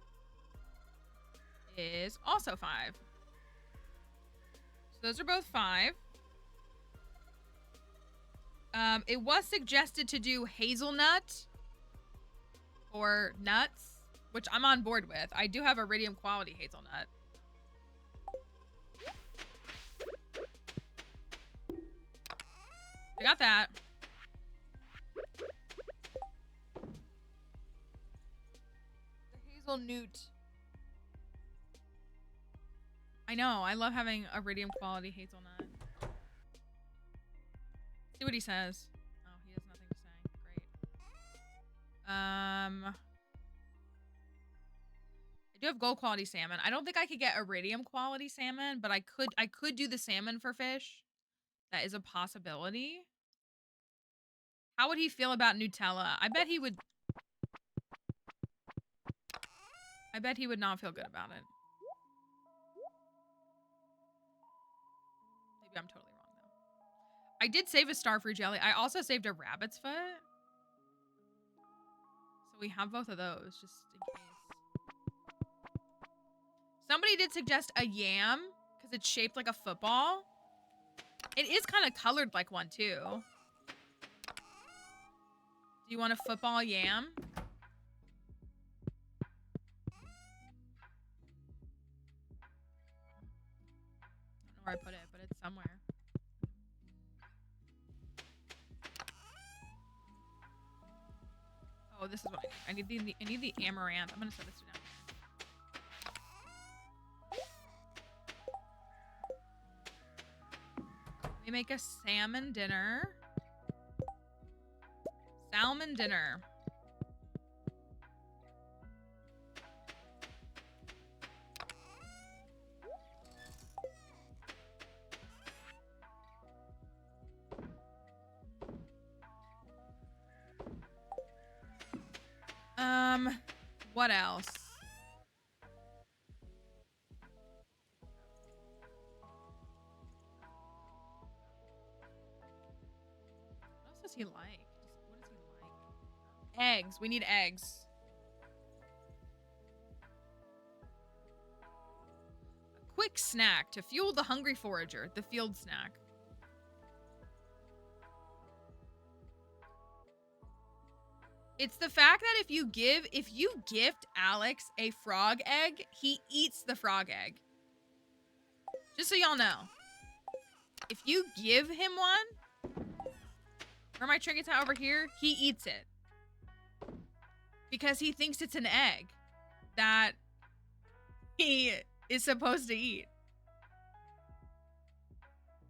is also 5. So those are both 5. It was suggested to do hazelnut or nuts, which I'm on board with. I do have iridium quality hazelnut. I got that. The hazelnut. I know. I love having iridium quality hazelnut. See what he says. Oh, he has nothing to say. Great. I do have gold quality salmon. I don't think I could get iridium quality salmon, but I could do the salmon for fish. That is a possibility. How would he feel about Nutella? I bet he would not feel good about it. Maybe I'm totally wrong though. I did save a starfruit jelly. I also saved a rabbit's foot. So we have both of those just in case. Somebody did suggest a yam because it's shaped like a football. It is kind of colored like one too. Do you want a football yam? I don't know where I put it, but it's somewhere. Oh, this is what I need. I need the amaranth. I'm gonna set this down. We make a salmon dinner. Salmon dinner. What else? What else does he like? What does he like? Eggs. We need eggs. A quick snack to fuel the hungry forager. The field snack. It's the fact that if you gift Alex a frog egg, he eats the frog egg. Just so y'all know. If you give him one, where my trinkets at over here, he eats it. Because he thinks it's an egg that he is supposed to eat.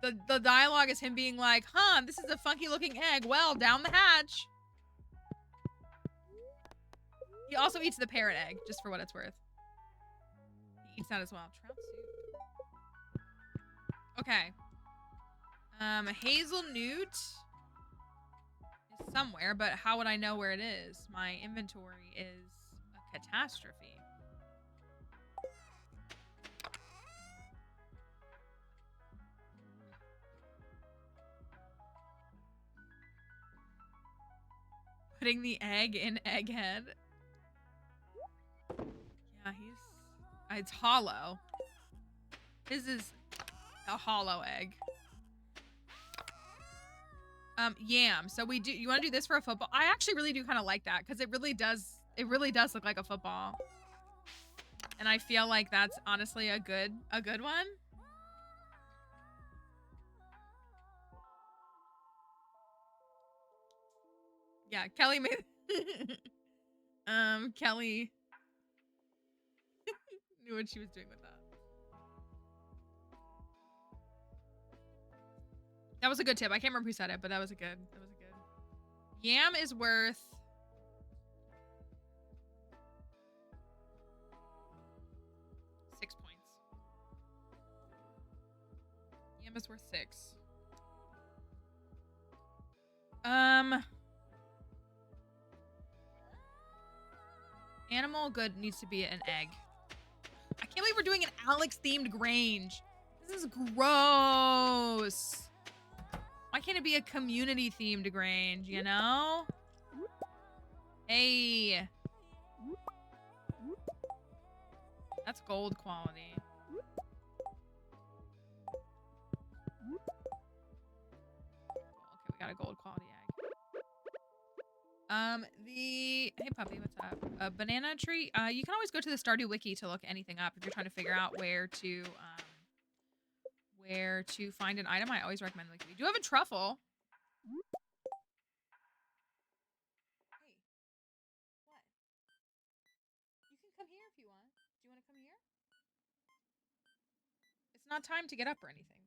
The dialogue is him being like, huh, this is a funky looking egg. Well, down the hatch. He also eats the parrot egg, just for what it's worth. He eats that as well. Trout soup. Okay. Hazelnut is somewhere, but how would I know where it is? My inventory is a catastrophe. Putting the egg in Egghead. Yeah, it's hollow. His is a hollow egg. Yam. So you want to do this for a football? I actually really do kind of like that because it really does look like a football. And I feel like that's honestly a good one. Yeah, Kelly made Kelly knew what she was doing with that. That was a good tip. I can't remember who said it, but that was a good. Yam is worth 6 points. Yam is worth 6. Animal good needs to be an egg. I can't believe we're doing an Alex themed Grange. This is gross. Why can't it be a community themed Grange, you know? Hey. That's gold quality. got a gold quality egg. Hey puppy, what's up? A banana tree. You can always go to the Stardew Wiki to look anything up if you're trying to figure out where to find an item. I always recommend the wiki. We do have a truffle. Hey. What? You can come here if you want. Do you want to come here? It's not time to get up or anything, though.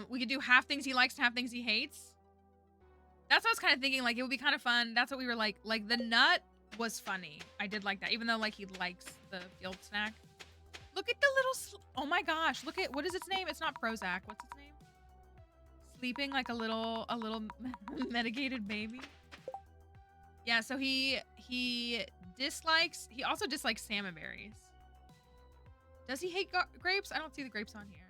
We could do half things he likes and half things he hates. That's what I was kind of thinking. Like, it would be kind of fun. That's what we were like. Like, the nut was funny. I did like that. Even though, like, he likes the field snack. Look at the little... oh, my gosh. Look at... what is its name? It's not Prozac. What's its name? Sleeping like a little medicated baby. Yeah, so he dislikes... he also dislikes salmon berries. Does he hate grapes? I don't see the grapes on here.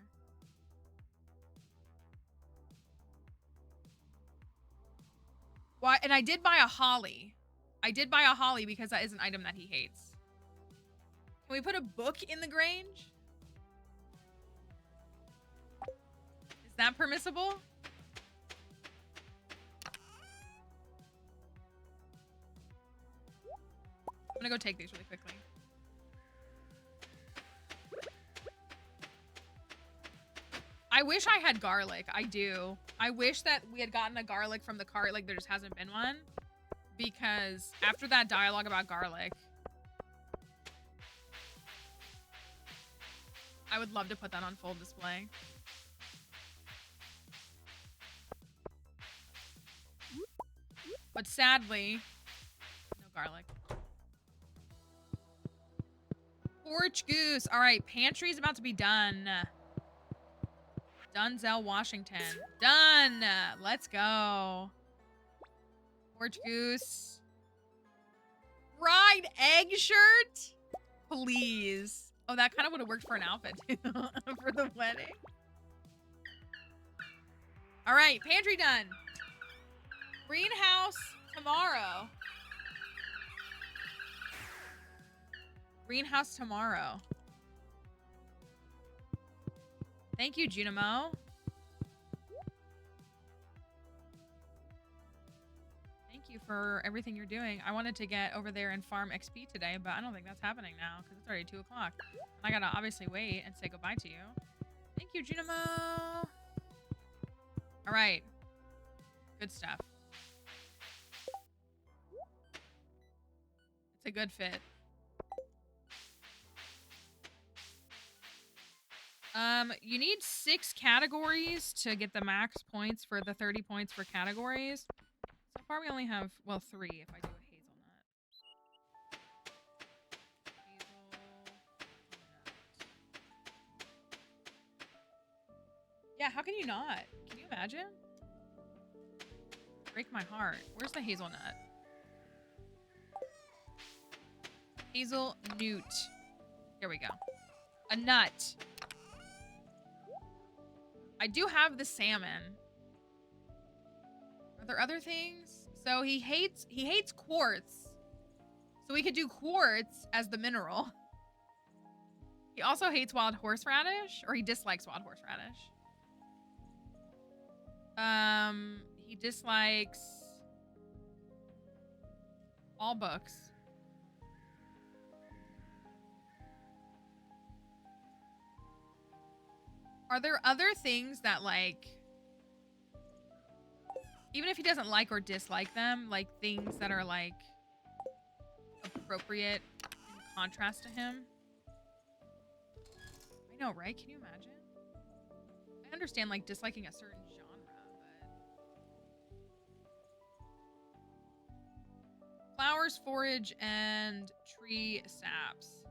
Why? And I did buy a holly. I did buy a holly because that is an item that he hates. Can we put a book in the Grange? Is that permissible? I'm gonna go take these really quickly. I wish I had garlic. I do. I wish that we had gotten a garlic from the cart. Like, there just hasn't been one. Because after that dialogue about garlic, I would love to put that on full display. But sadly, no garlic. Porch goose. All right, pantry's about to be done. Dunzell, Washington. Done. Let's go. Porch goose. Fried egg shirt? Please. Oh, that kind of would have worked for an outfit too. For the wedding. All right, pantry done. Greenhouse tomorrow. Greenhouse tomorrow. Thank you, Junimo. Thank you for everything you're doing. I wanted to get over there and farm XP today, but I don't think that's happening now because it's already 2 o'clock. I gotta obviously wait and say goodbye to you. Thank you, Junimo. All right. Good stuff. It's a good fit. You need 6 categories to get the max points for the 30 points for categories. So far we only have, well, 3 if I do a hazelnut. Yeah, how can you not? Can you imagine? Break my heart. Where's the hazelnut? Hazelnut. Here we go. A nut. I do have the salmon. Are there other things? So he hates quartz. So we could do quartz as the mineral. He also hates wild horseradish, or he dislikes wild horseradish. He dislikes all books. Are there other things that, like, even if he doesn't like or dislike them, like things that are, like, appropriate in contrast to him? I know, right? Can you imagine? I understand, like, disliking a certain genre, but... Flowers, forage, and tree saps.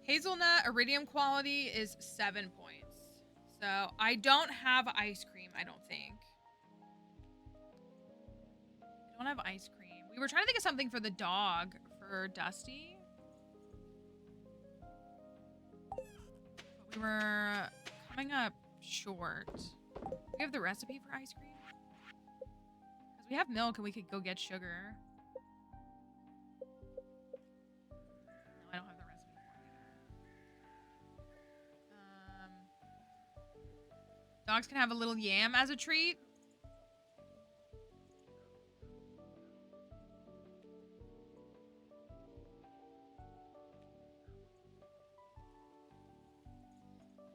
Hazelnut iridium quality is 7 points. So I don't have ice cream, I don't think. I don't have ice cream. We were trying to think of something for the dog, for Dusty. But we were coming up short. Do we have the recipe for ice cream? We have milk and we could go get sugar. No, I don't have the recipe for it. Dogs can have a little yam as a treat.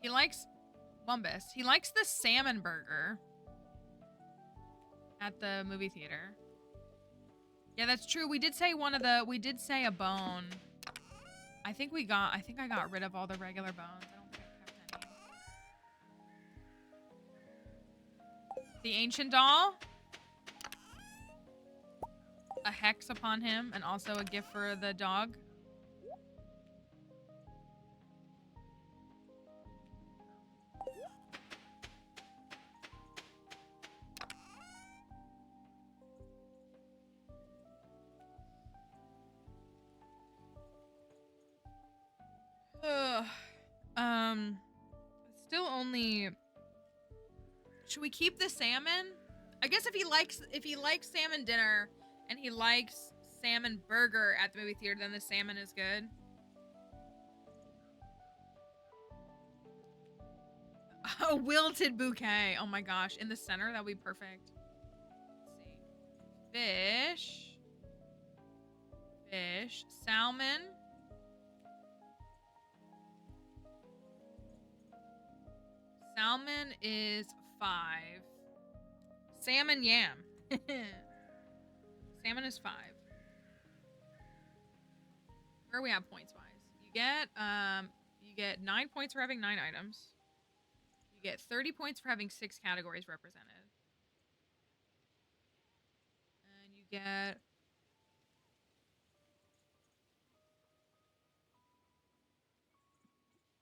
He likes Lumbus. He likes the salmon burger at the movie theater. Yeah, that's true. We did say we did say a bone. I think I got rid of all the regular bones. I don't think I kept any. The ancient doll. A hex upon him and also a gift for the dog. Still only. Should we keep the salmon? I guess if he likes salmon dinner and he likes salmon burger at the movie theater, then the salmon is good. A wilted bouquet. Oh my gosh, in the center, that would be perfect. Let's see. Fish, salmon. Salmon is 5. Salmon yam. Salmon is 5. Where are we at points wise? You get 9 points for having 9 items. You get 30 points for having 6 categories represented. And you get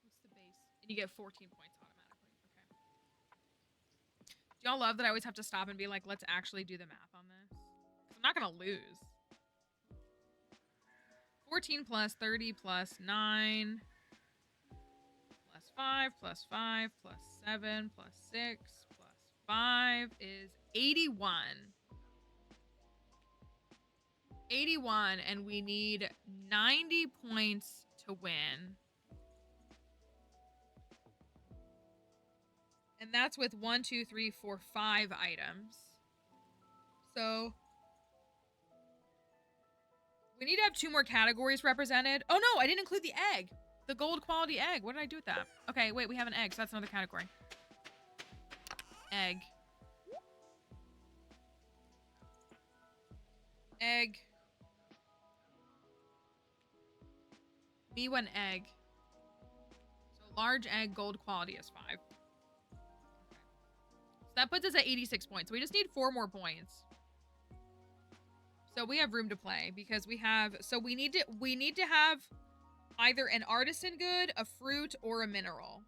what's the base? And you get 14 points automatically. Okay. Do y'all love that I always have to stop and be like, let's actually do the math on this? 'Cause I'm not gonna lose. 14 plus 30 plus 9 plus 5 plus 5 plus 7 plus 6 plus 5 is 81. 81, and we need 90 points to win. And that's with 1, 2, 3, 4, 5 items. So we need to have 2 more categories represented. Oh no, I didn't include the egg. The gold quality egg. What did I do with that? Okay, wait, we have an egg, so that's another category. Egg. Egg. Me 1 egg. So large egg, gold quality is 5. Okay. So that puts us at 86 points. We just need 4 more points. So we have room to play because we have, so we need to have either an artisan good, a fruit, or a mineral.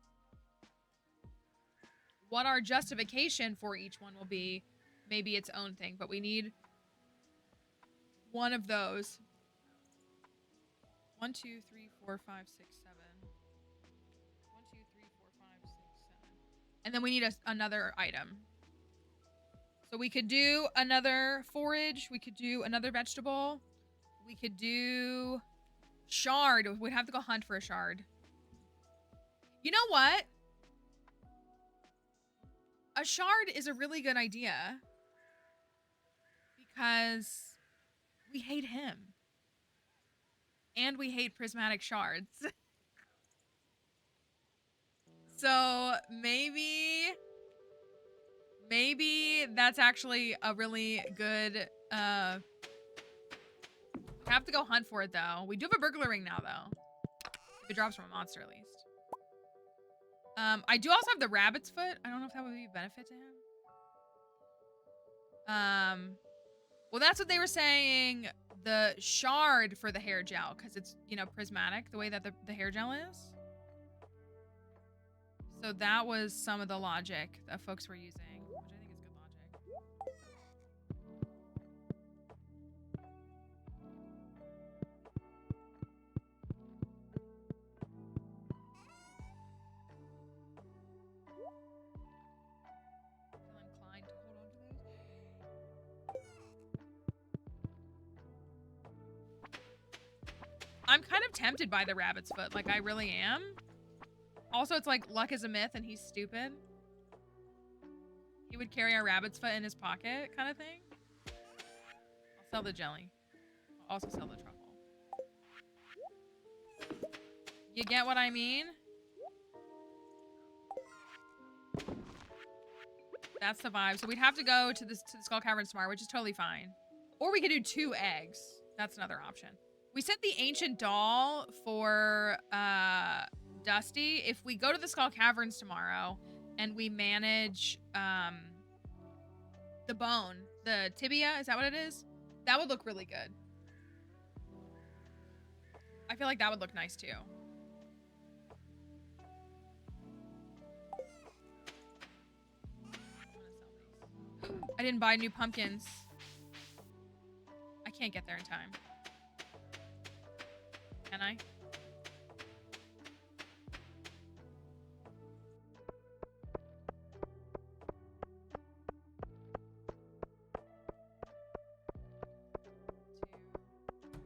What our justification for each one will be, maybe its own thing, but we need one of those. 1, 2, 3, 4, 5, 6, 7. 1, 2, 3, 4, 5, 6, 7. And then we need another item. So we could do another forage. We could do another vegetable. We could do shard. We'd have to go hunt for a shard. You know what? A shard is a really good idea. Because we hate him. And we hate prismatic shards. So maybe that's actually a really good, we have to go hunt for it though. We do have a burglar ring now though. If it drops from a monster at least. I do also have the rabbit's foot. I don't know if that would be a benefit to him. Well, that's what they were saying. The shard for the hair gel, because it's, you know, prismatic, the way that the hair gel is. So that was some of the logic that folks were using, which I think is good logic. I feel inclined to hold on to those. I'm kind of tempted by the rabbit's foot. Like, I really am. Also, it's like luck is a myth and he's stupid. He would carry a rabbit's foot in his pocket kind of thing. I'll sell the jelly. I'll also sell the truffle. You get what I mean? That's the vibe. So we'd have to go to the Skull Caverns tomorrow, which is totally fine. Or we could do 2 eggs. That's another option. We set the ancient doll for Dusty. If we go to the Skull Caverns tomorrow and we manage the bone, the tibia, is that what it is? That would look really good. I feel like that would look nice too. I didn't buy new pumpkins. I can't get there in time. Can I? Two,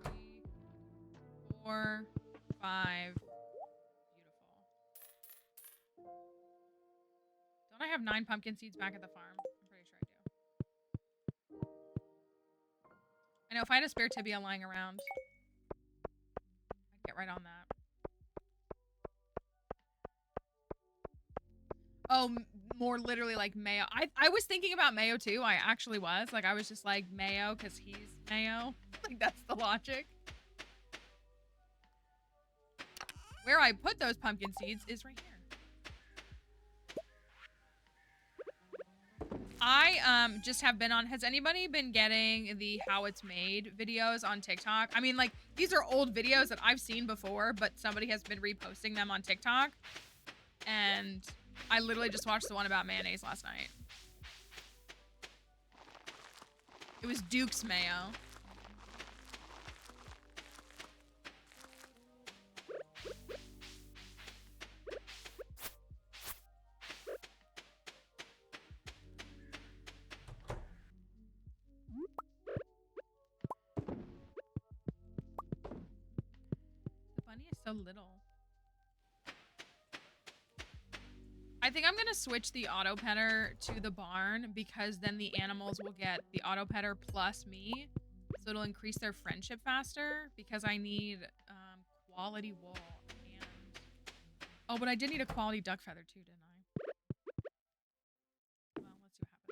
three, 4, 5. Beautiful. Don't I have 9 pumpkin seeds back at the farm? I'm pretty sure I do. I know if I had a spare tibia lying around, I'd get right on that. Oh, more literally like mayo. I was thinking about mayo too. I actually was. Like, I was just like mayo because he's mayo. Like, that's the logic. Where I put those pumpkin seeds is right here. I just have been on, has anybody been getting the how it's made videos on TikTok? I mean, like, these are old videos that I've seen before, but somebody has been reposting them on TikTok. And I literally just watched the one about mayonnaise last night. It was Duke's mayo. The bunny is so little. I think I'm gonna switch the auto petter to the barn because then the animals will get the auto petter plus me, so it'll increase their friendship faster because I need quality wool and oh, but I did need a quality duck feather too, didn't I? Well, let's see what happens.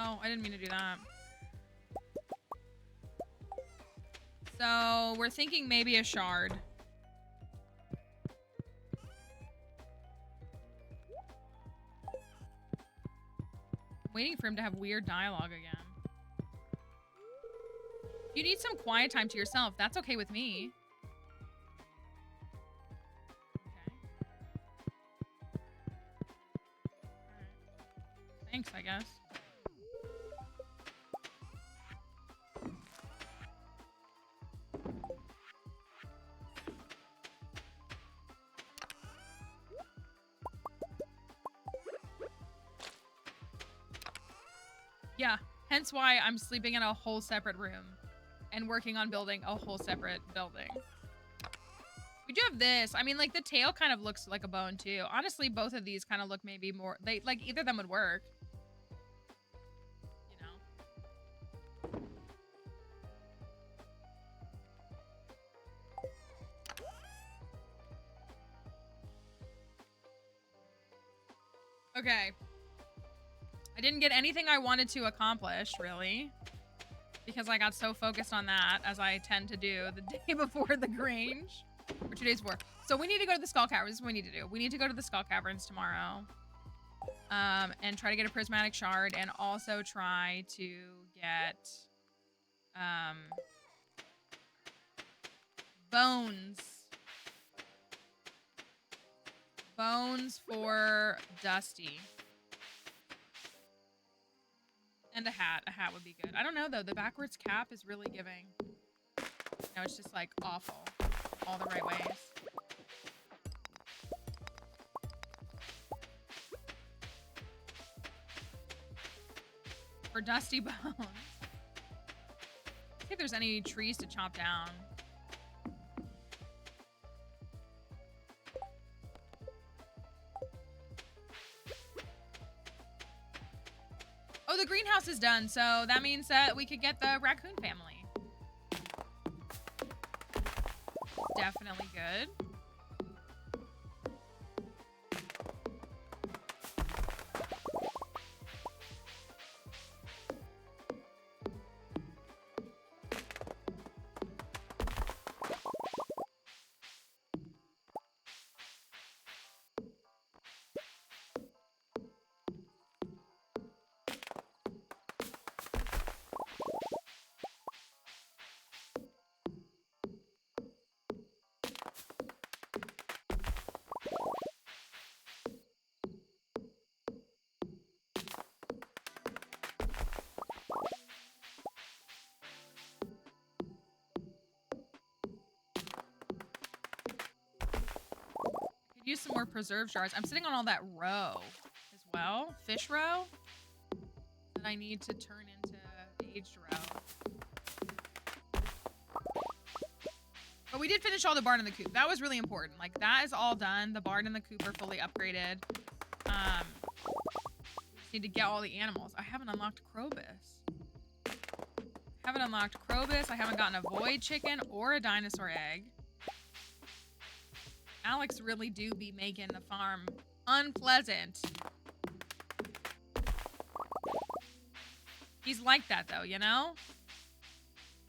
Oh, I didn't mean to do that. So we're thinking maybe a shard. Waiting for him to have weird dialogue again. If you need some quiet time to yourself, that's okay with me. Okay. Thanks, I guess. Yeah, hence why I'm sleeping in a whole separate room and working on building a whole separate building. We do have this. I mean, like, the tail kind of looks like a bone, too. Honestly, both of these kind of look maybe more... They, like, either of them would work. You know? Okay. I didn't get anything I wanted to accomplish, really. Because I got so focused on that, as I tend to do the day before the Grange. Or 2 days before. So we need to go to the Skull Caverns. This is what we need to do. We need to go to the Skull Caverns tomorrow. And try to get a prismatic shard. And also try to get... bones. Bones for Dusty. And a hat. A hat would be good. I don't know, though. The backwards cap is really giving. No, it's just, like, awful. all the right ways. For Dusty Bones. See if there's any trees to chop down. Oh, the greenhouse is done, so that means that we could get the raccoon family. Definitely good. Use some more preserve jars. I'm sitting on all that roe as well. Fish roe that I need to turn into aged roe. But we did finish all the barn and the coop. That was really important. Like, that is all done. The barn and the coop are fully upgraded. We just need to get all the animals. I haven't unlocked Krobus. I haven't gotten a void chicken or a dinosaur egg. Alex really do be making the farm unpleasant. He's like that though, you know?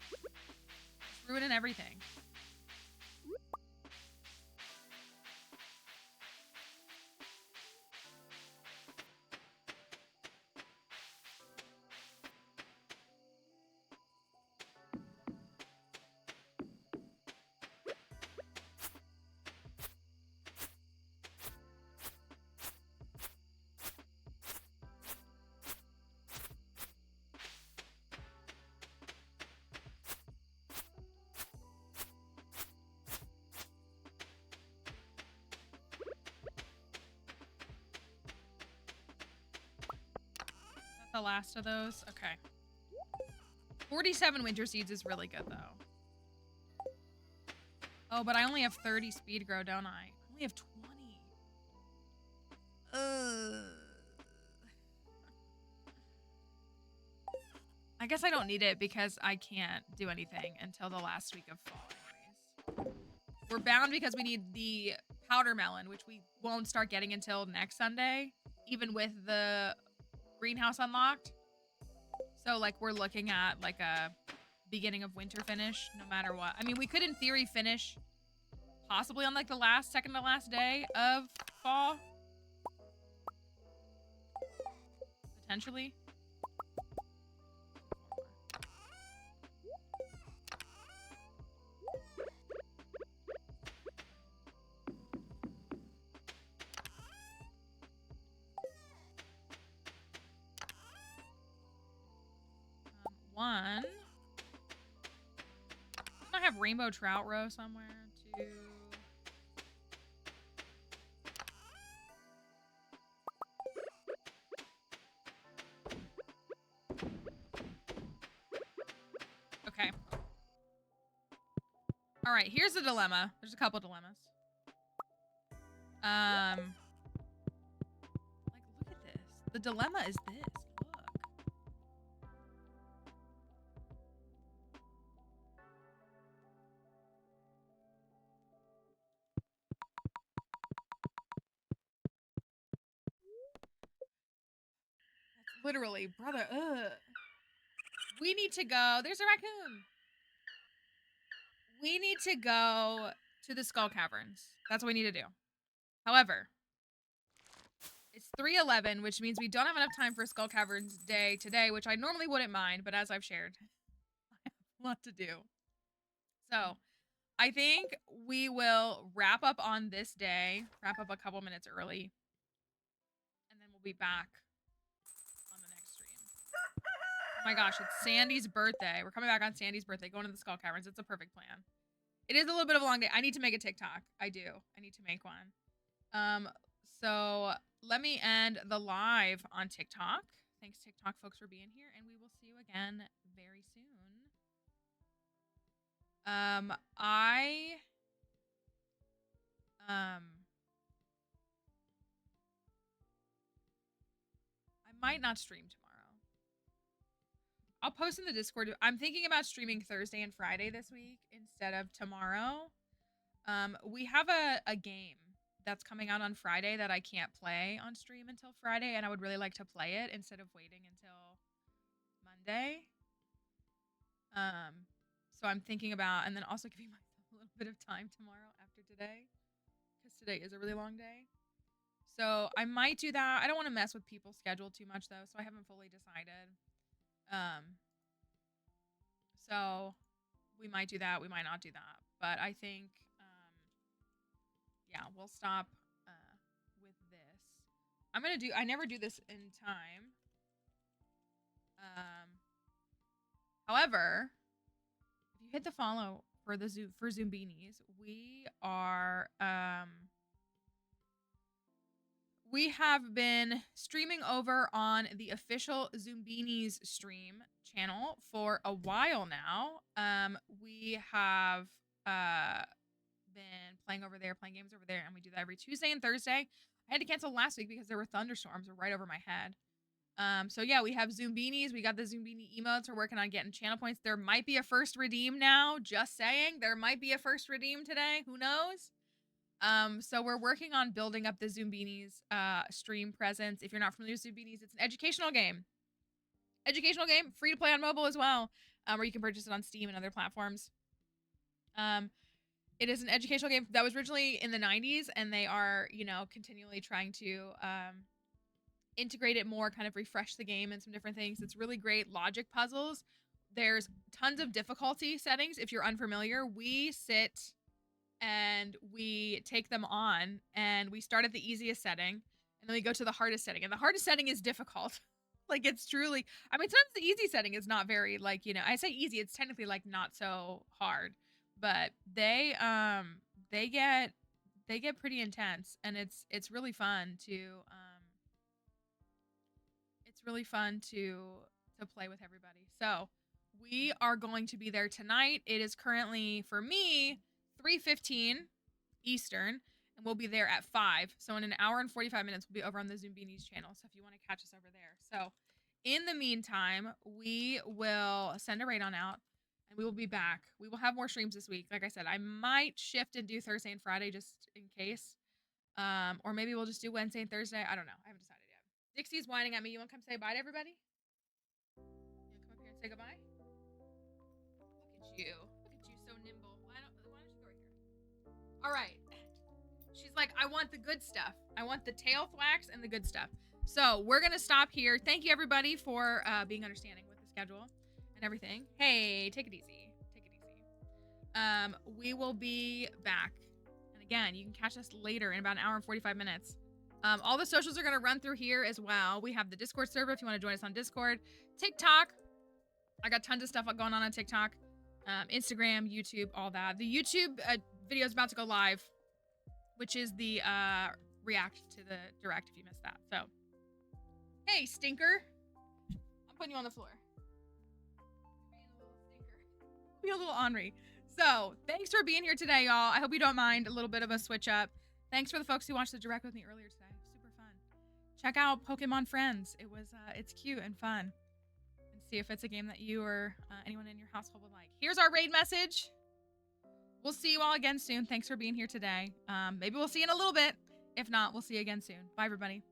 He's ruining everything. The last of those? Okay. 47 winter seeds is really good, though. Oh, but I only have 30 speed grow, don't I? I only have 20. I guess I don't need it because I can't do anything until the last week of fall anyways. We're bound because we need the powder melon, which we won't start getting until next Sunday, even with the greenhouse unlocked. So like we're looking at like a beginning of winter finish no matter what. I mean, we could in theory finish possibly on like the second to last day of fall. Potentially. One. Don't I have rainbow trout roe somewhere? Two. Okay. All right, here's the dilemma. There's a couple dilemmas. Like, look at this. The dilemma is this. Literally, brother, we need to go. There's a raccoon. We need to go to the Skull Caverns. That's what we need to do. However, it's 3:11, which means we don't have enough time for Skull Caverns Day today, which I normally wouldn't mind, but as I've shared, I have a lot to do. So, I think we will wrap up on this day, wrap up a couple minutes early, and then we'll be back on the next stream. Oh my gosh, it's Sandy's birthday. We're coming back on Sandy's birthday, going to the Skull Caverns. It's a perfect plan. It is a little bit of a long day. I need to make a TikTok. I do. I need to make one. So let me end the live on TikTok. Thanks, TikTok folks, for being here, and we will see you again very soon. I might not stream tomorrow. I'll post in the Discord. I'm thinking about streaming Thursday and Friday this week instead of tomorrow. We have a game that's coming out on Friday that I can't play on stream until Friday, and I would really like to play it instead of waiting until Monday. So I'm thinking about, and then also giving myself a little bit of time tomorrow after today, because today is a really long day. So I might do that. I don't want to mess with people's schedule too much though, so I haven't fully decided. So we might do that. We might not do that. But I think, yeah, we'll stop with this. I'm going to do, I never do this in time. However, if you hit the follow for the Zoombinis, we are, we have been streaming over on the official Zoombinis stream channel for a while now. We have been playing over there, playing games over there, and we do that every Tuesday and Thursday. I had to cancel last week because there were thunderstorms right over my head. So yeah, we have Zoombinis. We got the Zoombini emotes. We're working on getting channel points. There might be a first redeem now. Just saying, there might be a first redeem today. Who knows? So we're working on building up the Zoombinis stream presence. If you're not familiar with Zoombinis, it's an educational game. Free to play on mobile as well, where you can purchase it on Steam and other platforms. It is an educational game that was originally in the 90s, and they are, you know, continually trying to integrate it more, kind of refresh the game and some different things. It's really great. Logic puzzles. There's tons of difficulty settings. If you're unfamiliar, we sit and we take them on, and we start at the easiest setting, and then we go to the hardest setting. And the hardest setting is difficult. Like, it's truly, I mean, sometimes the easy setting is not very, like, you know, I say easy, it's technically like not so hard, but they get pretty intense, and it's really fun to play with everybody. So we are going to be there tonight. It is currently, for me, 3:15 Eastern, and we'll be there at 5. So in an hour and 45 minutes, we'll be over on the Zoombinis channel. So if you want to catch us over there. So in the meantime, we will send a raid on out, and we will be back. We will have more streams this week. Like I said, I might shift and do Thursday and Friday just in case. Or maybe we'll just do Wednesday and Thursday. I don't know. I haven't decided yet. Dixie's whining at me. You want to come say bye to everybody? You want to come up here and say goodbye? Look at you. So nimble. Why don't you go right here? All right. She's like, I want the good stuff. I want the tail thwacks and the good stuff. So we're going to stop here. Thank you, everybody, for being understanding with the schedule and everything. Hey, take it easy. Take it easy. We will be back. And again, you can catch us later in about an hour and 45 minutes. All the socials are going to run through here as well. We have the Discord server if you want to join us on Discord. TikTok. I got tons of stuff going on TikTok. Instagram, YouTube, all that. The YouTube video is about to go live, which is the react to the direct if you missed that. So, hey, stinker. I'm putting you on the floor. Being a little stinker. Be a little ornery. So, thanks for being here today, y'all. I hope you don't mind a little bit of a switch up. Thanks for the folks who watched the direct with me earlier today. Super fun. Check out Pokemon Friends. It's cute and fun. See if it's a game that you or anyone in your household would like. Here's our raid message. We'll see you all again soon. Thanks for being here today. Maybe we'll see you in a little bit. If not, we'll see you again soon. Bye, everybody.